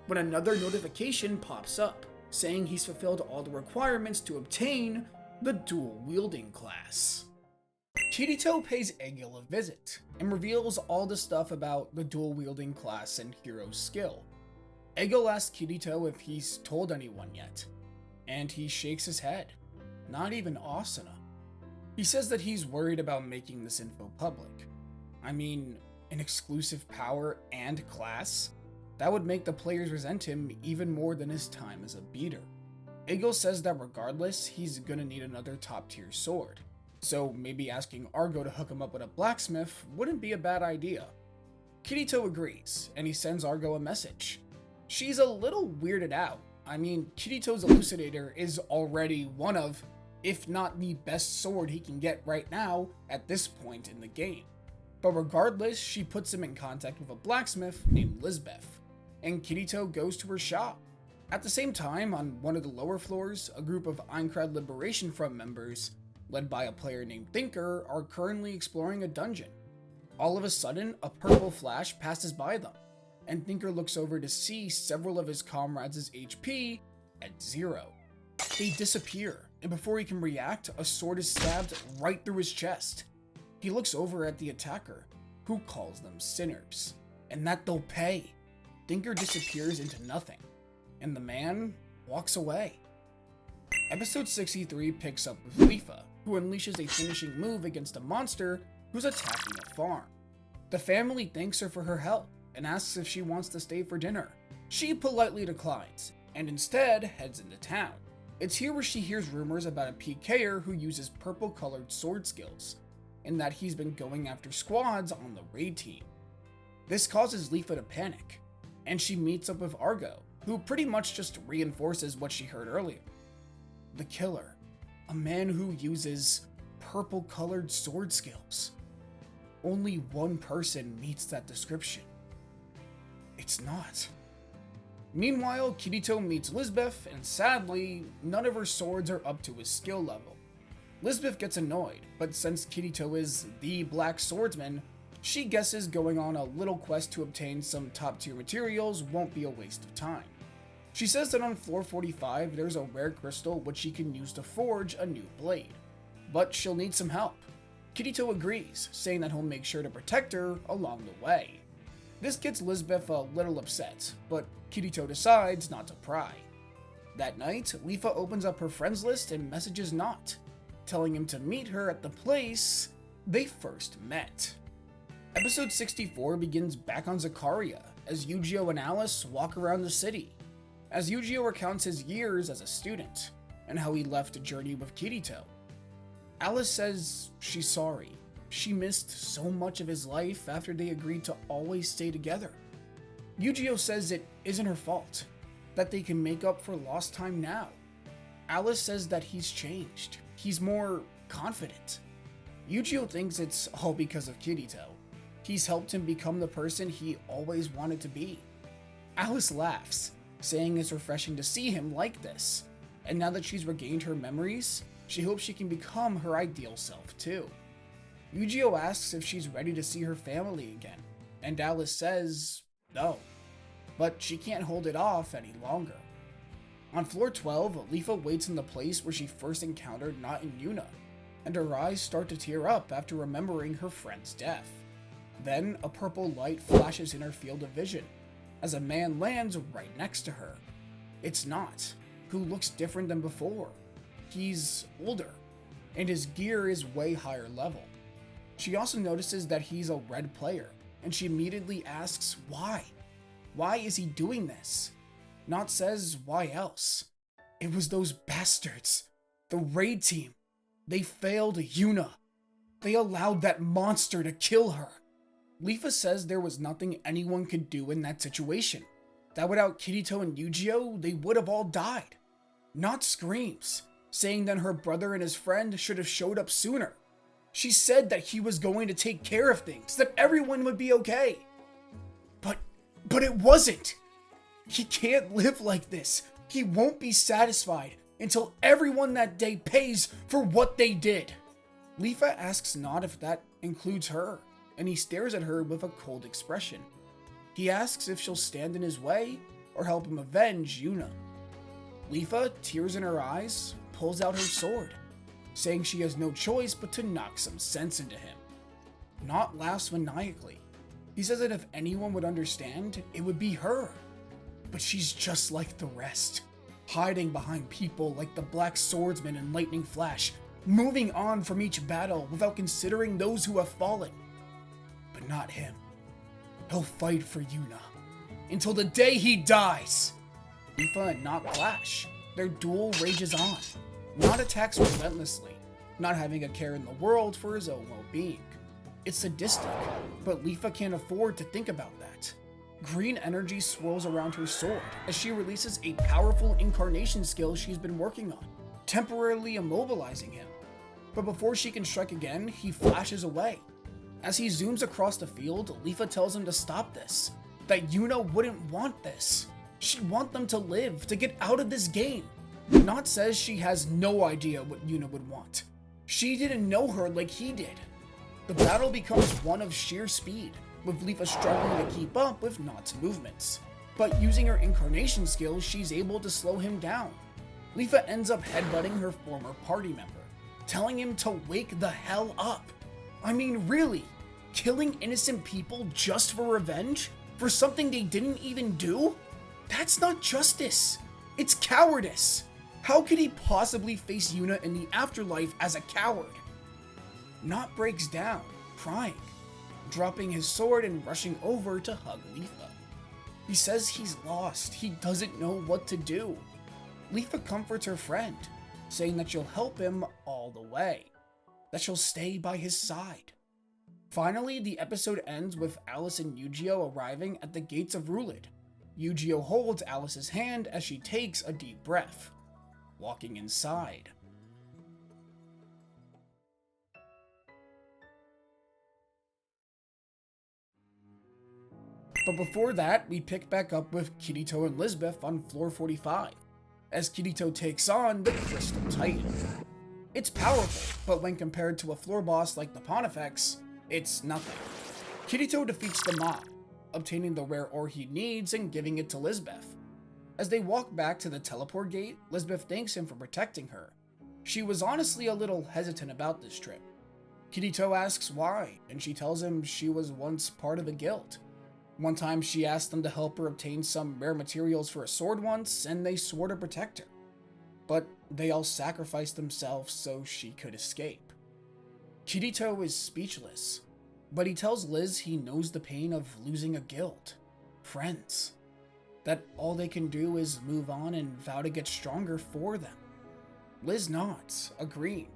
[SPEAKER 1] when another notification pops up, saying he's fulfilled all the requirements to obtain the dual-wielding class. Kirito pays Egil a visit, and reveals all the stuff about the dual-wielding class and hero skill. Egil asks Kirito if he's told anyone yet, and he shakes his head. Not even Asuna. He says that he's worried about making this info public. I mean, an exclusive power and class? That would make the players resent him even more than his time as a beater. Egil says that regardless, he's gonna need another top tier sword, so maybe asking Argo to hook him up with a blacksmith wouldn't be a bad idea. Kirito agrees, and he sends Argo a message. She's a little weirded out. I mean, Kirito's Elucidator is already one of, if not the best sword he can get right now at this point in the game. But regardless, she puts him in contact with a blacksmith named Lisbeth, and Kirito goes to her shop. At the same time, on one of the lower floors, a group of Aincrad Liberation Front members, led by a player named Thinker, are currently exploring a dungeon. All of a sudden, a purple flash passes by them, and Thinker looks over to see several of his comrades' HP at 0. They disappear, and before he can react, a sword is stabbed right through his chest. He looks over at the attacker, who calls them sinners, and that they'll pay. Thinker disappears into nothing, and the man walks away. Episode 63 picks up with Leafa, who unleashes a finishing move against a monster who's attacking a farm. The family thanks her for her help and asks if she wants to stay for dinner. She politely declines, and instead heads into town. It's here where she hears rumors about a PKer who uses purple-colored sword skills, and that he's been going after squads on the raid team. This causes Leafa to panic, and she meets up with Argo, who pretty much just reinforces what she heard earlier. The killer, a man who uses purple-colored sword skills. Only one person meets that description. It's not. Meanwhile, Kirito meets Lisbeth, and sadly, none of her swords are up to his skill level. Lisbeth gets annoyed, but since Kirito is the Black Swordsman, she guesses going on a little quest to obtain some top tier materials won't be a waste of time. She says that on floor 45 there's a rare crystal which she can use to forge a new blade, but she'll need some help. Kirito agrees, saying that he'll make sure to protect her along the way. This gets Lisbeth a little upset, but Kirito decides not to pry. That night, Leafa opens up her friends list and messages Not, telling him to meet her at the place they first met. Episode 64 begins back on Zakaria, as Yu-Gi-Oh and Alice walk around the city, as Yu-Gi-Oh recounts his years as a student, and how he left a journey with Kirito. Alice says she's sorry. She missed so much of his life after they agreed to always stay together. Yu-Gi-Oh says it isn't her fault, that they can make up for lost time now. Alice says that he's changed. He's more confident. Yu-Gi-Oh thinks it's all because of Kirito. He's helped him become the person he always wanted to be. Alice laughs, saying it's refreshing to see him like this, and now that she's regained her memories, she hopes she can become her ideal self too. Yu-Gi-Oh asks if she's ready to see her family again, and Alice says no, but she can't hold it off any longer. On floor 12, Leafa waits in the place where she first encountered Not and Yuna, and her eyes start to tear up after remembering her friend's death. Then, a purple light flashes in her field of vision, as a man lands right next to her. It's Not, who looks different than before. He's older, and his gear is way higher level. She also notices that he's a red player, and she immediately asks why. Why is he doing this? Not says why else. It was those bastards. The raid team. They failed Yuna. They allowed that monster to kill her. Leafa says there was nothing anyone could do in that situation. That without Kirito and Yu-Gi-Oh, they would have all died. Not screams, saying that her brother and his friend should have showed up sooner. She said that he was going to take care of things, that everyone would be okay. But it wasn't. He can't live like this. He won't be satisfied until everyone that day pays for what they did. Leafa asks Not if that includes her, and he stares at her with a cold expression. He asks if she'll stand in his way or help him avenge Yuna. Leafa, tears in her eyes, pulls out her sword, saying she has no choice but to knock some sense into him. Not laughs maniacally. He says that if anyone would understand, it would be her. But she's just like the rest, hiding behind people like the Black Swordsman and Lightning Flash, moving on from each battle without considering those who have fallen. But not him. He'll fight for Yuna until the day he dies. Leafa and Not clash, Their duel rages on. Nod attacks relentlessly, not having a care in the world for his own well-being. It's sadistic, but Leafa can't afford to think about that. Green energy swirls around her sword as she releases a powerful incarnation skill she's been working on, temporarily immobilizing him. But before she can strike again, he flashes away. As he zooms across the field, Leafa tells him to stop this, that Yuna wouldn't want this. She'd want them to live, to get out of this game. Nott says she has no idea what Yuna would want. She didn't know her like he did. The battle becomes one of sheer speed, with Leafa struggling to keep up with Nott's movements. But using her incarnation skills, she's able to slow him down. Leafa ends up headbutting her former party member, telling him to wake the hell up. I mean, really? Killing innocent people just for revenge? For something they didn't even do? That's not justice. It's cowardice. How could he possibly face Yuna in the afterlife as a coward? Nott breaks down, crying, dropping his sword and rushing over to hug Leafa. He says he's lost, he doesn't know what to do. Leafa comforts her friend, saying that she'll help him all the way, that she'll stay by his side. Finally, the episode ends with Alice and Yu-Gi-Oh arriving at the gates of Rulid. Yu-Gi-Oh holds Alice's hand as she takes a deep breath, walking inside. But before that, we pick back up with Kirito and Lisbeth on floor 45, as Kirito takes on the Crystal Titan. It's powerful, but when compared to a floor boss like the Pontifex, it's nothing. Kirito defeats the mob, obtaining the rare ore he needs and giving it to Lisbeth. As they walk back to the teleport gate, Lisbeth thanks him for protecting her. She was honestly a little hesitant about this trip. Kirito asks why, and she tells him she was once part of a guild. One time she asked them to help her obtain some rare materials for a sword once, and they swore to protect her. But they all sacrificed themselves so she could escape. Kirito is speechless, but he tells Liz he knows the pain of losing a guild, friends, that all they can do is move on and vow to get stronger for them. Liz nods, agreeing,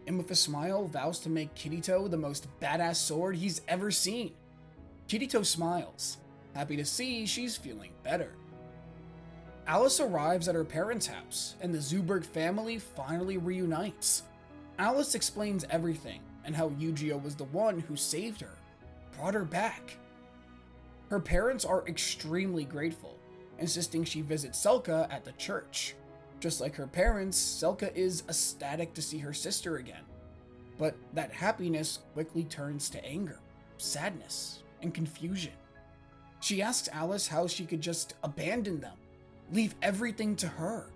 [SPEAKER 1] and with a smile vows to make Kirito the most badass sword he's ever seen. Kirito smiles, happy to see she's feeling better. Alice arrives at her parents' house, and the Zuberg family finally reunites. Alice explains everything, and how Yu-Gi-Oh was the one who saved her, brought her back. Her parents are extremely grateful, insisting she visit Selka at the church. Just like her parents, Selka is ecstatic to see her sister again. But that happiness quickly turns to anger, sadness, and confusion. She asks Alice how she could just abandon them, leave everything to her,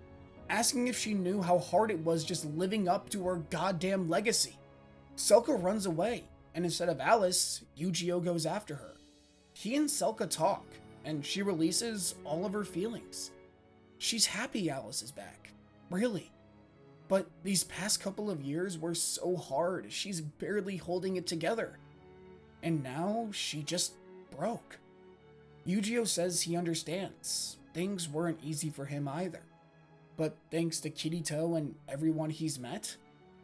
[SPEAKER 1] asking if she knew how hard it was just living up to her goddamn legacy. Selka runs away, and instead of Alice, Yu-Gi-Oh goes after her. He and Selka talk, and she releases all of her feelings. She's happy Alice is back, really. But these past couple of years were so hard, she's barely holding it together. And now she just broke. Yu-Gi-Oh says he understands. Things weren't easy for him either. But thanks to Kirito and everyone he's met,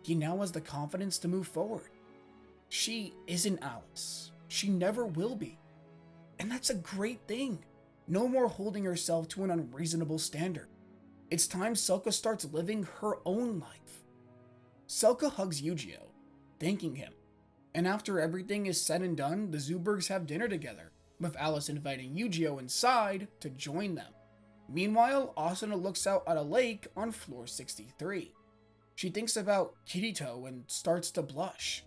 [SPEAKER 1] he now has the confidence to move forward. She isn't Alice. She never will be. And that's a great thing. No more holding herself to an unreasonable standard. It's time Selka starts living her own life. Selka hugs Yu-Gi-Oh, thanking him. And after everything is said and done, the Zubergs have dinner together, with Alice inviting Yu-Gi-Oh inside to join them. Meanwhile, Asuna looks out at a lake on floor 63. She thinks about Kirito and starts to blush,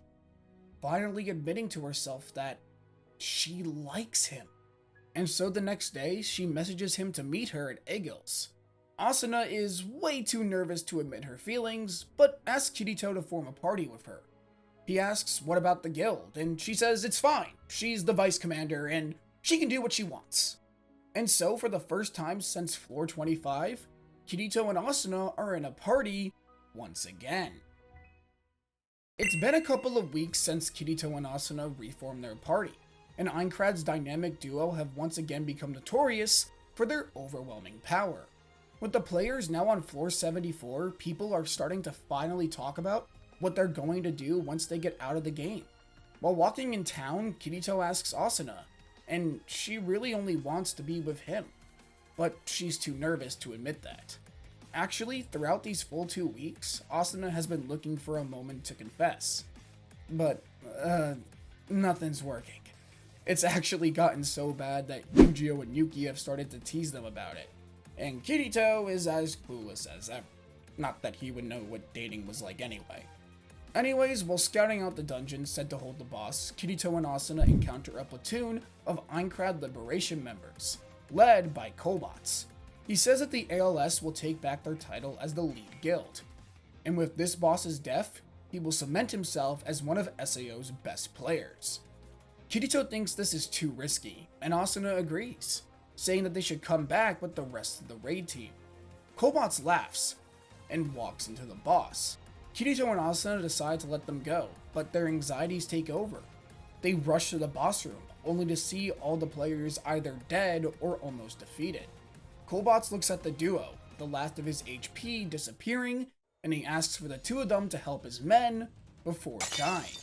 [SPEAKER 1] finally admitting to herself that she likes him. And so the next day, she messages him to meet her at Egil's. Asuna is way too nervous to admit her feelings, but asks Kirito to form a party with her. He asks what about the guild, and she says it's fine. She's the vice commander, and she can do what she wants. And so, for the first time since floor 25, Kirito and Asuna are in a party once again. It's been a couple of weeks since Kirito and Asuna reformed their party, and Aincrad's dynamic duo have once again become notorious for their overwhelming power. With the players now on floor 74, people are starting to finally talk about what they're going to do once they get out of the game. While walking in town, Kirito asks Asuna, and she really only wants to be with him, but she's too nervous to admit that. Actually, throughout these full 2 weeks, Asuna has been looking for a moment to confess. But, nothing's working. It's actually gotten so bad that Yujiro and Yuki have started to tease them about it. And Kirito is as clueless as ever. Not that he would know what dating was like anyway. Anyways, while scouting out the dungeon said to hold the boss, Kirito and Asuna encounter a platoon of Aincrad Liberation members, led by Kobots. He says that the ALS will take back their title as the lead guild. And with this boss's death, he will cement himself as one of SAO's best players. Kirito thinks this is too risky, and Asuna agrees, saying that they should come back with the rest of the raid team. Kobots laughs and walks into the boss. Kirito and Asuna decide to let them go, but their anxieties take over. They rush to the boss room, only to see all the players either dead or almost defeated. Kobots looks at the duo, the last of his HP disappearing, and he asks for the two of them to help his men before dying.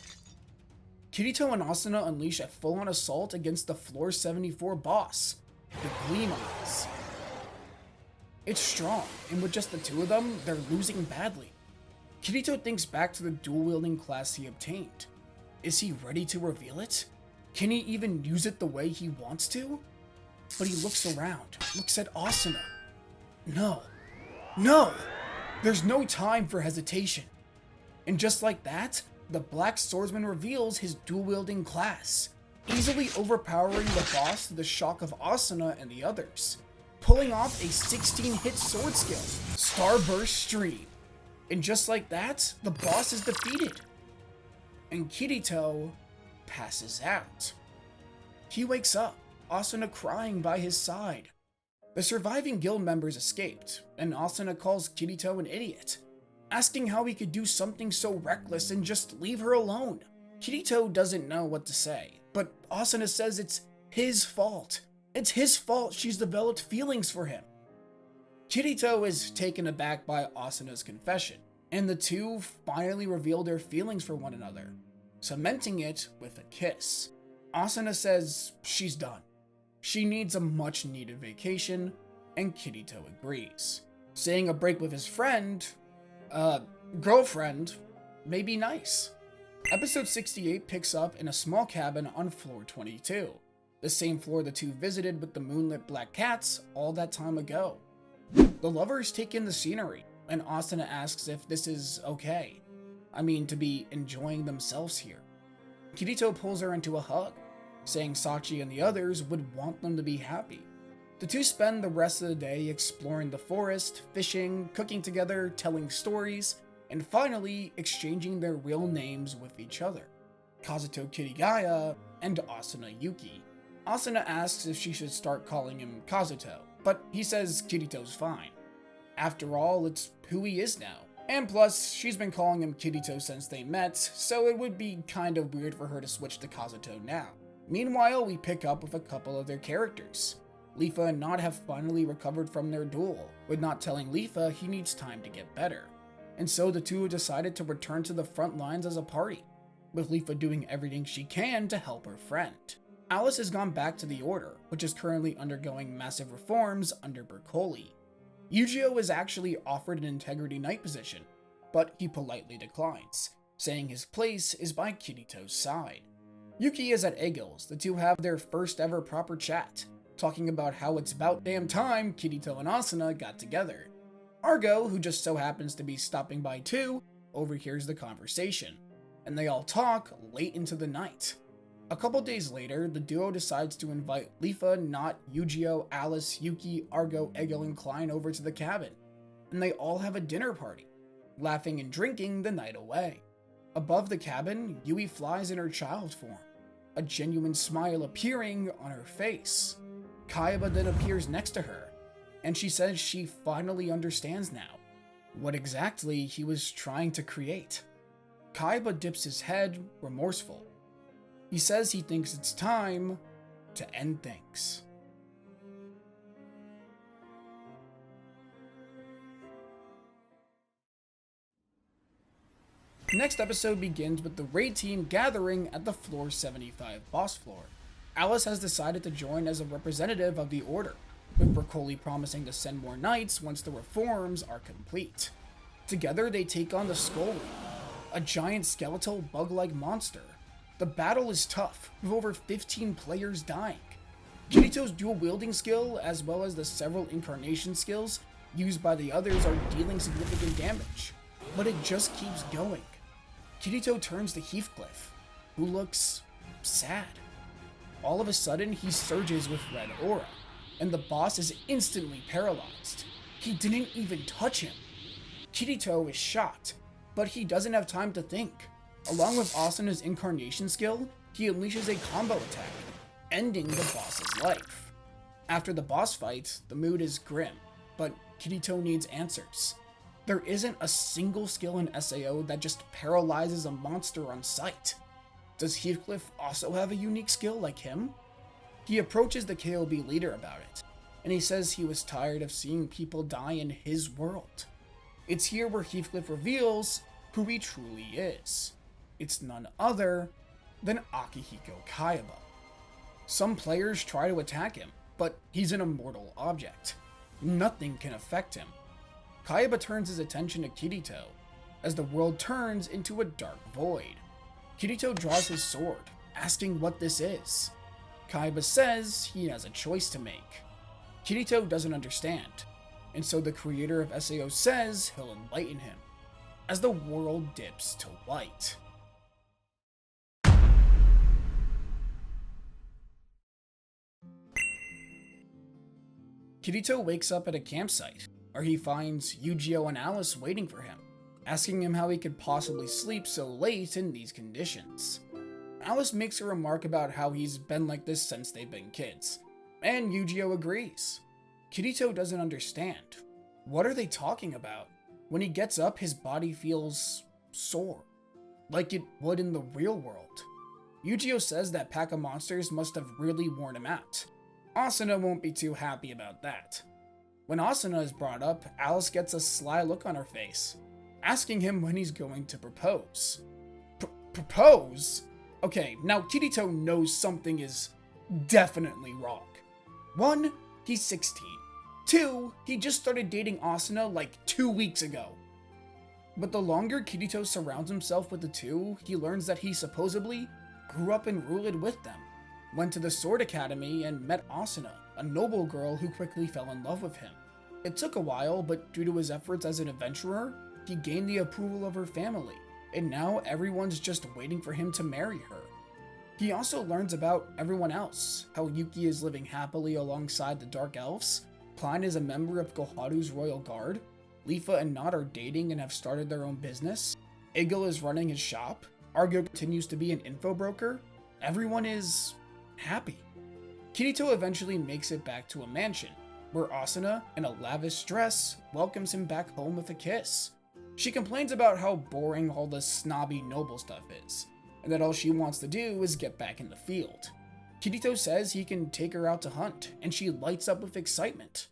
[SPEAKER 1] Kirito and Asuna unleash a full-on assault against the floor 74 boss, the Gleam Eyes. It's strong, and with just the two of them, they're losing badly. Kirito thinks back to the dual-wielding class he obtained. Is he ready to reveal it? Can he even use it the way he wants to? But he looks around, looks at Asuna. No. There's no time for hesitation. And just like that, the Black Swordsman reveals his dual-wielding class, easily overpowering the boss to the shock of Asuna and the others, pulling off a 16-hit sword skill, Starburst Stream. And just like that, the boss is defeated. And Kirito passes out. He wakes up, Asuna crying by his side. The surviving guild members escaped, and Asuna calls Kirito an idiot, asking how he could do something so reckless and just leave her alone. Kirito doesn't know what to say, but Asuna says it's his fault. It's his fault she's developed feelings for him. Kirito is taken aback by Asuna's confession, and the two finally reveal their feelings for one another, cementing it with a kiss. Asuna says she's done. She needs a much-needed vacation, and Kirito agrees, saying a break with his girlfriend, may be nice. Episode 68 picks up in a small cabin on floor 22, the same floor the two visited with the moonlit black cats all that time ago. The lovers take in the scenery, and Asuna asks if this is okay. To be enjoying themselves here. Kirito pulls her into a hug, saying Sachi and the others would want them to be happy. The two spend the rest of the day exploring the forest, fishing, cooking together, telling stories, and finally exchanging their real names with each other, Kazuto Kirigaya and Asuna Yuki. Asuna asks if she should start calling him Kazuto, but he says Kirito's fine. After all, it's who he is now. And plus, she's been calling him Kirito since they met, so it would be kind of weird for her to switch to Kazuto now. Meanwhile, we pick up with a couple of their characters. Lifa and Nod have finally recovered from their duel, with Nod telling Lifa he needs time to get better. And so the two decided to return to the front lines as a party, with Lifa doing everything she can to help her friend. Alice has gone back to the Order, which is currently undergoing massive reforms under Bercoli. Yujiro is actually offered an Integrity Knight position, but he politely declines, saying his place is by Kirito's side. Yuki is at Eagles. The two have their first ever proper chat, talking about how it's about damn time Kirito and Asuna got together. Argo, who just so happens to be stopping by too, overhears the conversation, and they all talk late into the night. A couple days later, the duo decides to invite Lifa, Not, Yujiro, Alice, Yuki, Argo, Egil, and Klein over to the cabin, and they all have a dinner party, laughing and drinking the night away. Above the cabin, Yui flies in her child form, a genuine smile appearing on her face. Kaiba then appears next to her, and she says she finally understands now what exactly he was trying to create. Kaiba dips his head, remorseful. He says he thinks it's time to end things. Next episode begins with the raid team gathering at the Floor 75 boss floor. Alice has decided to join as a representative of the Order, with Broccoli promising to send more knights once the reforms are complete. Together they take on the Skull Ring, a giant skeletal bug-like monster. The battle is tough, with over 15 players dying. Kirito's dual-wielding skill, as well as the several incarnation skills used by the others, are dealing significant damage, but it just keeps going. Kirito turns to Heathcliff, who looks sad. All of a sudden, he surges with red aura, and the boss is instantly paralyzed. He didn't even touch him. Kirito is shocked, but he doesn't have time to think. Along with Asuna's incarnation skill, he unleashes a combo attack, ending the boss's life. After the boss fight, the mood is grim, but Kirito needs answers. There isn't a single skill in SAO that just paralyzes a monster on sight. Does Heathcliff also have a unique skill like him? He approaches the KOB leader about it, and he says he was tired of seeing people die in his world. It's here where Heathcliff reveals who he truly is. It's none other than Akihiko Kayaba. Some players try to attack him, but he's an immortal object. Nothing can affect him. Kayaba turns his attention to Kirito, as the world turns into a dark void. Kirito draws his sword, asking what this is. Kayaba says he has a choice to make. Kirito doesn't understand, and so the creator of SAO says he'll enlighten him, as the world dips to white. Kirito wakes up at a campsite, where he finds Yu-Gi-Oh and Alice waiting for him, asking him how he could possibly sleep so late in these conditions. Alice makes a remark about how he's been like this since they've been kids, and Yu-Gi-Oh agrees. Kirito doesn't understand. What are they talking about? When he gets up, his body feels sore, like it would in the real world. Yu-Gi-Oh says that pack of monsters must have really worn him out. Asuna won't be too happy about that. When Asuna is brought up, Alice gets a sly look on her face, asking him when he's going to propose. Propose? Okay, now Kirito knows something is definitely wrong. 1, he's 16. 2, he just started dating Asuna like 2 weeks ago. But the longer Kirito surrounds himself with the two, he learns that he supposedly grew up and ruled with them, went to the Sword Academy, and met Asuna, a noble girl who quickly fell in love with him. It took a while, but due to his efforts as an adventurer, he gained the approval of her family, and now everyone's just waiting for him to marry her. He also learns about everyone else, how Yuki is living happily alongside the Dark Elves, Klein is a member of Koharu's Royal Guard, Lifa and Nod are dating and have started their own business, Igil is running his shop, Argo continues to be an info broker. Everyone is happy. Kirito eventually makes it back to a mansion, where Asuna, in a lavish dress, welcomes him back home with a kiss. She complains about how boring all the snobby noble stuff is, and that all she wants to do is get back in the field. Kirito says he can take her out to hunt, and she lights up with excitement.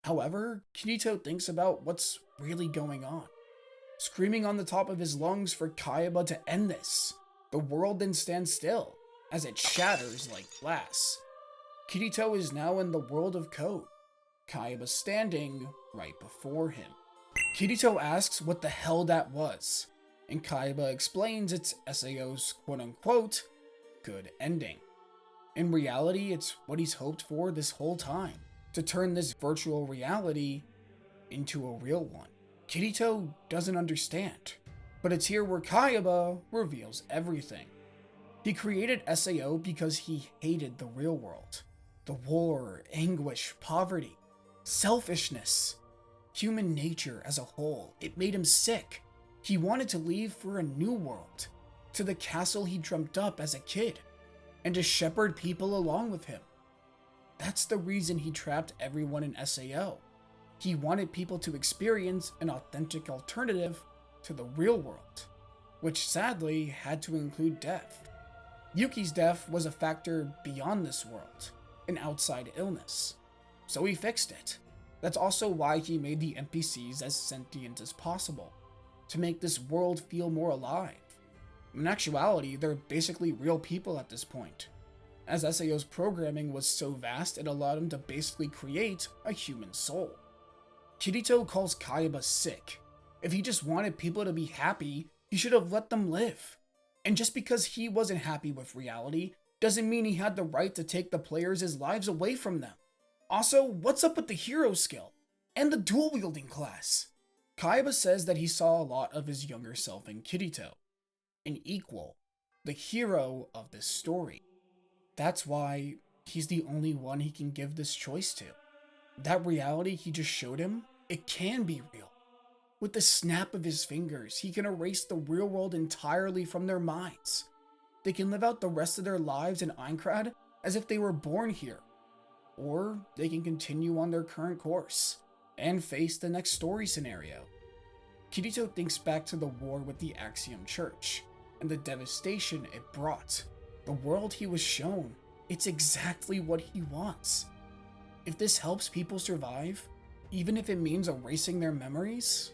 [SPEAKER 1] However, Kirito thinks about what's really going on, screaming on the top of his lungs for Kayaba to end this. The world then stands still, as it shatters like glass. Kirito is now in the world of code, Kayaba standing right before him. Kirito asks what the hell that was, and Kayaba explains it's SAO's quote-unquote good ending. In reality, it's what he's hoped for this whole time, to turn this virtual reality into a real one. Kirito doesn't understand, but it's here where Kayaba reveals everything. He created SAO because he hated the real world. The war, anguish, poverty, selfishness, human nature as a whole. It made him sick. He wanted to leave for a new world, to the castle he dreamt up as a kid, and to shepherd people along with him. That's the reason he trapped everyone in SAO. He wanted people to experience an authentic alternative to the real world, which sadly had to include death. Yuki's death was a factor beyond this world, an outside illness, so he fixed it. That's also why he made the NPCs as sentient as possible. to make this world feel more alive. In actuality, they're basically real people at this point, as SAO's programming was so vast it allowed him to basically create a human soul. Kirito calls Kayaba sick. If he just wanted people to be happy, he should have let them live. And just because he wasn't happy with reality, doesn't mean he had the right to take the players' lives away from them. Also, what's up with the hero skill? And the dual-wielding class? Kayaba says that he saw a lot of his younger self in Kirito, an equal, the hero of this story. That's why he's the only one he can give this choice to. That reality he just showed him, it can be real. With the snap of his fingers, he can erase the real world entirely from their minds. They can live out the rest of their lives in Aincrad as if they were born here. Or they can continue on their current course and face the next story scenario. Kirito thinks back to the war with the Axiom Church and the devastation it brought. The world he was shown, it's exactly what he wants. If this helps people survive, even if it means erasing their memories,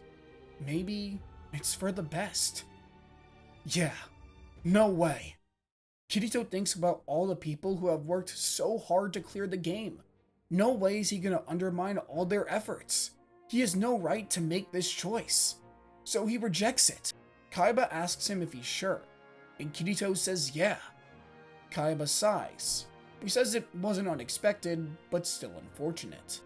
[SPEAKER 1] maybe it's for the best. Yeah, no way. Kirito thinks about all the people who have worked so hard to clear the game. No way is he gonna undermine all their efforts. He has no right to make this choice. So he rejects it. Kayaba asks him if he's sure, and Kirito says yeah. Kayaba sighs. He says it wasn't unexpected, but still unfortunate.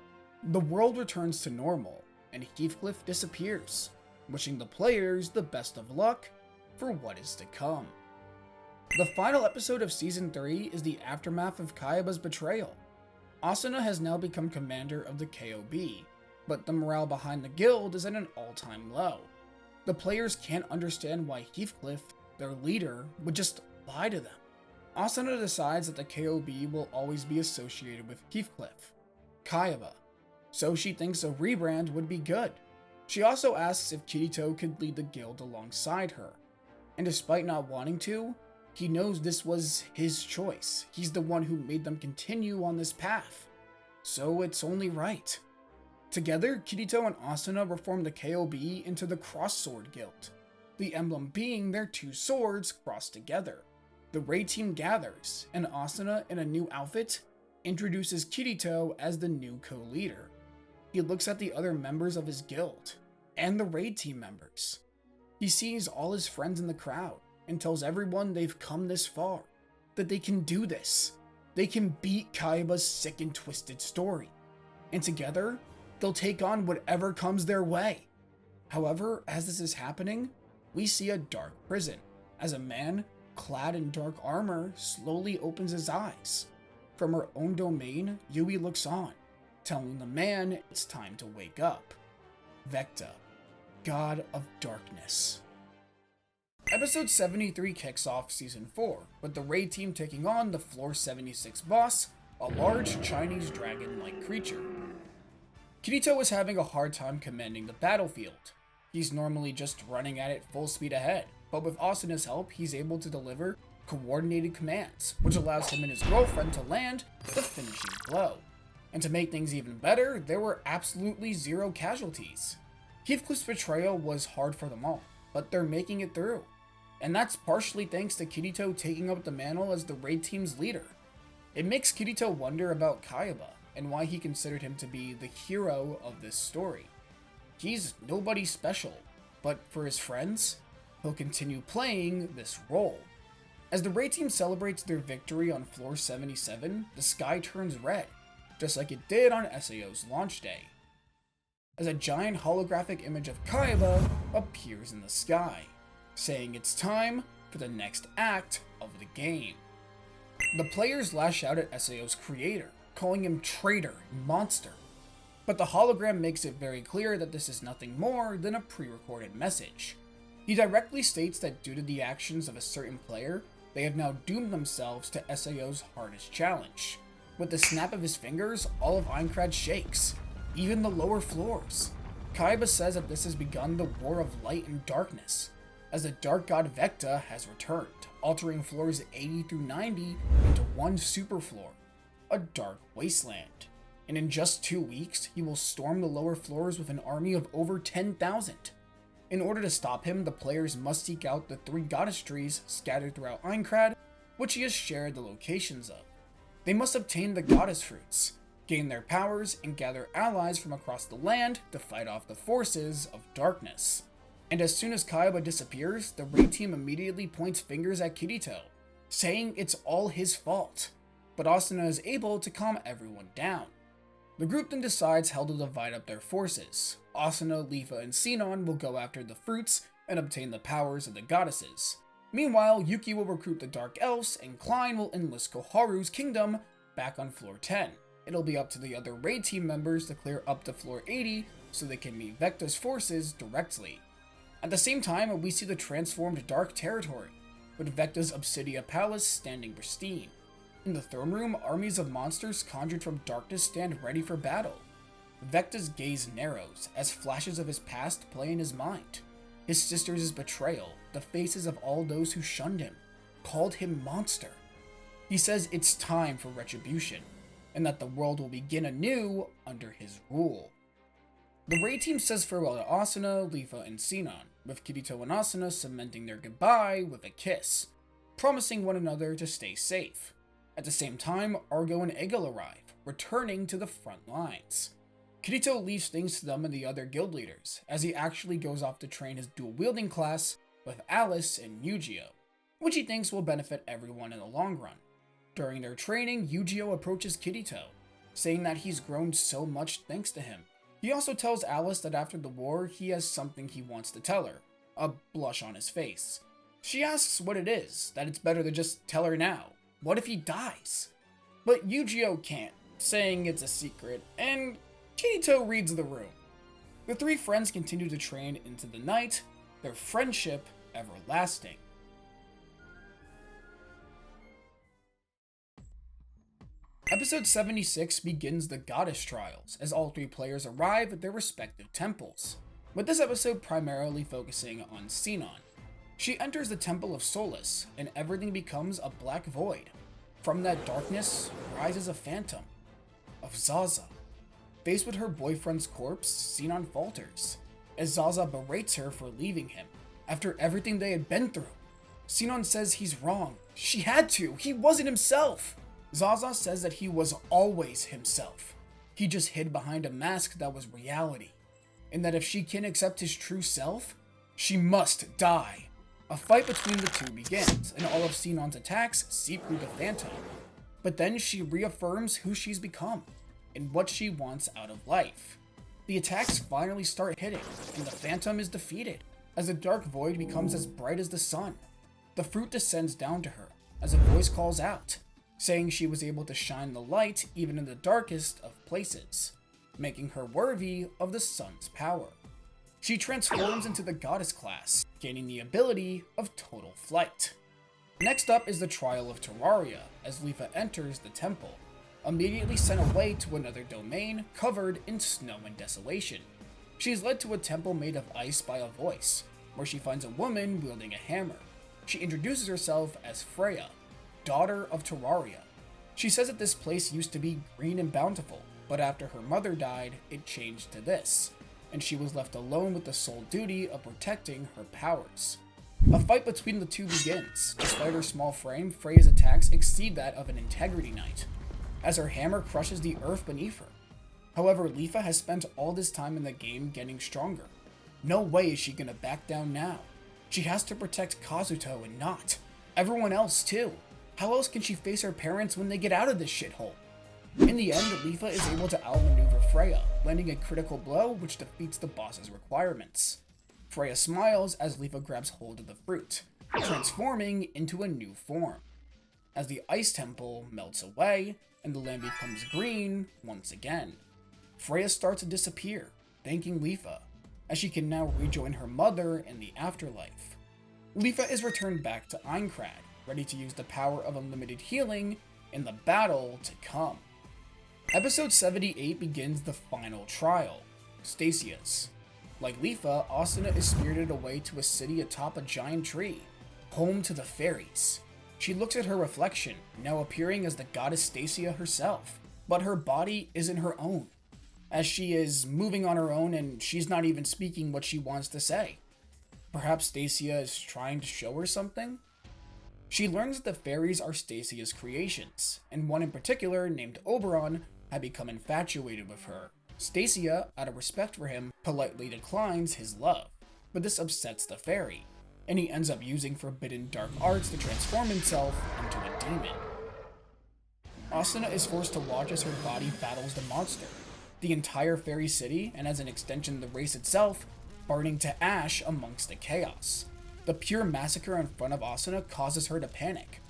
[SPEAKER 1] The world returns to normal, and Heathcliff disappears, wishing the players the best of luck for what is to come. The final episode of Season 3 is the aftermath of Kayaba's betrayal. Asuna has now become commander of the KOB, but the morale behind the guild is at an all-time low. The players can't understand why Heathcliff, their leader, would just lie to them. Asuna decides that the KOB will always be associated with Heathcliff, Kayaba, so she thinks a rebrand would be good. She also asks if Kirito could lead the guild alongside her, and despite not wanting to, he knows this was his choice. He's the one who made them continue on this path, so it's only right. Together, Kirito and Asuna reform the KOB into the Cross Sword Guild, the emblem being their two swords crossed together. The raid team gathers, and Asuna, in a new outfit, introduces Kirito as the new co-leader. He looks at the other members of his guild, and the raid team members. He sees all his friends in the crowd, and tells everyone they've come this far, that they can do this. They can beat Kayaba's sick and twisted story, and together, they'll take on whatever comes their way. However, as this is happening, we see a dark prison, as a man clad in dark armor slowly opens his eyes. From her own domain, Yui looks on, telling the man it's time to wake up. Vecta, God of Darkness. Episode 73 kicks off Season 4, with the raid team taking on the Floor 76 boss, a large Chinese dragon-like creature. Kirito is having a hard time commanding the battlefield. He's normally just running at it full speed ahead, but with Asuna's help, he's able to deliver coordinated commands, which allows him and his girlfriend to land the finishing blow. And to make things even better, there were absolutely zero casualties. Heathcliff's betrayal was hard for them all, but they're making it through. And that's partially thanks to Kirito taking up the mantle as the raid team's leader. It makes Kirito wonder about Kayaba, and why he considered him to be the hero of this story. He's nobody special, but for his friends, he'll continue playing this role. As the raid team celebrates their victory on Floor 77, the sky turns red, just like it did on SAO's launch day, as a giant holographic image of Kayaba appears in the sky, saying it's time for the next act of the game. The players lash out at SAO's creator, calling him traitor and monster, but the hologram makes it very clear that this is nothing more than a pre-recorded message. He directly states that due to the actions of a certain player, they have now doomed themselves to SAO's hardest challenge. With the snap of his fingers, all of Aincrad shakes, even the lower floors. Kayaba says that this has begun the War of Light and Darkness, as the Dark God Vecta has returned, altering floors 80 through 90 into one superfloor, a dark wasteland. And in just 2 weeks, he will storm the lower floors with an army of over 10,000. In order to stop him, the players must seek out the 3 goddess trees scattered throughout Aincrad, which he has shared the locations of. They must obtain the goddess fruits, gain their powers, and gather allies from across the land to fight off the forces of darkness. And as soon as Kayaba disappears, the raid team immediately points fingers at Kirito, saying it's all his fault, but Asuna is able to calm everyone down. The group then decides how to divide up their forces. Asuna, Leafa, and Sinon will go after the fruits and obtain the powers of the goddesses. Meanwhile, Yuki will recruit the Dark Elves, and Klein will enlist Koharu's kingdom back on floor 10. It'll be up to the other raid team members to clear up to floor 80 so they can meet Vecta's forces directly. At the same time, we see the transformed Dark Territory, with Vecta's Obsidia Palace standing pristine. In the throne room, armies of monsters conjured from darkness stand ready for battle. Vecta's gaze narrows as flashes of his past play in his mind. His sister's betrayal, the faces of all those who shunned him, called him monster. He says it's time for retribution, and that the world will begin anew under his rule. The raid team says farewell to Asuna, Leafa, and Sinon, with Kirito and Asuna cementing their goodbye with a kiss, promising one another to stay safe. At the same time, Argo and Egil arrive, returning to the front lines. Kirito leaves things to them and the other guild leaders, as he actually goes off to train his dual-wielding class with Alice and Yu-Gi-Oh, which he thinks will benefit everyone in the long run. During their training, Yu-Gi-Oh approaches Kirito, saying that he's grown so much thanks to him. He also tells Alice that after the war, he has something he wants to tell her, a blush on his face. She asks what it is, that it's better to just tell her now. What if he dies? But Yu-Gi-Oh can't, saying it's a secret, and Kirito reads the room. The 3 friends continue to train into the night, their friendship everlasting. Episode 76 begins the Goddess Trials, as all 3 players arrive at their respective temples, with this episode primarily focusing on Sinon. She enters the Temple of Solace, and everything becomes a black void. From that darkness rises a phantom of Zaza. Faced with her boyfriend's corpse, Sinon falters, as Zaza berates her for leaving him. After everything they had been through, Sinon says he's wrong. She had to. He wasn't himself. Zaza says that he was always himself. He just hid behind a mask that was reality, and that if she can accept his true self, she must die. A fight between the 2 begins, and all of Sinon's attacks seep through the Phantom. But then she reaffirms who she's become, and what she wants out of life. The attacks finally start hitting, and the Phantom is defeated, as the dark void becomes as bright as the sun. The fruit descends down to her, as a voice calls out, saying she was able to shine the light even in the darkest of places, making her worthy of the sun's power. She transforms into the goddess class, gaining the ability of total flight. Next up is the trial of Terraria, as Leafa enters the temple, immediately sent away to another domain covered in snow and desolation. She is led to a temple made of ice by a voice, where she finds a woman wielding a hammer. She introduces herself as Freya, daughter of Terraria. She says that this place used to be green and bountiful, but after her mother died, it changed to this, and she was left alone with the sole duty of protecting her powers. A fight between the 2 begins. Despite her small frame, Freya's attacks exceed that of an Integrity Knight, as her hammer crushes the earth beneath her. However, Leafa has spent all this time in the game getting stronger. No way is she gonna back down now. She has to protect Kazuto and not everyone else too. How else can she face her parents when they get out of this shithole? In the end, Leafa is able to outmaneuver Freya, landing a critical blow which defeats the boss's requirements. Freya smiles as Leafa grabs hold of the fruit, transforming into a new form. As the ice temple melts away, and the land becomes green once again, Freya starts to disappear, thanking Leafa, as she can now rejoin her mother in the afterlife. Leafa is returned back to Aincrad, ready to use the power of unlimited healing in the battle to come. Episode 78 begins the final trial, Stasia's. Like Leafa, Asuna is spirited away to a city atop a giant tree, home to the fairies. She looks at her reflection, now appearing as the goddess Stasia herself, but her body isn't her own, as she is moving on her own and she's not even speaking what she wants to say. Perhaps Stacia is trying to show her something? She learns that the fairies are Stacia's creations, and one in particular, named Oberon, had become infatuated with her. Stacia, out of respect for him, politely declines his love, but this upsets the fairy, and he ends up using forbidden dark arts to transform himself into a demon. Asuna is forced to watch as her body battles the monster, the entire fairy city, and as an extension the race itself, burning to ash amongst the chaos. The pure massacre in front of Asuna causes her to panic.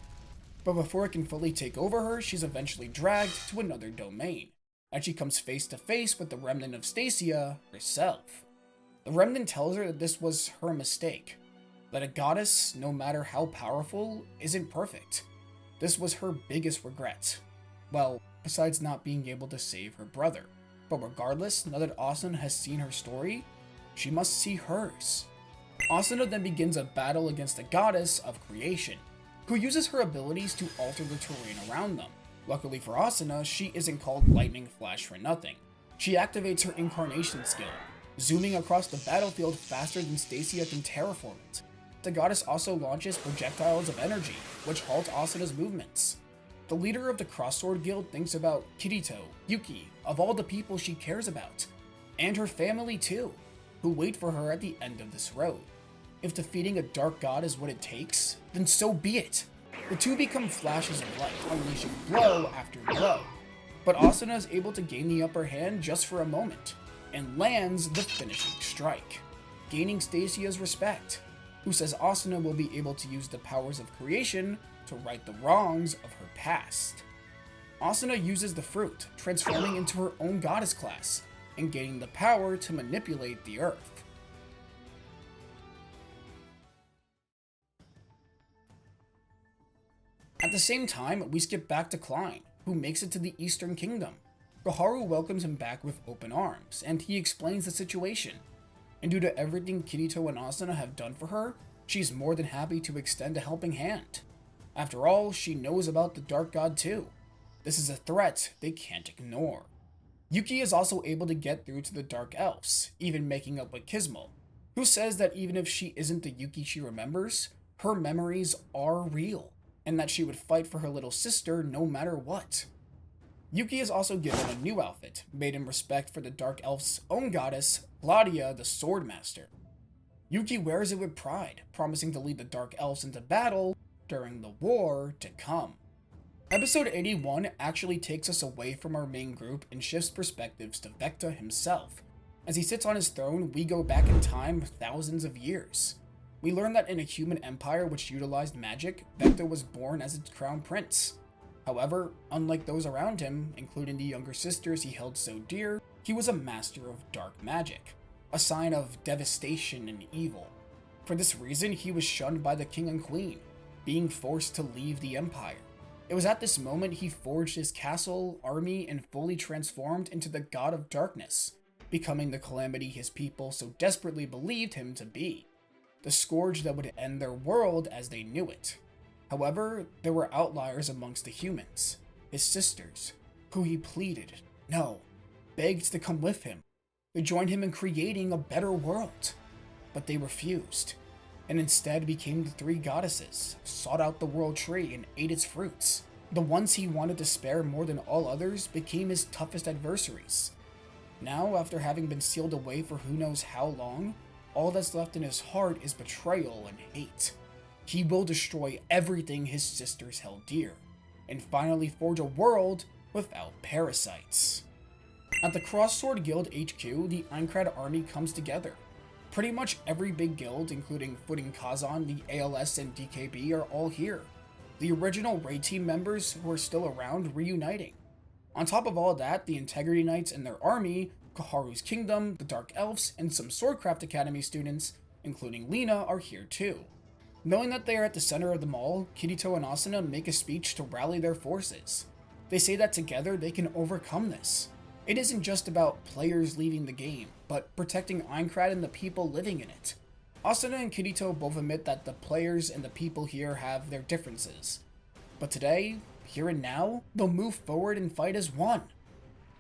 [SPEAKER 1] But before it can fully take over her, she's eventually dragged to another domain, and she comes face to face with the remnant of Stacia herself. The remnant tells her that this was her mistake, that a goddess, no matter how powerful, isn't perfect. This was her biggest regret. Well, besides not being able to save her brother. But regardless, now that Asuna has seen her story, she must see hers. Asuna then begins a battle against the goddess of creation, who uses her abilities to alter the terrain around them. Luckily for Asuna, she isn't called Lightning Flash for nothing. She activates her incarnation skill, zooming across the battlefield faster than Stacia can terraform it. The goddess also launches projectiles of energy, which halt Asuna's movements. The leader of the Crossword Guild thinks about Kirito, Yuki, of all the people she cares about, and her family too, who wait for her at the end of this road. If defeating a dark god is what it takes, then so be it. The two become flashes of light, unleashing blow after blow, but Asuna is able to gain the upper hand just for a moment, and lands the finishing strike, gaining Stacia's respect, who says Asuna will be able to use the powers of creation to right the wrongs of her past. Asuna uses the fruit, transforming into her own goddess class, and gaining the power to manipulate the earth. At the same time, we skip back to Klein, who makes it to the Eastern Kingdom. Koharu welcomes him back with open arms, and he explains the situation. And due to everything Kirito and Asuna have done for her, she's more than happy to extend a helping hand. After all, she knows about the Dark God too. This is a threat they can't ignore. Yuki is also able to get through to the Dark Elves, even making up with Kismel, who says that even if she isn't the Yuki she remembers, her memories are real, and that she would fight for her little sister no matter what. Yuki is also given a new outfit, made in respect for the Dark Elf's own goddess, Gladia the Swordmaster. Yuki wears it with pride, promising to lead the Dark Elves into battle during the war to come. Episode 81 actually takes us away from our main group and shifts perspectives to Vecta himself. As he sits on his throne, we go back in time thousands of years. We learn that in a human empire which utilized magic, Vecta was born as its crown prince. However, unlike those around him, including the younger sisters he held so dear, he was a master of dark magic, a sign of devastation and evil. For this reason, he was shunned by the king and queen, being forced to leave the empire. It was at this moment he forged his castle, army, and fully transformed into the god of darkness, becoming the calamity his people so desperately believed him to be, the scourge that would end their world as they knew it. However, there were outliers amongst the humans, his sisters, who he pleaded, no, begged to come with him, to join him in creating a better world. But they refused, and instead became the three goddesses, sought out the world tree and ate its fruits. The ones he wanted to spare more than all others became his toughest adversaries. Now, after having been sealed away for who knows how long, all that's left in his heart is betrayal and hate. He will destroy everything his sisters held dear, and finally forge a world without parasites. At the Crossword Guild HQ, the Aincrad army comes together. Pretty much every big guild, including Footing Kazan, the ALS, and DKB, are all here. The original raid team members who are still around reuniting. On top of all that, the Integrity Knights and their army, Koharu's Kingdom, the Dark Elves, and some Swordcraft Academy students, including Lena, are here too. Knowing that they are at the center of them all, Kirito and Asuna make a speech to rally their forces. They say that together they can overcome this. It isn't just about players leaving the game, but protecting Aincrad and the people living in it. Asuna and Kirito both admit that the players and the people here have their differences. But today, here and now, they'll move forward and fight as one.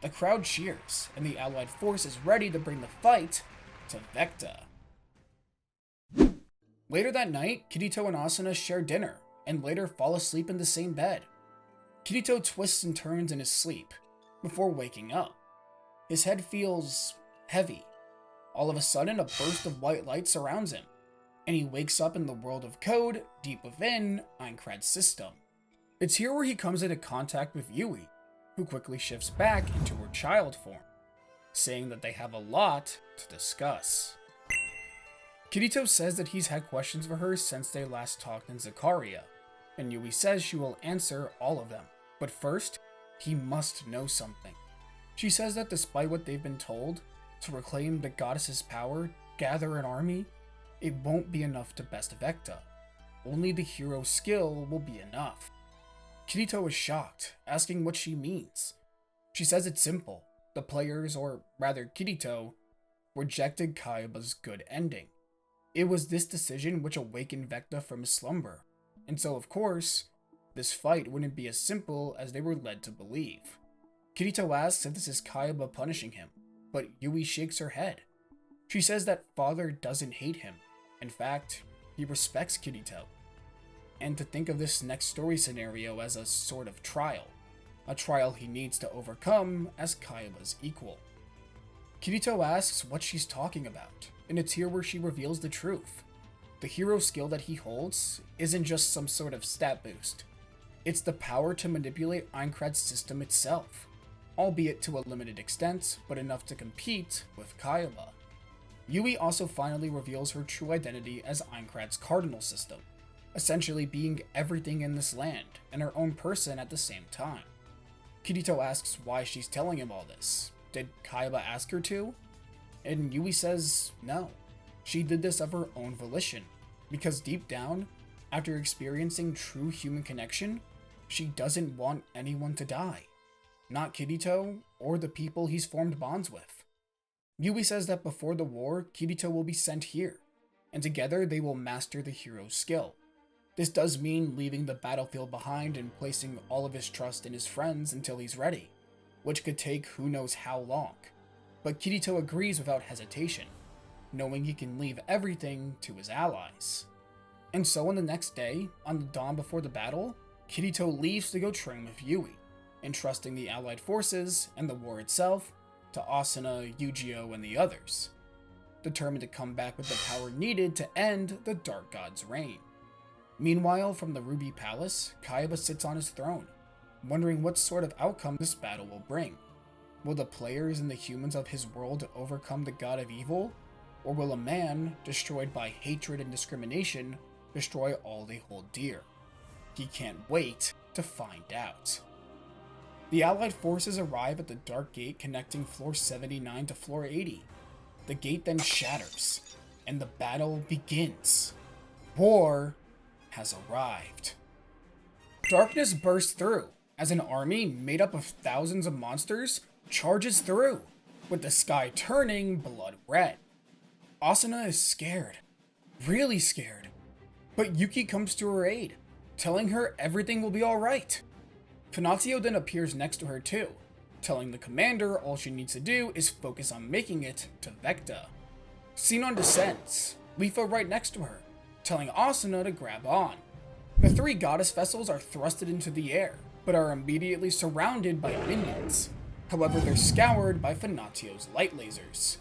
[SPEAKER 1] The crowd cheers, and the allied force is ready to bring the fight to Vecta. Later that night, Kirito and Asuna share dinner, and later fall asleep in the same bed. Kirito twists and turns in his sleep, before waking up. His head feels heavy. All of a sudden, a burst of white light surrounds him, and he wakes up in the world of code, deep within Aincrad's system. It's here where he comes into contact with Yui, who quickly shifts back into her child form, saying that they have a lot to discuss. Kirito says that he's had questions for her since they last talked in Zakaria, and Yui says she will answer all of them, but first, he must know something. She says that despite what they've been told, to reclaim the goddess's power, gather an army, it won't be enough to best Vecta. Only the hero's skill will be enough. Kirito is shocked, asking what she means. She says it's simple. The players, or rather Kirito, rejected Kaiba's good ending. It was this decision which awakened Vecta from his slumber, and so of course, this fight wouldn't be as simple as they were led to believe. Kirito asks if this is Kaiba punishing him, but Yui shakes her head. She says that father doesn't hate him. In fact, he respects Kirito. And to think of this next story scenario as a sort of trial. A trial he needs to overcome as Kaiba's equal. Kirito asks what she's talking about, and it's here where she reveals the truth. The hero skill that he holds isn't just some sort of stat boost. It's the power to manipulate Aincrad's system itself, albeit to a limited extent, but enough to compete with Kaiba. Yui also finally reveals her true identity as Aincrad's cardinal system, essentially being everything in this land and her own person at the same time. Kirito asks why she's telling him all this. Did Kaiba ask her to? And Yui says no. She did this of her own volition, because deep down, after experiencing true human connection, she doesn't want anyone to die. Not Kirito, or the people he's formed bonds with. Yui says that before the war, Kirito will be sent here, and together they will master the hero's skill. This does mean leaving the battlefield behind and placing all of his trust in his friends until he's ready, which could take who knows how long. But Kirito agrees without hesitation, knowing he can leave everything to his allies. And so on the next day, on the dawn before the battle, Kirito leaves to go train with Yui, entrusting the allied forces and the war itself to Asuna, Yujiro, and the others, determined to come back with the power needed to end the Dark God's reign. Meanwhile, from the Ruby Palace, Kaiba sits on his throne, wondering what sort of outcome this battle will bring. Will the players and the humans of his world overcome the god of evil, or will a man, destroyed by hatred and discrimination, destroy all they hold dear? He can't wait to find out. The Allied forces arrive at the Dark Gate connecting Floor 79 to Floor 80. The gate then shatters, and the battle begins. War has arrived. Darkness bursts through, as an army made up of thousands of monsters charges through, with the sky turning blood red. Asuna is scared, really scared, but Yuki comes to her aid, telling her everything will be alright. Finazio then appears next to her too, telling the commander all she needs to do is focus on making it to Vecta. Sinon descends, Leafa right next to her, telling Asuna to grab on. The three goddess vessels are thrusted into the air, but are immediately surrounded by minions. However, they're scoured by Finazio's light lasers.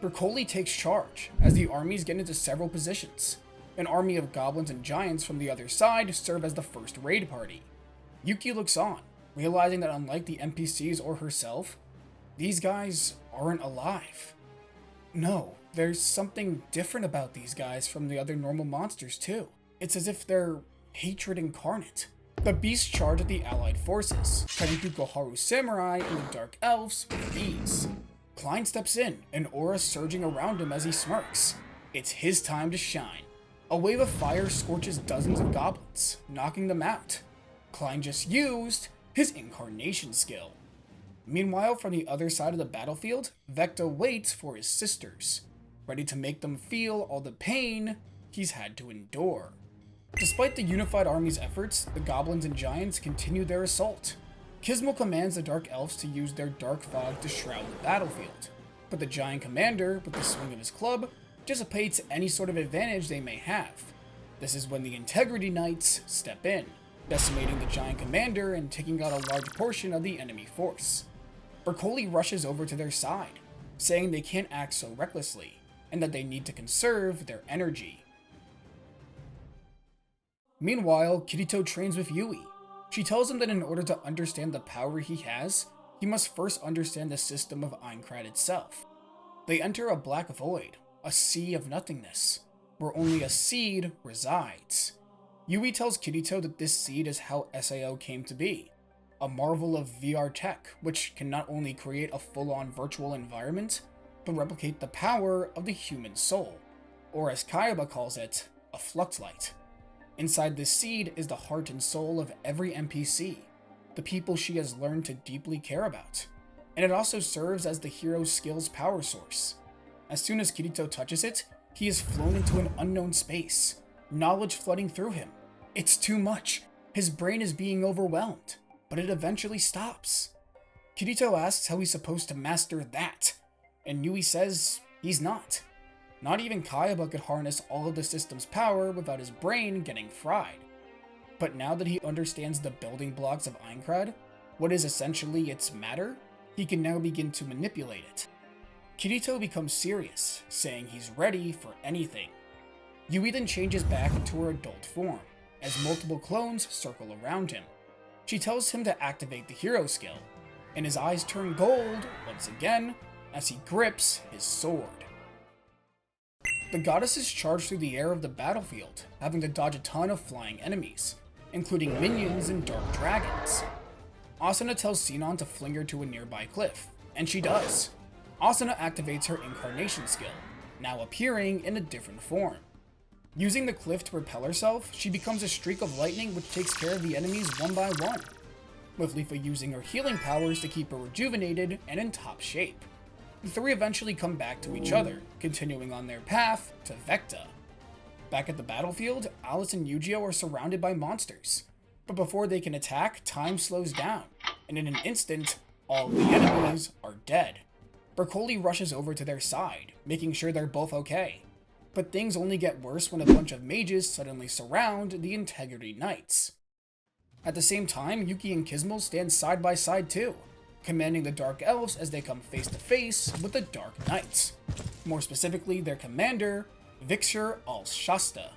[SPEAKER 1] Bercoli takes charge, as the armies get into several positions. An army of goblins and giants from the other side serve as the first raid party. Yuki looks on, realizing that unlike the NPCs or herself, these guys aren't alive. No, there's something different about these guys from the other normal monsters too. It's as if they're hatred incarnate. The beasts charge at the allied forces, cutting through Goharu's samurai and the dark elves with ease. Klein steps in, an aura surging around him as he smirks. It's his time to shine. A wave of fire scorches dozens of goblins, knocking them out. Klein just used his incarnation skill. Meanwhile, from the other side of the battlefield, Vecta waits for his sisters, ready to make them feel all the pain he's had to endure. Despite the unified army's efforts, the goblins and giants continue their assault. Kismo commands the Dark Elves to use their Dark Fog to shroud the battlefield, but the giant commander, with the swing of his club, dissipates any sort of advantage they may have. This is when the Integrity Knights step in, decimating the giant commander and taking out a large portion of the enemy force. Broccoli rushes over to their side, saying they can't act so recklessly, and that they need to conserve their energy. Meanwhile, Kirito trains with Yui. She tells him that in order to understand the power he has, he must first understand the system of Aincrad itself. They enter a black void, a sea of nothingness, where only a seed resides. Yui tells Kirito that this seed is how SAO came to be, a marvel of VR tech which can not only create a full-on virtual environment, but replicate the power of the human soul, or as Kayaba calls it, a fluxlight. Inside this seed is the heart and soul of every NPC, the people she has learned to deeply care about, and it also serves as the hero's skill's power source. As soon as Kirito touches it, he is flown into an unknown space, knowledge flooding through him. It's too much. His brain is being overwhelmed, but it eventually stops. Kirito asks how he's supposed to master that, and Yui says he's not. Not even Kayaba could harness all of the system's power without his brain getting fried. But now that he understands the building blocks of Aincrad, what is essentially its matter, he can now begin to manipulate it. Kirito becomes serious, saying he's ready for anything. Yui then changes back into her adult form, as multiple clones circle around him. She tells him to activate the hero skill, and his eyes turn gold once again as he grips his sword. The goddesses charge through the air of the battlefield, having to dodge a ton of flying enemies, including minions and dark dragons. Asuna tells Sinon to fling her to a nearby cliff, and she does. Asuna activates her incarnation skill, now appearing in a different form. Using the cliff to propel herself, she becomes a streak of lightning which takes care of the enemies one by one, with Leafa using her healing powers to keep her rejuvenated and in top shape. The three eventually come back to each other, continuing on their path to Vecta. Back at the battlefield, Alice and Yu-Gi-Oh are surrounded by monsters, but before they can attack, time slows down, and in an instant, all the enemies are dead. Broccoli rushes over to their side, making sure they're both okay. But things only get worse when a bunch of mages suddenly surround the Integrity Knights. At the same time, Yuki and Kismel stand side by side too, commanding the Dark Elves as they come face to face with the Dark Knights. More specifically, their commander, Vixer al-Shasta.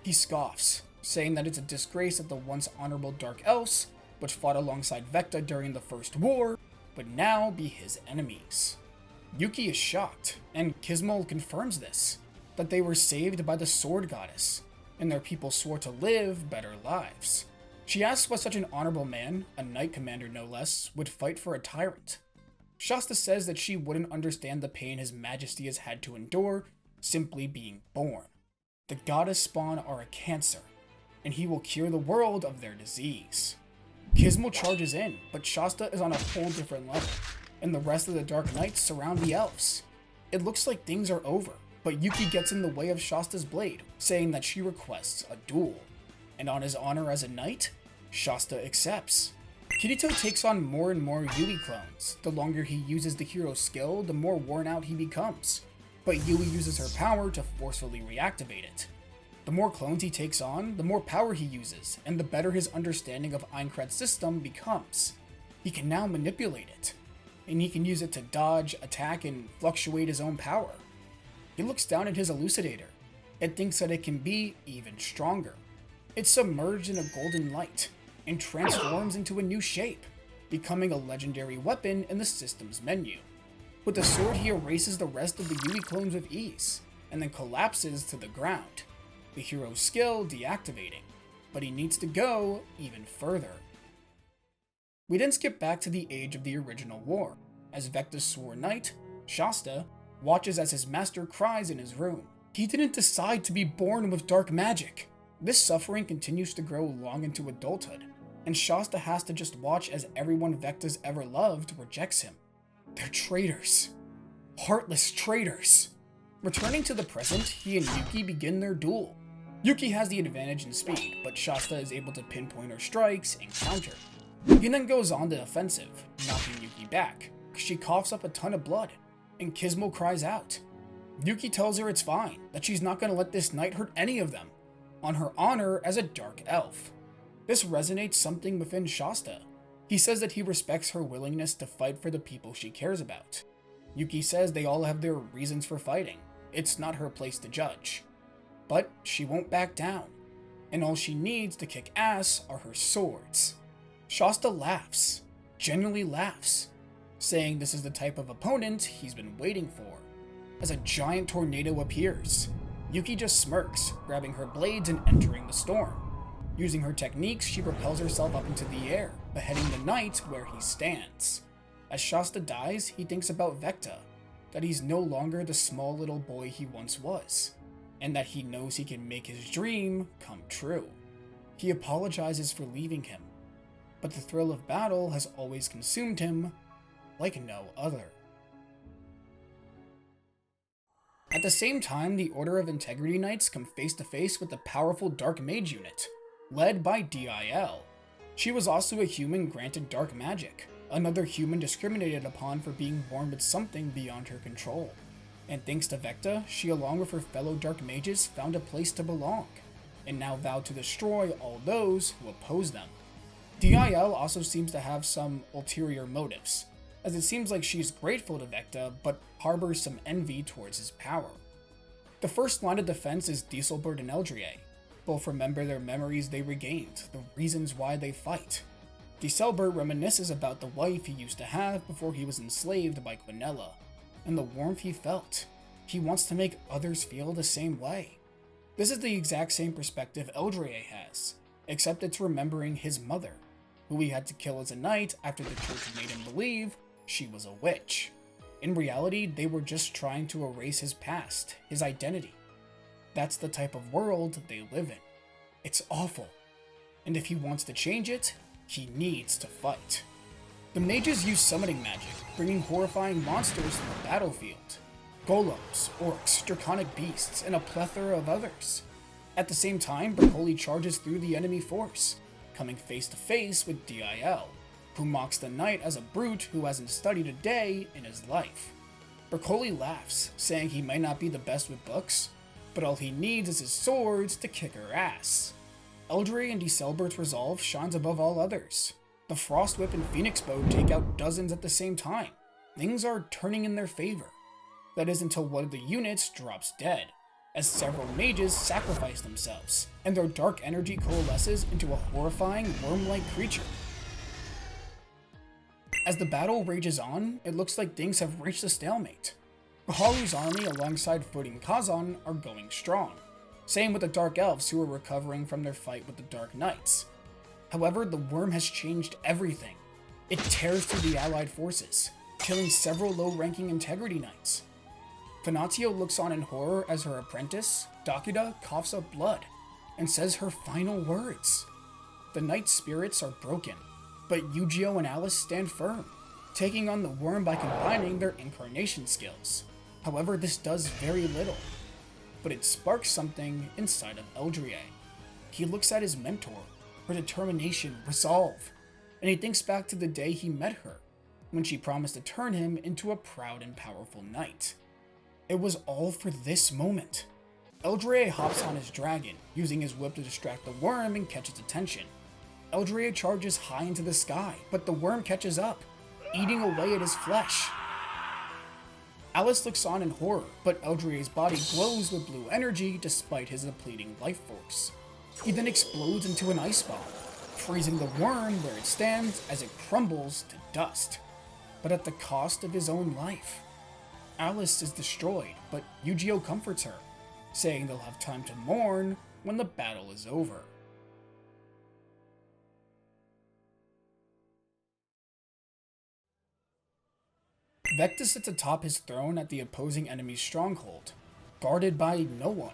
[SPEAKER 1] He scoffs, saying that it's a disgrace that the once honorable Dark Elves, which fought alongside Vecta during the First War, would now be his enemies. Yuki is shocked, and Kismel confirms this, that they were saved by the Sword Goddess, and their people swore to live better lives. She asks why such an honorable man, a knight commander no less, would fight for a tyrant. Shasta says that she wouldn't understand the pain his majesty has had to endure simply being born. The goddess spawn are a cancer, and he will cure the world of their disease. Kismel charges in, but Shasta is on a whole different level, and the rest of the Dark Knights surround the elves. It looks like things are over, but Yuki gets in the way of Shasta's blade, saying that she requests a duel. And on his honor as a knight, Shasta accepts. Kirito takes on more and more Yui clones. The longer he uses the hero skill, the more worn out he becomes. But Yui uses her power to forcefully reactivate it. The more clones he takes on, the more power he uses, and the better his understanding of Aincrad's system becomes. He can now manipulate it, and he can use it to dodge, attack, and fluctuate his own power. He looks down at his elucidator, and thinks that it can be even stronger. It's submerged in a golden light, and transforms into a new shape, becoming a legendary weapon in the system's menu. With the sword, he erases the rest of the Yui clones with ease, and then collapses to the ground, the hero's skill deactivating, but he needs to go even further. We then skip back to the age of the original war, as Vecta's sworn knight, Shasta, watches as his master cries in his room. He didn't decide to be born with dark magic. This suffering continues to grow long into adulthood, and Shasta has to just watch as everyone Vecta's ever loved rejects him. They're traitors. Heartless traitors. Returning to the present, he and Yuki begin their duel. Yuki has the advantage in speed, but Shasta is able to pinpoint her strikes and counter. He then goes on the offensive, knocking Yuki back. She coughs up a ton of blood, and Kismel cries out. Yuki tells her it's fine, that she's not going to let this night hurt any of them, on her honor as a dark elf. This resonates something within Shasta. He says that he respects her willingness to fight for the people she cares about. Yuki says they all have their reasons for fighting. It's not her place to judge. But she won't back down, and all she needs to kick ass are her swords. Shasta laughs, genuinely laughs, saying this is the type of opponent he's been waiting for. As a giant tornado appears, Yuki just smirks, grabbing her blades and entering the storm. Using her techniques, she propels herself up into the air, beheading the knight where he stands. As Shasta dies, he thinks about Vecta, that he's no longer the small little boy he once was, and that he knows he can make his dream come true. He apologizes for leaving him, but the thrill of battle has always consumed him like no other. At the same time, the Order of Integrity Knights come face to face with the powerful Dark Mage unit, led by DIL. She was also a human granted dark magic, another human discriminated upon for being born with something beyond her control. And thanks to Vecta, she along with her fellow dark mages found a place to belong, and now vowed to destroy all those who oppose them. DIL also seems to have some ulterior motives, as it seems like she's grateful to Vecta, but harbors some envy towards his power. The first line of defense is Dieselbert and Eldrie. Both remember their memories they regained, the reasons why they fight. Dieselbert reminisces about the wife he used to have before he was enslaved by Quinella, and the warmth he felt. He wants to make others feel the same way. This is the exact same perspective Eldrie has, except it's remembering his mother, who he had to kill as a knight after the church made him believe she was a witch. In reality, they were just trying to erase his past, his identity. That's the type of world they live in. It's awful. And if he wants to change it, he needs to fight. The mages use summoning magic, bringing horrifying monsters to the battlefield. Golems, orcs, draconic beasts, and a plethora of others. At the same time, Berkoli charges through the enemy force, coming face to face with DIL, who mocks the knight as a brute who hasn't studied a day in his life. Berkoli laughs, saying he might not be the best with books, but all he needs is his swords to kick her ass. Eldrie and Dieselbert's resolve shines above all others. The Frost Whip and Phoenix Bow take out dozens at the same time. Things are turning in their favor. That is until one of the units drops dead, as several mages sacrifice themselves, and their dark energy coalesces into a horrifying worm-like creature. As the battle rages on, it looks like things have reached a stalemate. Kaharu's army alongside Footing Kazan are going strong. Same with the Dark Elves who are recovering from their fight with the Dark Knights. However, the worm has changed everything. It tears through the allied forces, killing several low-ranking Integrity Knights. Fanatio looks on in horror as her apprentice, Dakuda, coughs up blood, and says her final words. The Knight's spirits are broken, but Yujiro and Alice stand firm, taking on the worm by combining their incarnation skills. However, this does very little, but it sparks something inside of Eldrie. He looks at his mentor, her determination, resolve, and he thinks back to the day he met her, when she promised to turn him into a proud and powerful knight. It was all for this moment. Eldrie hops on his dragon, using his whip to distract the worm and catch its attention. Eldrie charges high into the sky, but the worm catches up, eating away at his flesh. Alice looks on in horror, but Eldrie's body glows with blue energy despite his depleting life force. He then explodes into an ice bomb, freezing the worm where it stands as it crumbles to dust, but at the cost of his own life. Alice is destroyed, but Yujiro comforts her, saying they'll have time to mourn when the battle is over. Vecta sits atop his throne at the opposing enemy's stronghold, guarded by no one,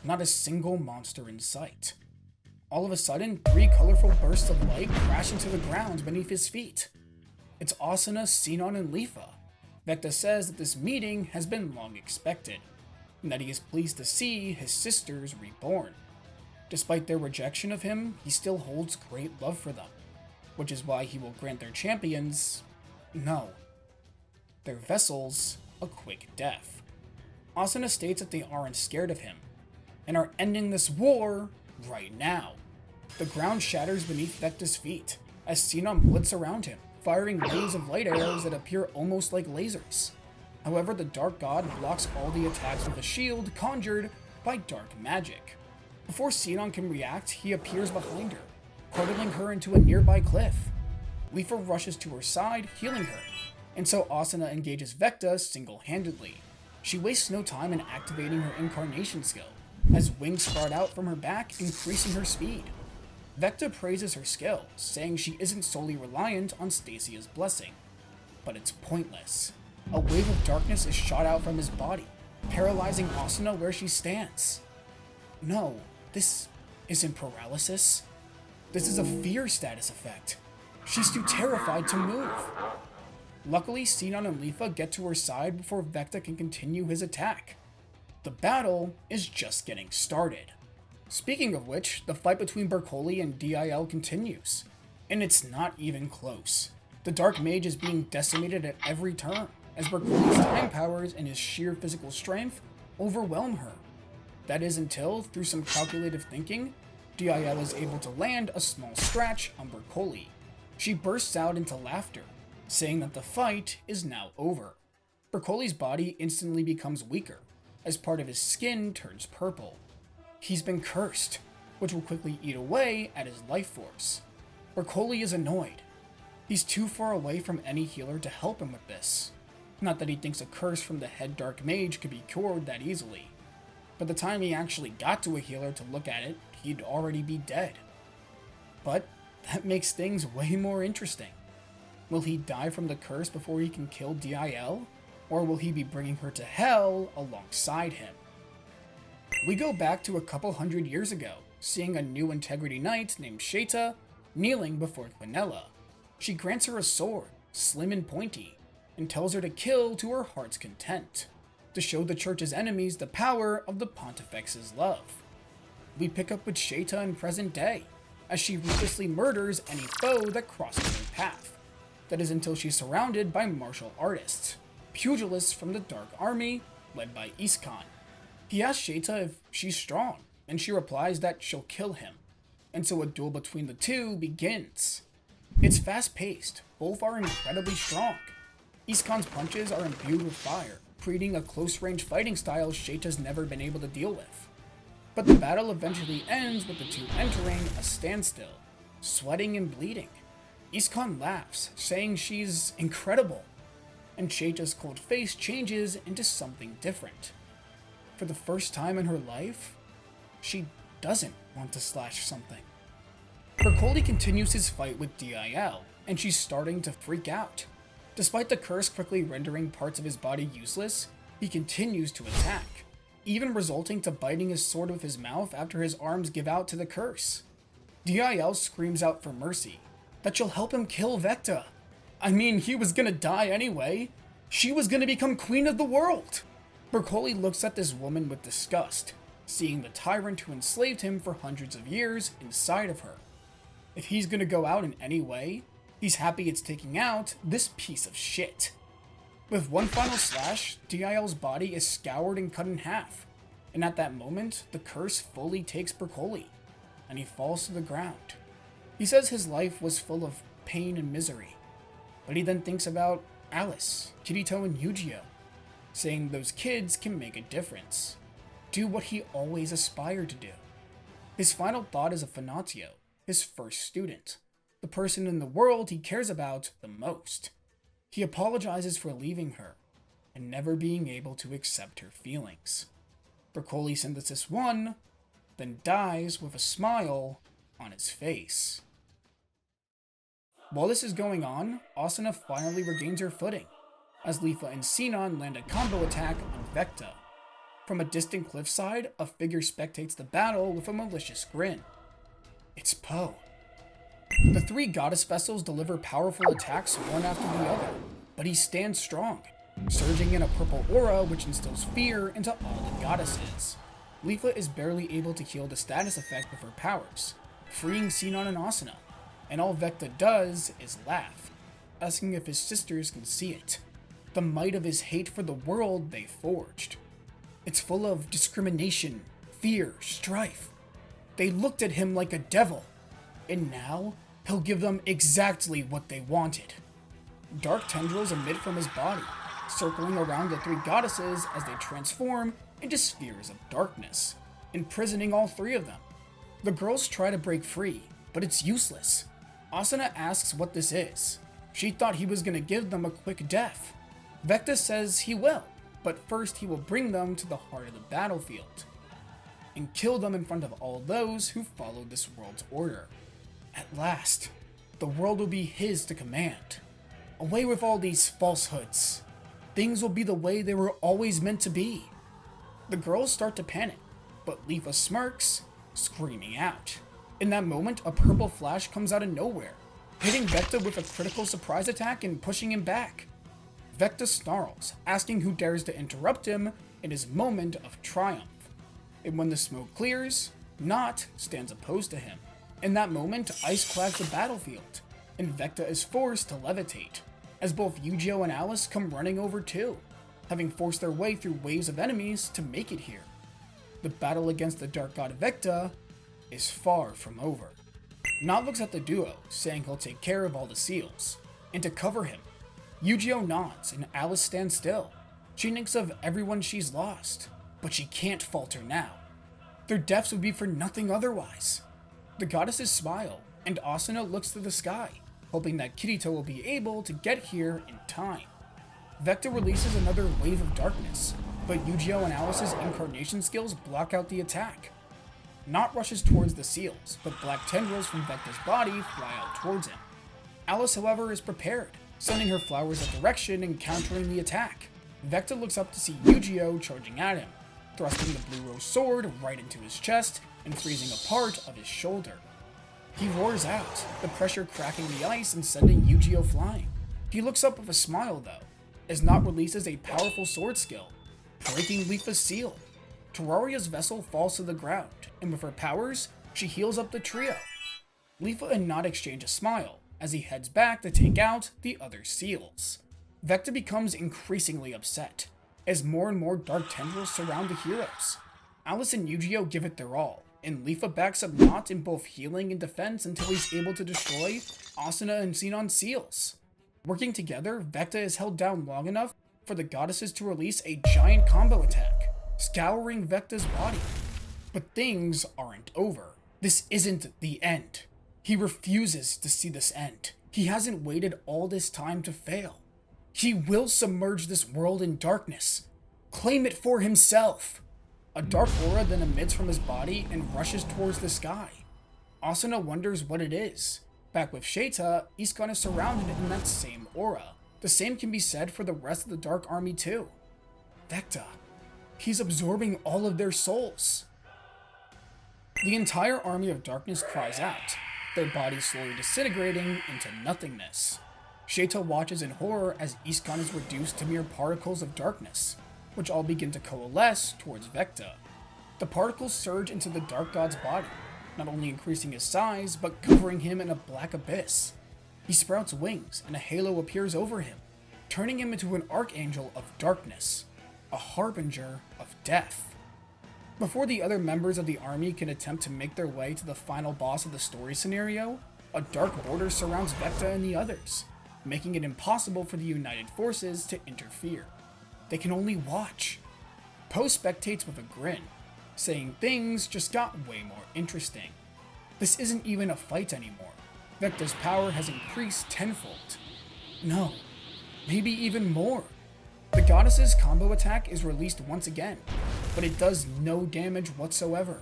[SPEAKER 1] not a single monster in sight. All of a sudden, 3 colorful bursts of light crash into the ground beneath his feet. It's Asuna, Sinon, and Lifa. Vecta says that this meeting has been long expected, and that he is pleased to see his sisters reborn. Despite their rejection of him, he still holds great love for them, which is why he will grant their champions, no, their vessels, a quick death. Asuna states that they aren't scared of him, and are ending this war right now. The ground shatters beneath Vecta's feet, as Sinon blitz around him, firing waves of light arrows that appear almost like lasers. However, the Dark God blocks all the attacks with a shield conjured by dark magic. Before Sinon can react, he appears behind her, hurtling her into a nearby cliff. Leafa rushes to her side, healing her, and so Asuna engages Vecta single-handedly. She wastes no time in activating her incarnation skill, as wings sprout out from her back, increasing her speed. Vecta praises her skill, saying she isn't solely reliant on Stasia's blessing. But it's pointless. A wave of darkness is shot out from his body, paralyzing Asuna where she stands. No, this isn't paralysis. This is a fear status effect. She's too terrified to move. Luckily, Sinon and Leafa get to her side before Vecta can continue his attack. The battle is just getting started. Speaking of which, the fight between Berkoli and DIL continues, and it's not even close. The Dark Mage is being decimated at every turn, as Berkoli's time powers and his sheer physical strength overwhelm her. That is until, through some calculative thinking, DIL is able to land a small scratch on Berkoli. She bursts out into laughter, saying that the fight is now over. Berkoli's body instantly becomes weaker, as part of his skin turns purple. He's been cursed, which will quickly eat away at his life force. Berkoli is annoyed. He's too far away from any healer to help him with this. Not that he thinks a curse from the head Dark Mage could be cured that easily. By the time he actually got to a healer to look at it, he'd already be dead. But that makes things way more interesting. Will he die from the curse before he can kill DIL? Or will he be bringing her to hell alongside him? We go back to a couple hundred years ago, seeing a new Integrity Knight named Sheta kneeling before Quinella. She grants her a sword, slim and pointy, and tells her to kill to her heart's content, to show the church's enemies the power of the Pontifex's love. We pick up with Sheta in present day, as she ruthlessly murders any foe that crosses her path. That is until she's surrounded by martial artists, pugilists from the Dark Army, led by Iskon. He asks Sheta if she's strong, and she replies that she'll kill him, and so a duel between the two begins. It's fast-paced, both are incredibly strong. Iskon's punches are imbued with fire, creating a close-range fighting style Sheta's never been able to deal with. But the battle eventually ends with the two entering a standstill, sweating and bleeding. Iskon laughs, saying she's incredible, and Sheta's cold face changes into something different. For the first time in her life, she doesn't want to slash something. Berkoli continues his fight with DIL, and she's starting to freak out. Despite the curse quickly rendering parts of his body useless, he continues to attack, even resulting to biting his sword with his mouth after his arms give out to the curse. DIL screams out for mercy, that she'll help him kill Vecta. I mean, he was gonna die anyway. She was gonna become queen of the world. Berkoli looks at this woman with disgust, seeing the tyrant who enslaved him for hundreds of years inside of her. If he's gonna go out in any way, he's happy it's taking out this piece of shit. With one final slash, DIL's body is scoured and cut in half, and at that moment, the curse fully takes Berkoli, and he falls to the ground. He says his life was full of pain and misery, but he then thinks about Alice, Kirito, and Yujiro, saying those kids can make a difference, do what he always aspired to do. His final thought is of Fanatio, his first student, the person in the world he cares about the most. He apologizes for leaving her, and never being able to accept her feelings. Berkoli Synthesis 1 then dies with a smile on his face. While this is going on, Asuna finally regains her footing, as Leafa and Sinon land a combo attack on Vecta. From a distant cliffside, a figure spectates the battle with a malicious grin. It's Poe. The three goddess vessels deliver powerful attacks one after the other, but he stands strong, surging in a purple aura which instills fear into all the goddesses. Leafa is barely able to heal the status effect with her powers, freeing Sinon and Asuna, and all Vecta does is laugh, asking if his sisters can see it, the might of his hate for the world they forged. It's full of discrimination, fear, strife. They looked at him like a devil, and now he'll give them exactly what they wanted. Dark tendrils emit from his body, circling around the three goddesses as they transform into spheres of darkness, imprisoning all three of them. The girls try to break free, but it's useless. Asuna asks what this is. She thought he was going to give them a quick death. Vecta says he will, but first he will bring them to the heart of the battlefield and kill them in front of all those who follow this world's order. At last, the world will be his to command. Away with all these falsehoods. Things will be the way they were always meant to be. The girls start to panic, but Leafa smirks, screaming out. In that moment, a purple flash comes out of nowhere, hitting Vecta with a critical surprise attack and pushing him back. Vecta snarls, asking who dares to interrupt him in his moment of triumph. And when the smoke clears, Not stands opposed to him. In that moment, ice clouds the battlefield, and Vecta is forced to levitate, as both Yu-Gi-Oh and Alice come running over too, having forced their way through waves of enemies to make it here. The battle against the Dark God Vecta is far from over. Not looks at the duo, saying he'll take care of all the seals, and to cover him, Yu-Gi-Oh nods and Alice stands still. She thinks of everyone she's lost, but she can't falter now. Their deaths would be for nothing otherwise. The goddesses smile, and Asuna looks to the sky, hoping that Kirito will be able to get here in time. Vecta releases another wave of darkness, but Yu-Gi-Oh and Alice's incarnation skills block out the attack. Not rushes towards the seals, but black tendrils from Vecta's body fly out towards him. Alice, however, is prepared, sending her flowers a direction and countering the attack. Vecta looks up to see Yu-Gi-Oh charging at him, thrusting the blue rose sword right into his chest and freezing a part of his shoulder. He roars out, the pressure cracking the ice and sending Yu-Gi-Oh flying. He looks up with a smile though, as Not releases a powerful sword skill, breaking Leafa's seal. Terraria's vessel falls to the ground, and with her powers, she heals up the trio. Leafa and Not exchange a smile as he heads back to take out the other seals. Vecta becomes increasingly upset, as more and more dark tendrils surround the heroes. Alice and Yu-Gi-Oh give it their all, and Leafa backs up Not in both healing and defense until he's able to destroy Asuna and Xenon's seals. Working together, Vecta is held down long enough for the goddesses to release a giant combo attack, scouring Vecta's body. But things aren't over. This isn't the end. He refuses to see this end. He hasn't waited all this time to fail. He will submerge this world in darkness. Claim it for himself. A dark aura then emits from his body and rushes towards the sky. Asuna wonders what it is. Back with Sheta, Iskon is surrounded in that same aura. The same can be said for the rest of the Dark Army too. Vecta. He's absorbing all of their souls. The entire army of darkness cries out, their bodies slowly disintegrating into nothingness. Sheta watches in horror as Iskon is reduced to mere particles of darkness, which all begin to coalesce towards Vecta. The particles surge into the Dark God's body, not only increasing his size, but covering him in a black abyss. He sprouts wings, and a halo appears over him, turning him into an archangel of darkness, a harbinger of death. Before the other members of the army can attempt to make their way to the final boss of the story scenario, a dark border surrounds Vecta and the others, making it impossible for the united forces to interfere. They can only watch. Poe spectates with a grin, saying things just got way more interesting. This isn't even a fight anymore. Vecta's power has increased tenfold. No, maybe even more. The goddess's combo attack is released once again, but it does no damage whatsoever.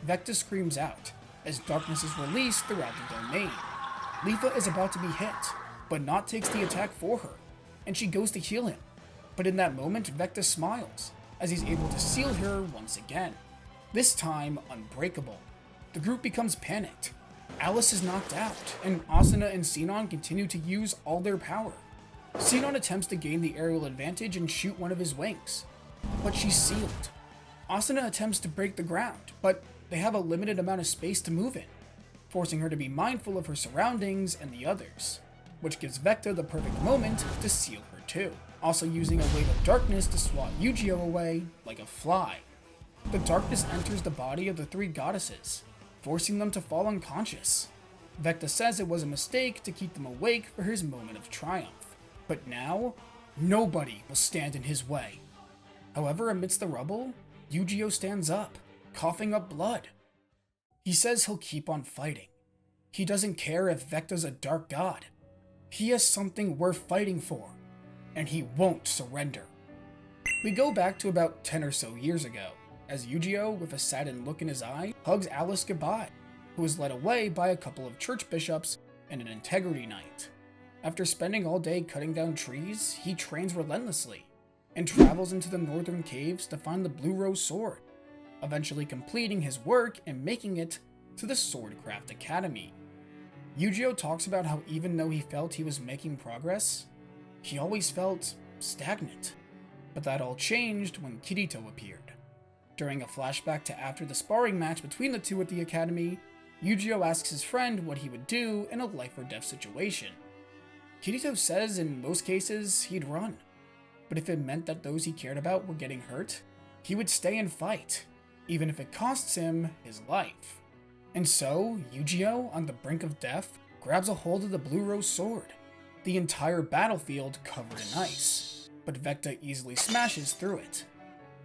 [SPEAKER 1] Vecta screams out, as darkness is released throughout the domain. Leafa is about to be hit, but Not takes the attack for her, and she goes to heal him. But in that moment, Vecta smiles, as he's able to seal her once again. This time, unbreakable. The group becomes panicked. Alice is knocked out, and Asuna and Xenon continue to use all their power. Xenon attempts to gain the aerial advantage and shoot one of his wings, but she's sealed. Asuna attempts to break the ground, but they have a limited amount of space to move in, forcing her to be mindful of her surroundings and the others, which gives Vecta the perfect moment to seal her too. also using a wave of darkness to swat Yu-Gi-Oh away like a fly. The darkness enters the body of the three goddesses, forcing them to fall unconscious. Vecta says it was a mistake to keep them awake for his moment of triumph, but now, nobody will stand in his way. However, amidst the rubble, Yu-Gi-Oh stands up, coughing up blood. He says he'll keep on fighting. He doesn't care if Vecta's a dark god. He has something worth fighting for, and he won't surrender. We go back to about 10 or so years ago, as Yu-Gi-Oh, with a saddened look in his eye, hugs Alice goodbye, who is led away by a couple of church bishops and an integrity knight. After spending all day cutting down trees, he trains relentlessly, and travels into the northern caves to find the Blue Rose Sword, eventually completing his work and making it to the Swordcraft Academy. Yu-Gi-Oh talks about how even though he felt he was making progress, he always felt stagnant. But that all changed when Kirito appeared. During a flashback to after the sparring match between the two at the academy, Yu-Gi-Oh asks his friend what he would do in a life or death situation. Kirito says in most cases he'd run, but if it meant that those he cared about were getting hurt, he would stay and fight, even if it costs him his life. And so, Yu-Gi-Oh, on the brink of death, grabs a hold of the Blue Rose Sword, the entire battlefield covered in ice, but Vecta easily smashes through it.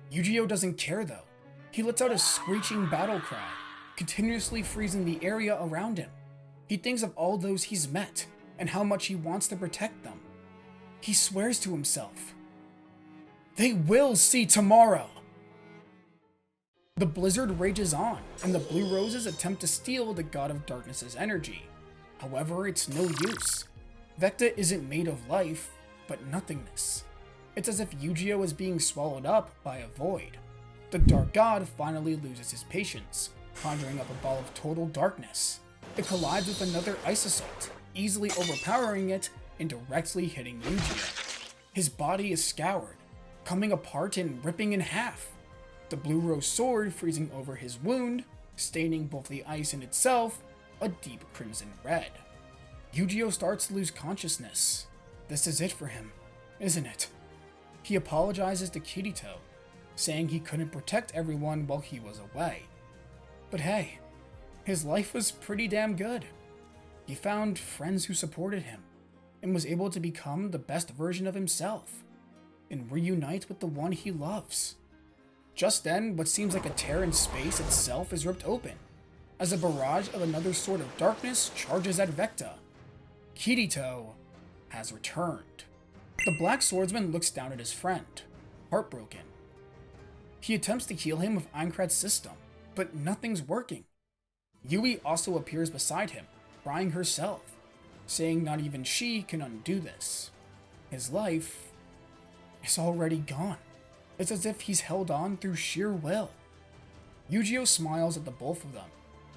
[SPEAKER 1] Yu-Gi-Oh doesn't care though. He lets out a screeching battle cry, continuously freezing the area around him. He thinks of all those he's met, and how much he wants to protect them. He swears to himself, "They will see tomorrow!" The blizzard rages on, and the Blue Roses attempt to steal the God of Darkness's energy. However, it's no use. Vecta isn't made of life, but nothingness. It's as if Yu-Gi-Oh is being swallowed up by a void. The Dark God finally loses his patience, conjuring up a ball of total darkness. It collides with another Ice Assault, easily overpowering it and directly hitting Yu-Gi-Oh. His body is scoured, coming apart and ripping in half. The Blue Rose Sword freezing over his wound, staining both the ice and itself a deep crimson red. Yu-Gi-Oh starts to lose consciousness. This is it for him, isn't it? He apologizes to Kirito, saying he couldn't protect everyone while he was away. But hey, his life was pretty damn good. He found friends who supported him, and was able to become the best version of himself, and reunite with the one he loves. Just then, what seems like a tear in space itself is ripped open, as a barrage of another sword of darkness charges at Vecta. Kirito has returned. The Black Swordsman looks down at his friend, heartbroken. He attempts to heal him with Aincrad's system, but nothing's working. Yui also appears beside him, crying herself, saying not even she can undo this. His life is already gone. It's as if he's held on through sheer will. Yu-Gi-Oh smiles at the both of them,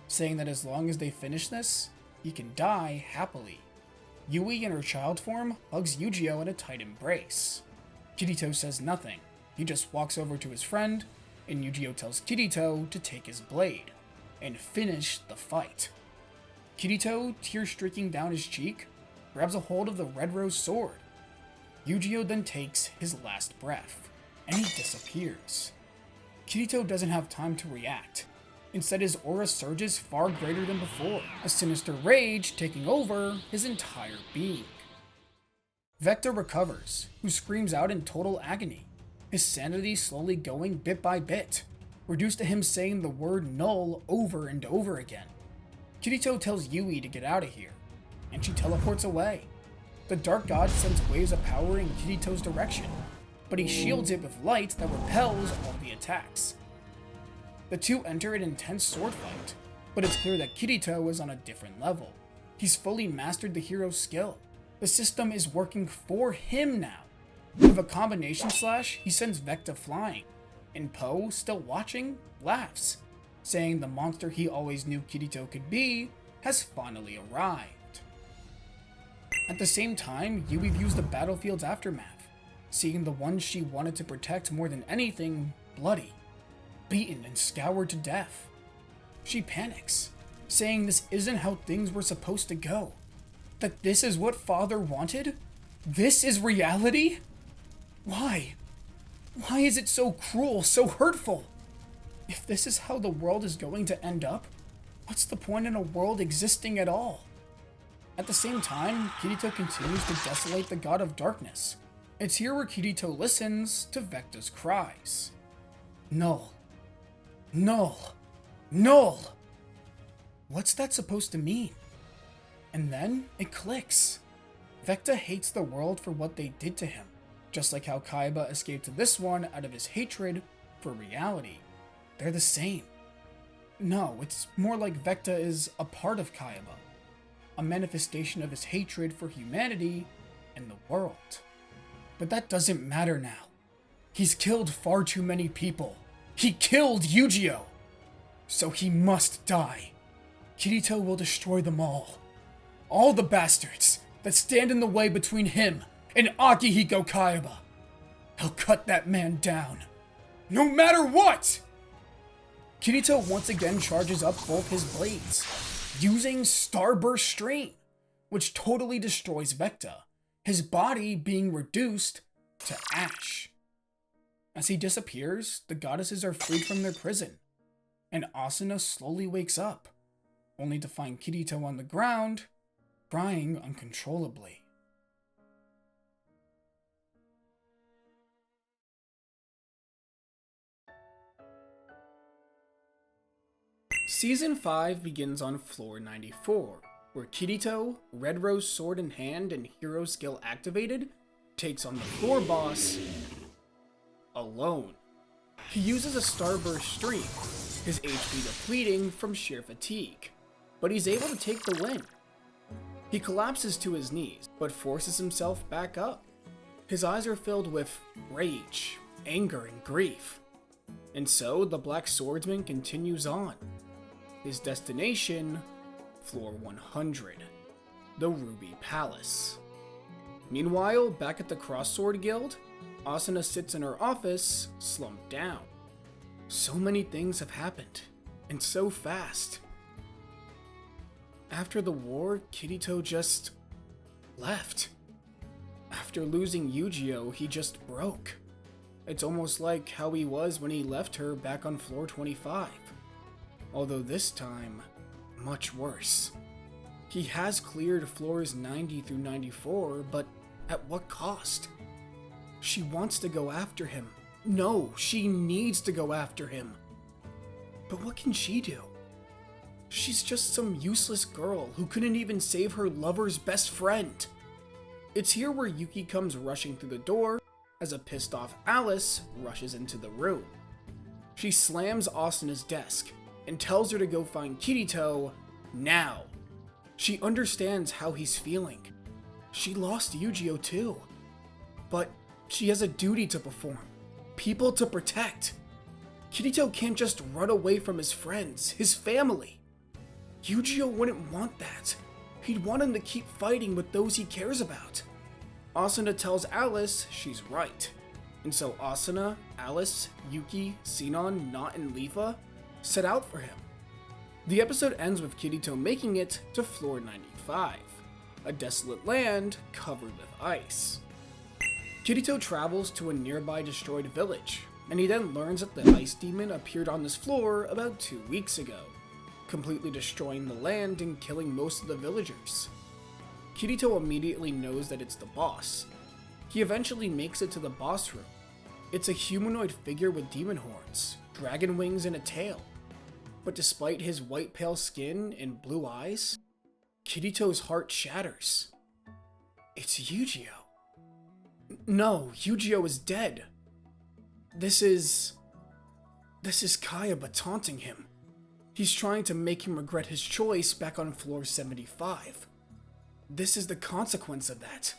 [SPEAKER 1] saying that as long as they finish this, he can die happily. Yui in her child form hugs Yu-Gi-Oh in a tight embrace. Kirito says nothing. He just walks over to his friend, and Yu-Gi-Oh tells Kirito to take his blade and finish the fight. Kirito, tears streaking down his cheek, grabs a hold of the Red Rose Sword. Yu-Gi-Oh then takes his last breath, and he disappears. Kirito doesn't have time to react. Instead, his aura surges far greater than before, a sinister rage taking over his entire being. Vecta recovers, who screams out in total agony, his sanity slowly going bit by bit, reduced to him saying the word null over and over again. Kirito tells Yui to get out of here, and she teleports away. The Dark God sends waves of power in Kirito's direction, but he shields it with light that repels all the attacks. The two enter an intense sword fight, but it's clear that Kirito is on a different level. He's fully mastered the hero's skill. The system is working for him now. With a combination slash, he sends Vecta flying, and Poe, still watching, laughs, saying the monster he always knew Kirito could be has finally arrived. At the same time, Yui views the battlefield's aftermath, seeing the one she wanted to protect more than anything bloody, beaten and scoured to death. She panics, saying this isn't how things were supposed to go. That this is what Father wanted? This is reality? Why? Why is it so cruel, so hurtful? If this is how the world is going to end up, what's the point in a world existing at all? At the same time, Kirito continues to desolate the god of darkness. It's here where Kirito listens to Vecta's cries. Null. Null. Null! What's that supposed to mean? And then it clicks. Vecta hates the world for what they did to him, just like how Kaiba escaped this one out of his hatred for reality. They're the same. No, it's more like Vecta is a part of Kaiba, a manifestation of his hatred for humanity and the world. But that doesn't matter now. He's killed far too many people. He killed Yu-Gi-Oh! So he must die. Kirito will destroy them all. All the bastards that stand in the way between him and Akihiko Kaiba. He'll cut that man down, no matter what! Kirito once again charges up both his blades, using Starburst Stream, which totally destroys Vecta, his body being reduced to ash. As he disappears, the goddesses are freed from their prison, and Asuna slowly wakes up, only to find Kirito on the ground, crying uncontrollably. Season 5 begins on floor 94, where Kirito, Red Rose sword in hand and hero skill activated, takes on the floor boss alone. He uses a Starburst Stream, his HP depleting from sheer fatigue, but he's able to take the win. He collapses to his knees, but forces himself back up. His eyes are filled with rage, anger, and grief. And so the Black Swordsman continues on. His destination, floor 100, the Ruby Palace. Meanwhile, back at the Cross-Sword Guild, Asuna sits in her office, slumped down. So many things have happened, and so fast. After the war, Kirito just left. After losing Yu-Gi-Oh, he just broke. It's almost like how he was when he left her back on floor 25. Although this time, much worse. He has cleared floors 90 through 94, but at what cost? She wants to go after him. No, she needs to go after him. But what can she do? She's just some useless girl who couldn't even save her lover's best friend. It's here where Yuki comes rushing through the door as a pissed off Alice rushes into the room. She slams Asuna's desk and tells her to go find Kirito now. She understands how he's feeling. She lost Yu-Gi-Oh too. But she has a duty to perform, people to protect. Kirito can't just run away from his friends, his family. Yu-Gi-Oh wouldn't want that. He'd want him to keep fighting with those he cares about. Asuna tells Alice she's right. And so Asuna, Alice, Yuki, Sinon, Knot, and Lifa set out for him. The episode ends with Kirito making it to floor 95, a desolate land covered with ice. Kirito travels to a nearby destroyed village, and he then learns that the ice demon appeared on this floor about 2 weeks ago, completely destroying the land and killing most of the villagers. Kirito immediately knows that it's the boss. He eventually makes it to the boss room. It's a humanoid figure with demon horns, dragon wings, and a tail. But despite his white pale skin and blue eyes, Kirito's heart shatters. It's Yu-Gi-Oh! No, Yu-Gi-Oh is dead. This is Kaiba taunting him. He's trying to make him regret his choice back on floor 75. This is the consequence of that.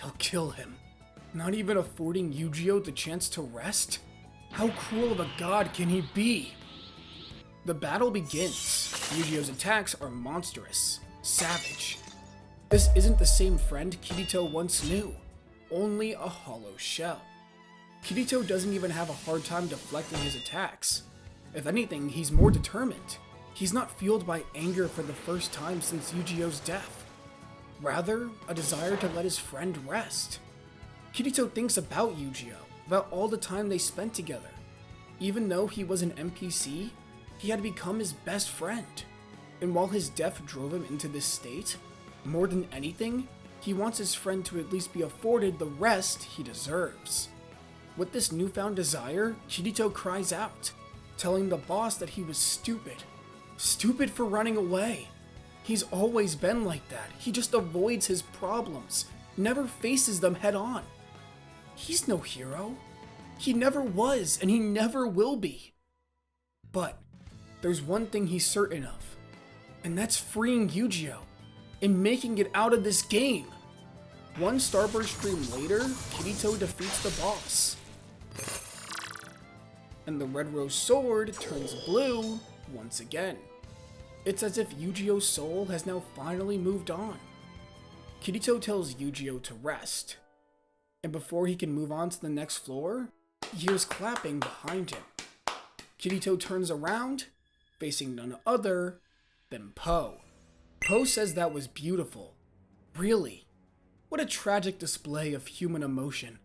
[SPEAKER 1] He'll kill him, not even affording Yu-Gi-Oh the chance to rest? How cruel of a god can he be? The battle begins. Yu-Gi-Oh's attacks are monstrous, savage. This isn't the same friend Kirito once knew, only a hollow shell. Kirito doesn't even have a hard time deflecting his attacks. If anything, he's more determined. He's not fueled by anger for the first time since Yu-Gi-Oh's death. Rather, a desire to let his friend rest. Kirito thinks about Yu-Gi-Oh, about all the time they spent together. Even though he was an NPC, he had become his best friend. And while his death drove him into this state, more than anything, he wants his friend to at least be afforded the rest he deserves. With this newfound desire, Kirito cries out, telling the boss that he was stupid. Stupid for running away. He's always been like that. He just avoids his problems, never faces them head on. He's no hero. He never was, and he never will be. But there's one thing he's certain of, and that's freeing Yu-Gi-Oh! And making it out of this game. One Starburst stream later, Kirito defeats the boss. And the Red Rose Sword turns blue once again. It's as if Yu-Gi-Oh's soul has now finally moved on. Kirito tells Yu-Gi-Oh to rest. And before he can move on to the next floor, he hears clapping behind him. Kirito turns around, facing none other than Po. Po says that was beautiful. Really? What a tragic display of human emotion.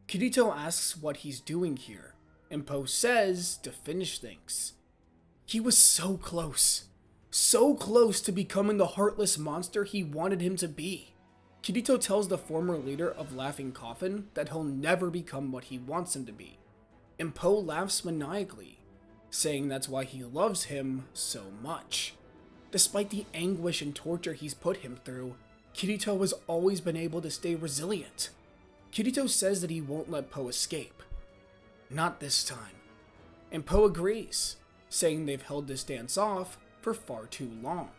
[SPEAKER 1] Kirito asks what he's doing here, and Po says to finish things. He was so close to becoming the heartless monster he wanted him to be. Kirito tells the former leader of Laughing Coffin that he'll never become what he wants him to be, and Po laughs maniacally, saying that's why he loves him so much. Despite the anguish and torture he's put him through, Kirito has always been able to stay resilient. Kirito says that he won't let Po escape. Not this time. And Po agrees, saying they've held this dance off for far too long.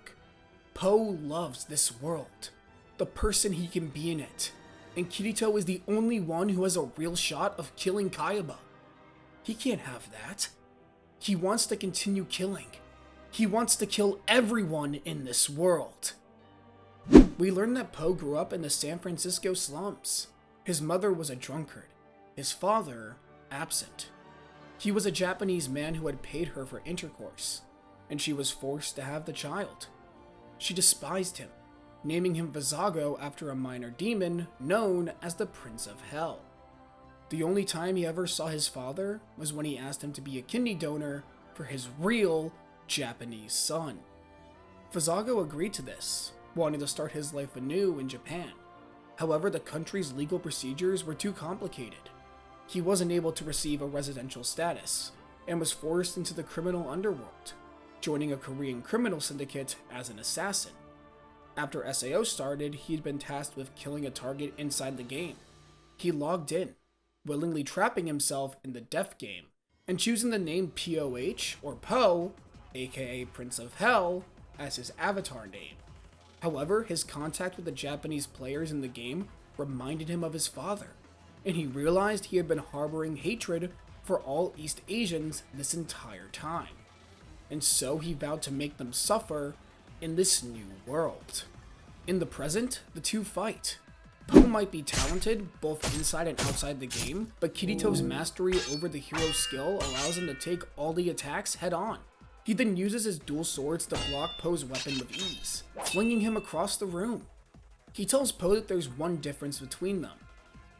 [SPEAKER 1] Po loves this world, the person he can be in it, and Kirito is the only one who has a real shot of killing Kayaba. He can't have that. He wants to continue killing. He wants to kill everyone in this world. We learn that Po grew up in the San Francisco slums. His mother was a drunkard, his father absent. He was a Japanese man who had paid her for intercourse, and she was forced to have the child. She despised him, naming him Visago after a minor demon known as the Prince of Hell. The only time he ever saw his father was when he asked him to be a kidney donor for his real Japanese son. Visago agreed to this, wanting to start his life anew in Japan. However, the country's legal procedures were too complicated. He wasn't able to receive a residential status, and was forced into the criminal underworld, joining a Korean criminal syndicate as an assassin. After SAO started, he had been tasked with killing a target inside the game. He logged in, willingly trapping himself in the death game, and choosing the name POH, or Po, aka Prince of Hell, as his avatar name. However, his contact with the Japanese players in the game reminded him of his father, and he realized he had been harboring hatred for all East Asians this entire time. And so he vowed to make them suffer in this new world. In the present, the two fight. Po might be talented, both inside and outside the game, but Kirito's mastery over the hero's skill allows him to take all the attacks head on. He then uses his dual swords to block Po's weapon with ease, flinging him across the room. He tells Po that there's one difference between them.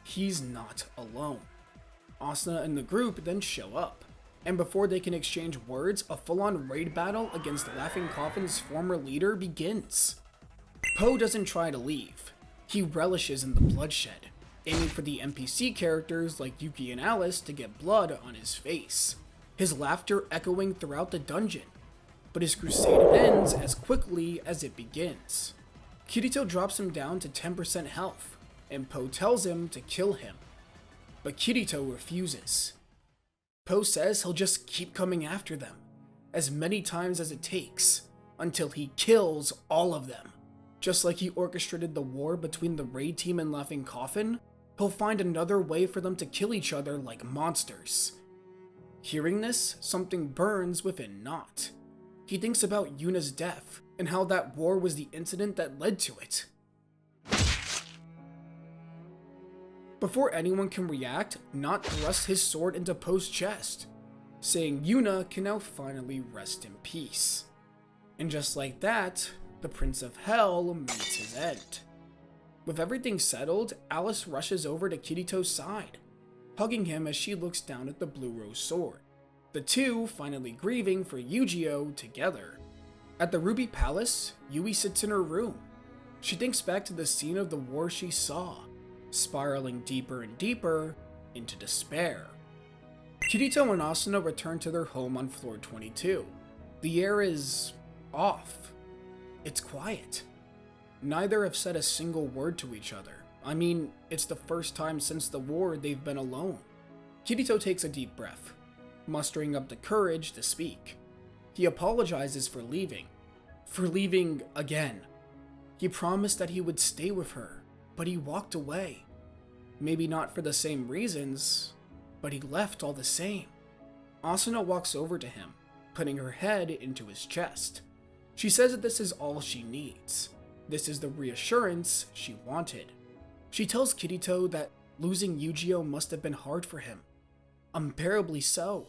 [SPEAKER 1] He's not alone. Asuna and the group then show up, and before they can exchange words, a full-on raid battle against Laughing Coffin's former leader begins. Po doesn't try to leave. He relishes in the bloodshed, aiming for the NPC characters like Yuki and Alice to get blood on his face, his laughter echoing throughout the dungeon. But his crusade ends as quickly as it begins. Kirito drops him down to 10% health, and Po tells him to kill him. But Kirito refuses. Po says he'll just keep coming after them, as many times as it takes, until he kills all of them. Just like he orchestrated the war between the raid team and Laughing Coffin, he'll find another way for them to kill each other like monsters. Hearing this, something burns within Not. He thinks about Yuna's death, and how that war was the incident that led to it. Before anyone can react, Not thrusts his sword into Po's chest, saying Yuna can now finally rest in peace. And just like that, the Prince of Hell meets his end. With everything settled, Alice rushes over to Kirito's side, hugging him as she looks down at the blue rose sword. The two finally grieving for Yu-Gi-Oh! Together. At the Ruby Palace, Yui sits in her room. She thinks back to the scene of the war she saw, spiraling deeper and deeper into despair. Kirito and Asuna return to their home on floor 22. The air is off. It's quiet. Neither have said a single word to each other. I mean, it's the first time since the war they've been alone. Kirito takes a deep breath, mustering up the courage to speak. He apologizes for leaving again. He promised that he would stay with her, but he walked away. Maybe not for the same reasons, but he left all the same. Asuna walks over to him, putting her head into his chest. She says that this is all she needs. This is the reassurance she wanted. She tells Kirito that losing Yu-Gi-Oh! Must have been hard for him. Unbearably so.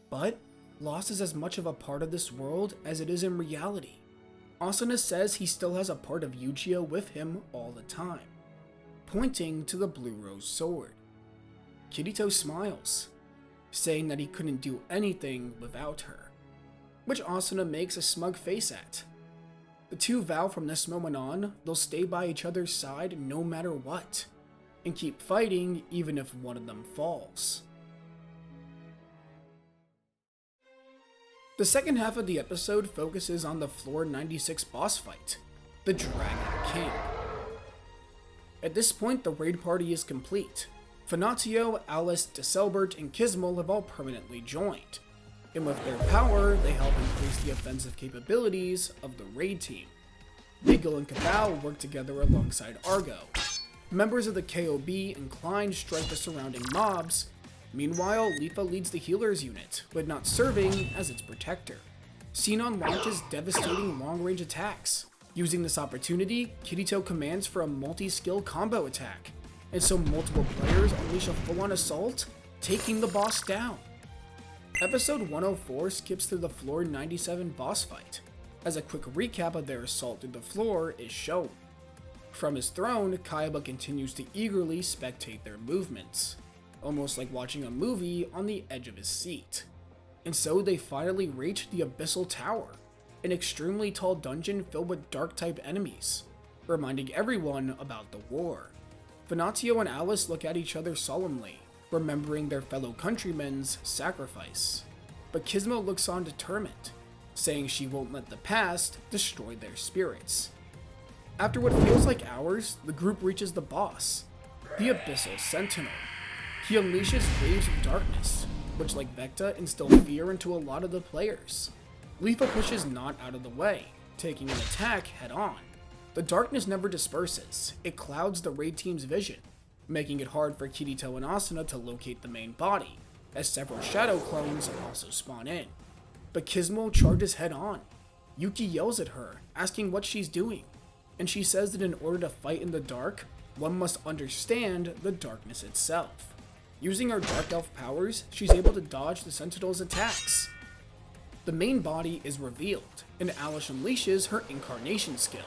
[SPEAKER 1] But loss is as much of a part of this world as it is in reality. Asuna says he still has a part of Yu-Gi-Oh! With him all the time, pointing to the blue rose sword. Kirito smiles, saying that he couldn't do anything without her, which Asuna makes a smug face at. The two vow from this moment on they'll stay by each other's side no matter what, and keep fighting even if one of them falls. The second half of the episode focuses on the floor 96 boss fight, the Dragon King. At this point, the raid party is complete. Fanatio, Alice, Deselbert, and Kismel have all permanently joined, and with their power, they help increase the offensive capabilities of the raid team. Nigel and Cabal work together alongside Argo. Members of the KOB and Klein strike the surrounding mobs. Meanwhile, Lifa leads the healers unit, but not serving as its protector. Sinon launches devastating long-range attacks. Using this opportunity, Kirito commands for a multi-skill combo attack, and so multiple players unleash a full-on assault, taking the boss down. Episode 104 skips through the floor 97 boss fight, as a quick recap of their assault through the floor is shown. From his throne, Kaiba continues to eagerly spectate their movements, almost like watching a movie on the edge of his seat. And so they finally reach the Abyssal Tower, an extremely tall dungeon filled with dark-type enemies, reminding everyone about the war. Fanatio and Alice look at each other solemnly, remembering their fellow countrymen's sacrifice. But Kismo looks on determined, saying she won't let the past destroy their spirits. After what feels like hours, the group reaches the boss, the Abyssal Sentinel. He unleashes waves of darkness, which like Vecta instill fear into a lot of the players. Lifa pushes Not out of the way, taking an attack head on. The darkness never disperses, it clouds the raid team's vision, making it hard for Kirito and Asuna to locate the main body, as several shadow clones also spawn in. But Kismo charges head on. Yuki yells at her, asking what she's doing, and she says that in order to fight in the dark, one must understand the darkness itself. Using her Dark Elf powers, she's able to dodge the Sentinel's attacks. The main body is revealed, and Alice unleashes her Incarnation skill,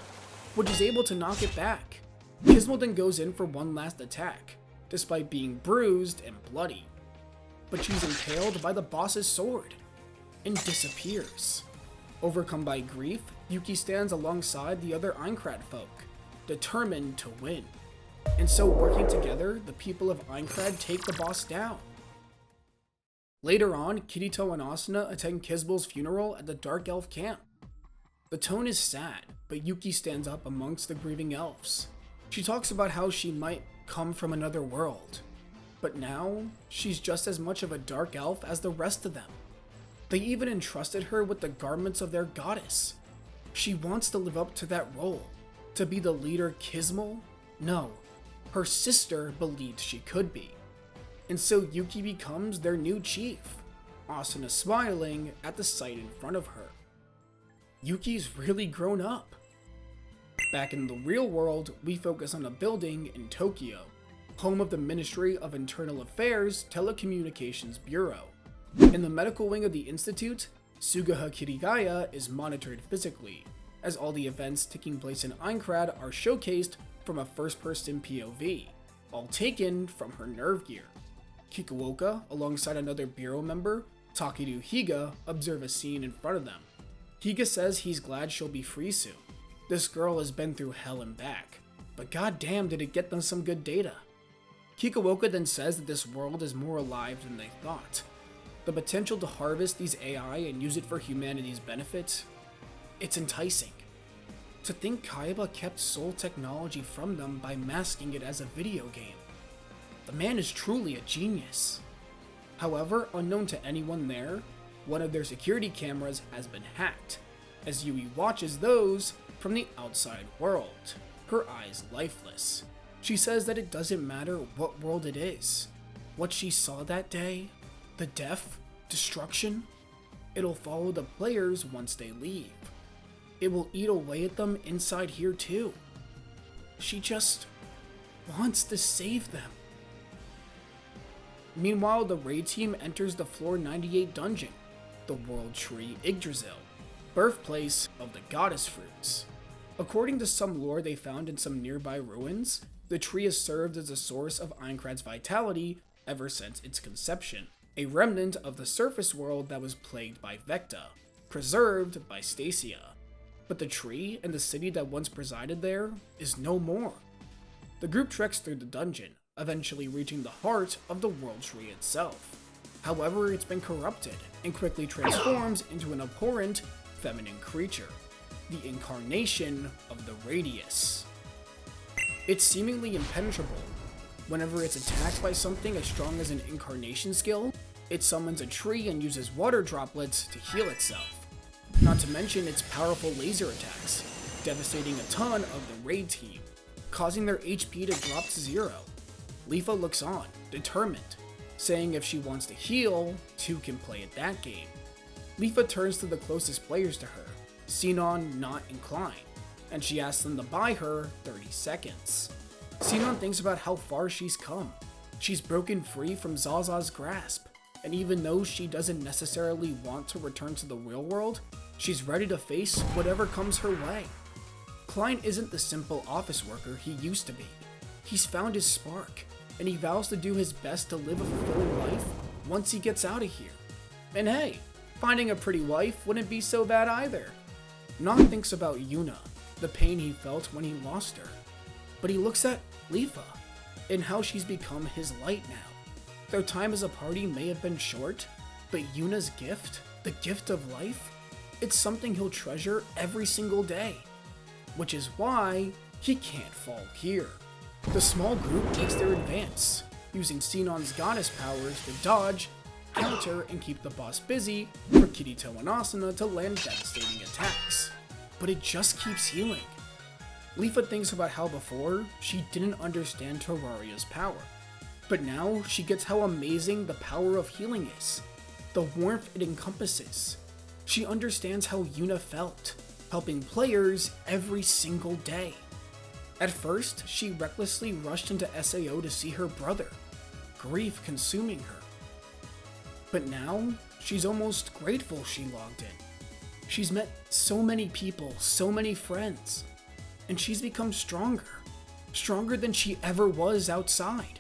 [SPEAKER 1] which is able to knock it back. Kismo then goes in for one last attack, despite being bruised and bloody. But she's impaled by the boss's sword, and disappears. Overcome by grief, Yuki stands alongside the other Aincrad folk, determined to win. And so working together, the people of Aincrad take the boss down. Later on, Kirito and Asuna attend Kisbel's funeral at the Dark Elf camp. The tone is sad, but Yuki stands up amongst the grieving elves. She talks about how she might come from another world, but now she's just as much of a dark elf as the rest of them. They even entrusted her with the garments of their goddess. She wants to live up to that role, to be the leader Kismel? No, her sister believed she could be. And so Yuki becomes their new chief, Asuna smiling at the sight in front of her. Yuki's really grown up. Back in the real world, we focus on a building in Tokyo, home of the Ministry of Internal Affairs Telecommunications Bureau. In the medical wing of the institute, Sugaha Kirigaya is monitored physically, as all the events taking place in Aincrad are showcased from a first-person POV, all taken from her nerve gear. Kikuoka, alongside another bureau member, Takeru Higa, observe a scene in front of them. Higa says he's glad she'll be free soon. This girl has been through hell and back, but goddamn did it get them some good data. Kikuoka then says that this world is more alive than they thought. The potential to harvest these AI and use it for humanity's benefit, it's enticing. To think Kaiba kept soul technology from them by masking it as a video game. The man is truly a genius. However, unknown to anyone there, one of their security cameras has been hacked, as Yui watches those from the outside world, her eyes lifeless. She says that it doesn't matter what world it is. What she saw that day, the death, destruction, it'll follow the players once they leave. It will eat away at them inside here too. She just wants to save them. Meanwhile, the raid team enters the Floor 98 dungeon, the World Tree Yggdrasil, birthplace of the goddess fruits. According to some lore they found in some nearby ruins, the tree has served as a source of Aincrad's vitality ever since its conception, a remnant of the surface world that was plagued by Vecta, preserved by Stasia. But the tree and the city that once presided there is no more. The group treks through the dungeon, eventually reaching the heart of the World Tree itself. However, it's been corrupted and quickly transforms into an abhorrent, feminine creature, the incarnation of the Radius. It's seemingly impenetrable. Whenever it's attacked by something as strong as an incarnation skill, it summons a tree and uses water droplets to heal itself. Not to mention its powerful laser attacks, devastating a ton of the raid team, causing their HP to drop to 0. Leafa looks on, determined, saying if she wants to heal, two can play at that game. Leafa turns to the closest players to her, Sinon not inclined, and she asks them to buy her 30 seconds. Sinon thinks about how far she's come. She's broken free from Zaza's grasp, and even though she doesn't necessarily want to return to the real world, she's ready to face whatever comes her way. Klein isn't the simple office worker he used to be. He's found his spark, and he vows to do his best to live a full life once he gets out of here. And hey, finding a pretty wife wouldn't be so bad either. Nog thinks about Yuna, the pain he felt when he lost her. But he looks at Leafa, and how she's become his light now. Their time as a party may have been short, but Yuna's gift, the gift of life, it's something he'll treasure every single day. Which is why he can't fall here. The small group makes their advance, using Sinon's goddess powers to dodge, counter, and keep the boss busy for Kirito and Asuna to land devastating attacks. But it just keeps healing. Leafa thinks about how before, she didn't understand Terraria's power. But now, she gets how amazing the power of healing is. The warmth it encompasses. She understands how Yuna felt, helping players every single day. At first, she recklessly rushed into SAO to see her brother, grief consuming her. But now, she's almost grateful she logged in. She's met so many people, so many friends, and she's become stronger than she ever was outside.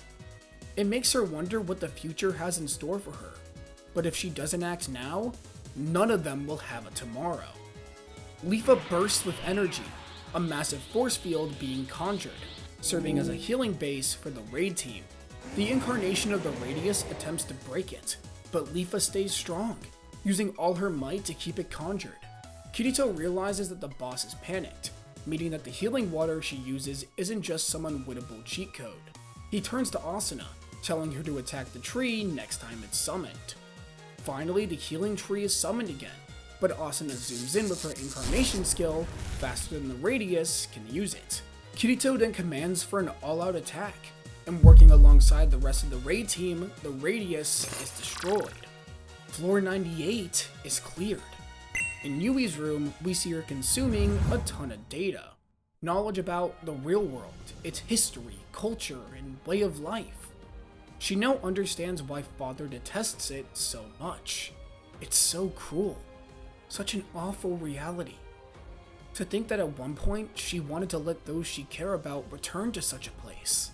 [SPEAKER 1] It makes her wonder what the future has in store for her, but if she doesn't act now, none of them will have a tomorrow. Leafa bursts with energy, a massive force field being conjured, serving as a healing base for the raid team. The incarnation of the Radius attempts to break it, but Leafa stays strong, using all her might to keep it conjured. Kirito realizes that the boss is panicked, meaning that the healing water she uses isn't just some unwinnable cheat code. He turns to Asuna, telling her to attack the tree next time it's summoned. Finally, the healing tree is summoned again, but Asuna zooms in with her incarnation skill faster than the Radius can use it. Kirito then commands for an all-out attack, and working alongside the rest of the raid team, the Radius is destroyed. Floor 98 is cleared. In Yui's room, we see her consuming a ton of data. Knowledge about the real world, its history, culture, and way of life. She now understands why Father detests it so much. It's so cruel. Such an awful reality. To think that at one point she wanted to let those she care about return to such a place.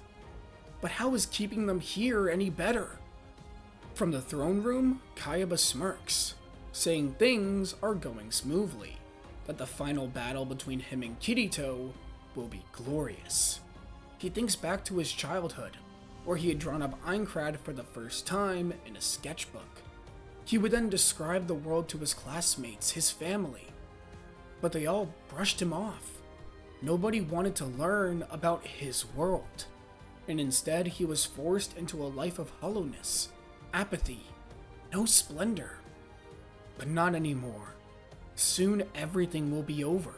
[SPEAKER 1] But how is keeping them here any better? From the throne room, Kayaba smirks, saying things are going smoothly, that the final battle between him and Kirito will be glorious. He thinks back to his childhood, where he had drawn up Aincrad for the first time in a sketchbook. He would then describe the world to his classmates, his family, but they all brushed him off. Nobody wanted to learn about his world, and instead he was forced into a life of hollowness, apathy, no splendor. But not anymore. Soon everything will be over.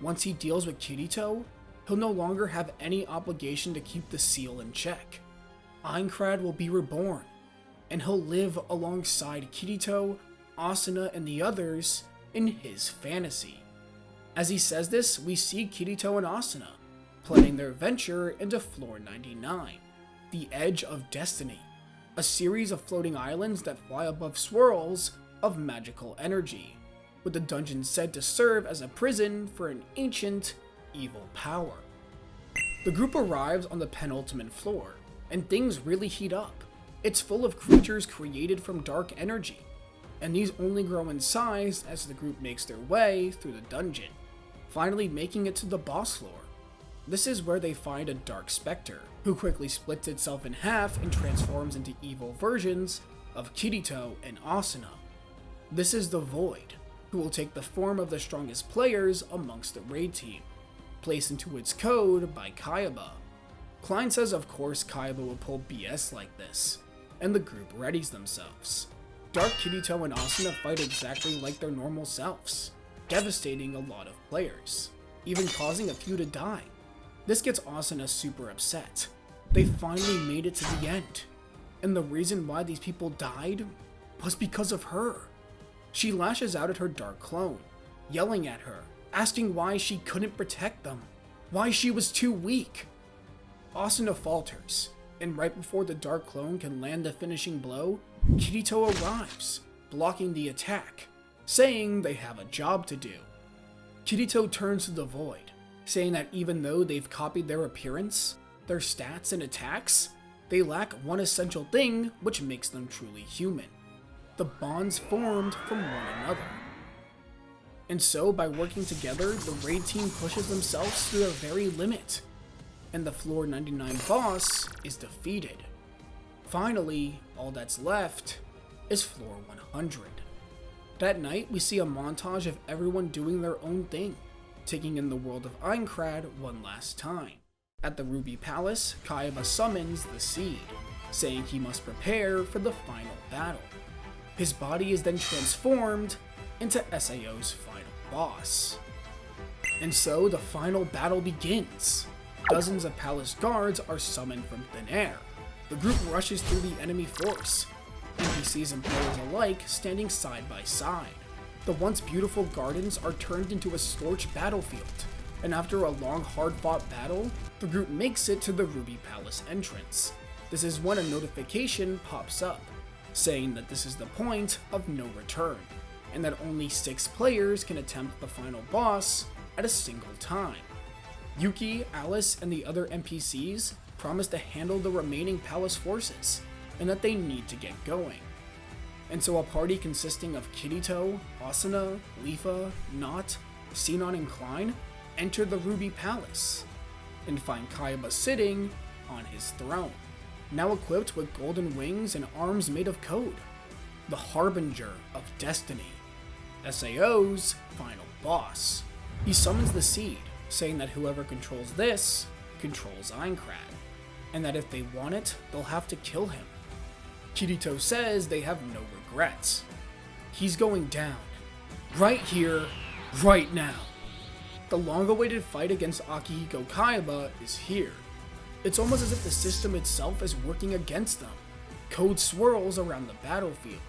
[SPEAKER 1] Once he deals with Kirito, he'll no longer have any obligation to keep the seal in check. Aincrad will be reborn, and he'll live alongside Kirito, Asuna, and the others in his fantasy. As he says this, we see Kirito and Asuna planning their venture into Floor 99, the Edge of Destiny, a series of floating islands that fly above swirls of magical energy, with the dungeon said to serve as a prison for an ancient, evil power. The group arrives on the penultimate floor, and things really heat up. It's full of creatures created from dark energy, and these only grow in size as the group makes their way through the dungeon, finally making it to the boss floor. This is where they find a dark specter, who quickly splits itself in half and transforms into evil versions of Kirito and Asuna. This is the Void, who will take the form of the strongest players amongst the raid team, placed into its code by Kayaba. Klein says of course Kayaba will pull BS like this, and the group readies themselves. Dark Kirito and Asuna fight exactly like their normal selves, devastating a lot of players, even causing a few to die. This gets Asuna super upset. They finally made it to the end, and the reason why these people died was because of her. She lashes out at her dark clone, yelling at her, asking why she couldn't protect them, why she was too weak. Asuna falters, and right before the dark clone can land the finishing blow, Kirito arrives, blocking the attack, saying they have a job to do. Kirito turns to the Void, saying that even though they've copied their appearance, their stats and attacks, they lack one essential thing which makes them truly human: the bonds formed from one another. And so, by working together, the raid team pushes themselves to their very limit, and the Floor 99 boss is defeated. Finally, all that's left is Floor 100. That night, we see a montage of everyone doing their own thing, taking in the world of Aincrad one last time. At the Ruby Palace, Kayaba summons the Seed, saying he must prepare for the final battle. His body is then transformed into SAO's final boss. And so the final battle begins. Dozens of palace guards are summoned from thin air. The group rushes through the enemy force, NPCs and players alike standing side by side. The once beautiful gardens are turned into a scorched battlefield, and after a long hard-fought battle, the group makes it to the Ruby Palace entrance. This is when a notification pops up, saying that this is the point of no return, and that only 6 players can attempt the final boss at a single time. Yuki, Alice, and the other NPCs promise to handle the remaining palace forces, and that they need to get going. And so a party consisting of Kirito, Asuna, Lifa, Knot, Sinon, and Klein enter the Ruby Palace, and find Kayaba sitting on his throne, now equipped with golden wings and arms made of code, the Harbinger of Destiny, SAO's final boss. He summons the Seed, saying that whoever controls this controls Aincrad, and that if they want it, they'll have to kill him. Kirito says they have no regrets. He's going down. Right here, right now. The long-awaited fight against Akihiko Kayaba is here. It's almost as if the system itself is working against them. Code swirls around the battlefield,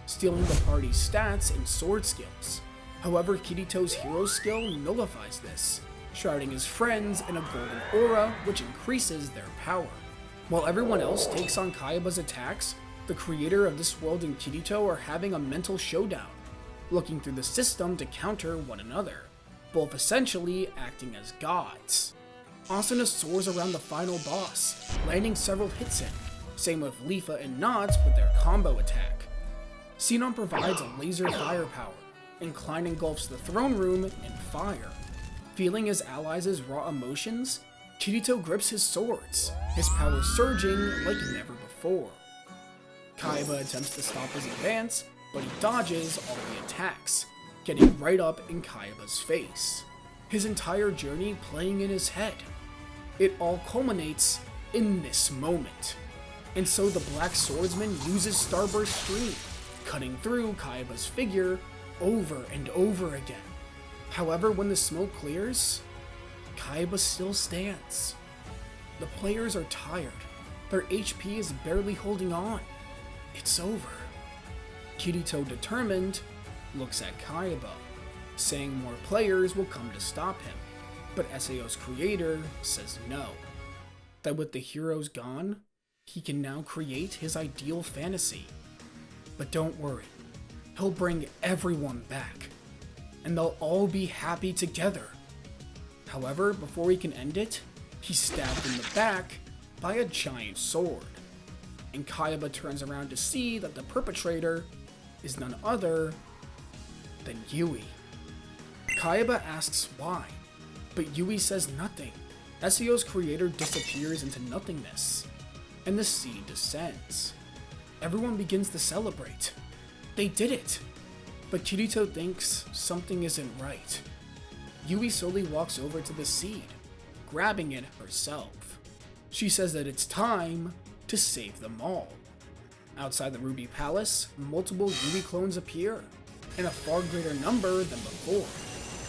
[SPEAKER 1] stealing the party's stats and sword skills. However, Kirito's hero skill nullifies this, shrouding his friends in a golden aura which increases their power. While everyone else takes on Kayaba's attacks, the creator of this world and Kirito are having a mental showdown, looking through the system to counter one another. both essentially acting as gods. Asuna soars around the final boss, landing several hits in, same with Leafa and Knots with their combo attack. Sinon provides a laser firepower, and Klein engulfs the throne room in fire. Feeling his allies' raw emotions, Kirito grips his swords, his power surging like never before. Kaiba attempts to stop his advance, but he dodges all the attacks, getting right up in Kaiba's face. His entire journey playing in his head. It all culminates in this moment. And so the Black Swordsman uses Starburst Stream, cutting through Kaiba's figure over and over again. However, when the smoke clears, Kaiba still stands. The players are tired. Their HP is barely holding on. It's over. Kirito, determined, looks at Kaiba, saying more players will come to stop him. But SAO's creator says no. That with the heroes gone, he can now create his ideal fantasy. But don't worry, he'll bring everyone back, and they'll all be happy together. However, before he can end it, he's stabbed in the back by a giant sword. And Kaiba turns around to see that the perpetrator is none other than Yui. Kaiba asks why, but Yui says nothing. SEO's creator disappears into nothingness, and the sea descends. Everyone begins to celebrate. They did it! But Kirito thinks something isn't right. Yui slowly walks over to the seed, grabbing it herself. She says that it's time to save them all. Outside the Ruby Palace, multiple Yui clones appear, in a far greater number than before.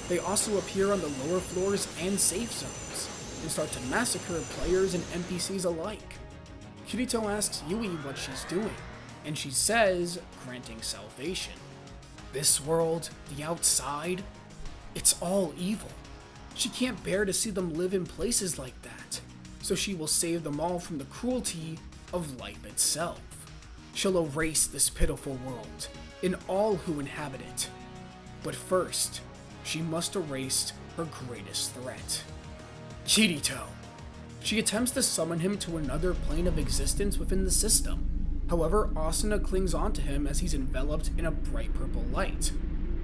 [SPEAKER 1] They also appear on the lower floors and safe zones, and start to massacre players and NPCs alike. Kirito asks Yui what she's doing, and she says, granting salvation. This world, the outside, it's all evil. She can't bear to see them live in places like that, so she will save them all from the cruelty of life itself. She'll erase this pitiful world, and all who inhabit it. But first, she must erase her greatest threat. Kirito! She attempts to summon him to another plane of existence within the system. However, Asuna clings onto him as he's enveloped in a bright purple light.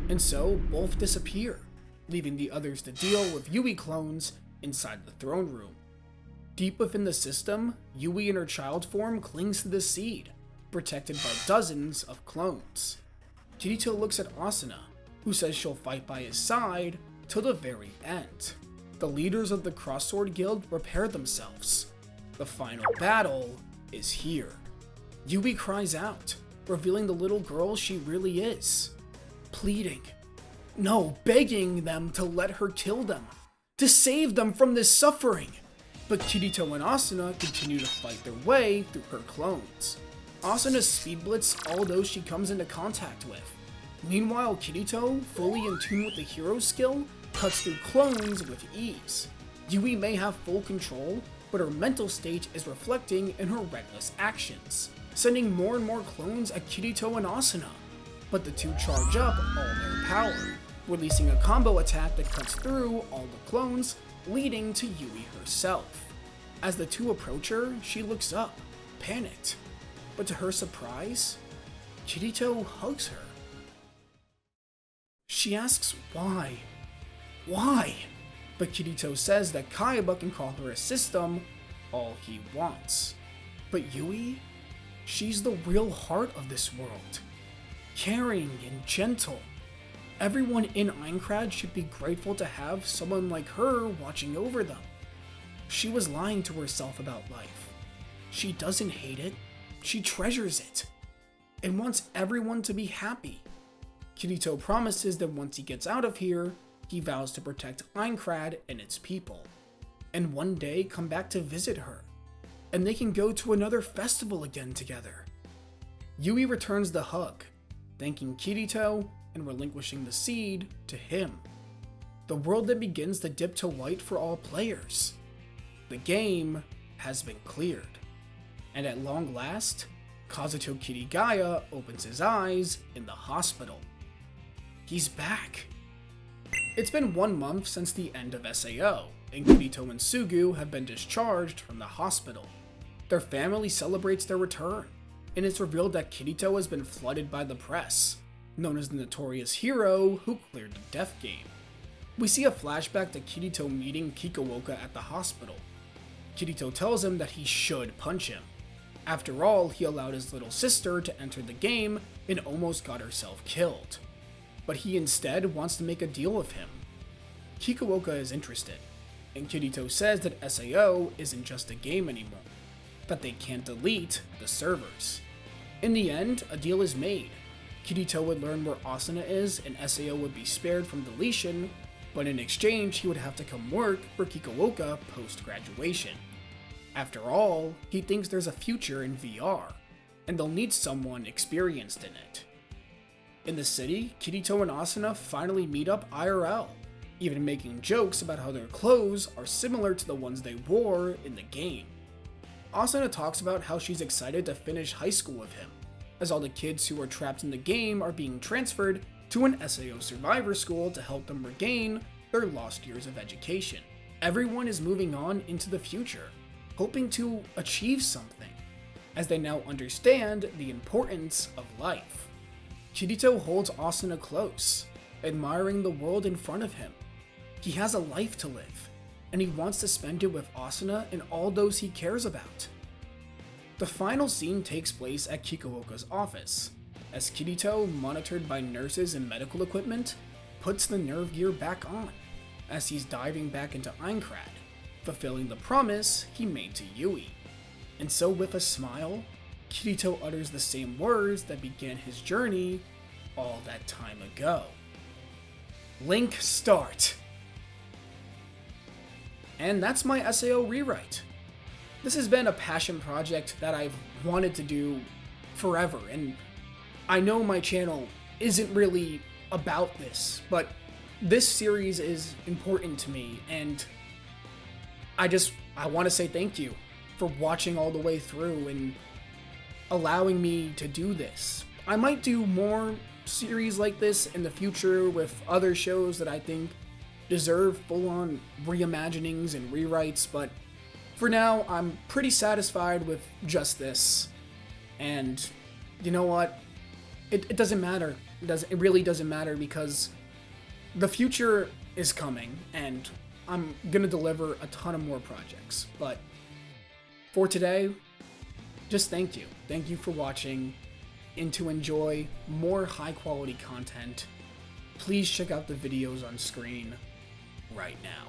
[SPEAKER 1] And so, both disappear, leaving the others to deal with Yui clones inside the throne room. Deep within the system, Yui in her child form clings to the seed, protected by dozens of clones. Kirito looks at Asuna, who says she'll fight by his side till the very end. The leaders of the Crossword Guild prepare themselves. The final battle is here. Yui cries out, revealing the little girl she really is, pleading, no, begging them to let her kill them, to save them from this suffering. But Kirito and Asuna continue to fight their way through her clones. Asuna speed blitz all those she comes into contact with. Meanwhile, Kirito, fully in tune with the hero skill, cuts through clones with ease. Yui may have full control, but her mental state is reflecting in her reckless actions, sending more and more clones at Kirito and Asuna. But the two charge up all their power, releasing a combo attack that cuts through all the clones, leading to Yui herself. As the two approach her, she looks up, panicked. But to her surprise, Kirito hugs her. She asks why. Why? But Kirito says that Kaiba can call her a system all he wants. But Yui? She's the real heart of this world. Caring and gentle. Everyone in Aincrad should be grateful to have someone like her watching over them. She was lying to herself about life. She doesn't hate it. She treasures it. And wants everyone to be happy. Kirito promises that once he gets out of here, he vows to protect Aincrad and its people, and one day come back to visit her, and they can go to another festival again together. Yui returns the hug, thanking Kirito and relinquishing the seed to him. The world then begins to dip to white for all players. The game has been cleared, and at long last, Kazuto Kirigaya opens his eyes in the hospital. He's back. It's been 1 month since the end of SAO, and Kirito and Sugu have been discharged from the hospital. Their family celebrates their return, and it's revealed that Kirito has been flooded by the press, known as the notorious hero who cleared the death game. We see a flashback to Kirito meeting Kikuoka at the hospital. Kirito tells him that he should punch him. After all, he allowed his little sister to enter the game and almost got herself killed. But he instead wants to make a deal with him. Kikuoka is interested, and Kirito says that SAO isn't just a game anymore, that they can't delete the servers. In the end, a deal is made. Kirito would learn where Asuna is and SAO would be spared from deletion, but in exchange he would have to come work for Kikuoka post-graduation. After all, he thinks there's a future in VR, and they'll need someone experienced in it. In the city, Kirito and Asuna finally meet up IRL, even making jokes about how their clothes are similar to the ones they wore in the game. Asuna talks about how she's excited to finish high school with him, as all the kids who are trapped in the game are being transferred to an SAO survivor school to help them regain their lost years of education. Everyone is moving on into the future, hoping to achieve something, as they now understand the importance of life. Kirito holds Asuna close, admiring the world in front of him. He has a life to live, and he wants to spend it with Asuna and all those he cares about. The final scene takes place at Kikuoka's office, as Kirito, monitored by nurses and medical equipment, puts the nerve gear back on, as he's diving back into Aincrad, fulfilling the promise he made to Yui. And so with a smile, Kirito utters the same words that began his journey all that time ago. Link start! And that's my SAO rewrite. This has been a passion project that I've wanted to do forever, and I know my channel isn't really about this, but this series is important to me, and I want to say thank you for watching all the way through and allowing me to do this. I might do more series like this in the future with other shows that I think deserve full-on reimaginings and rewrites, but for now, I'm pretty satisfied with just this. And you know what? It doesn't matter. It really doesn't matter, because the future is coming, and I'm gonna deliver a ton of more projects. But for today, just thank you. Thank you for watching, and to enjoy more high-quality content, please check out the videos on screen right now.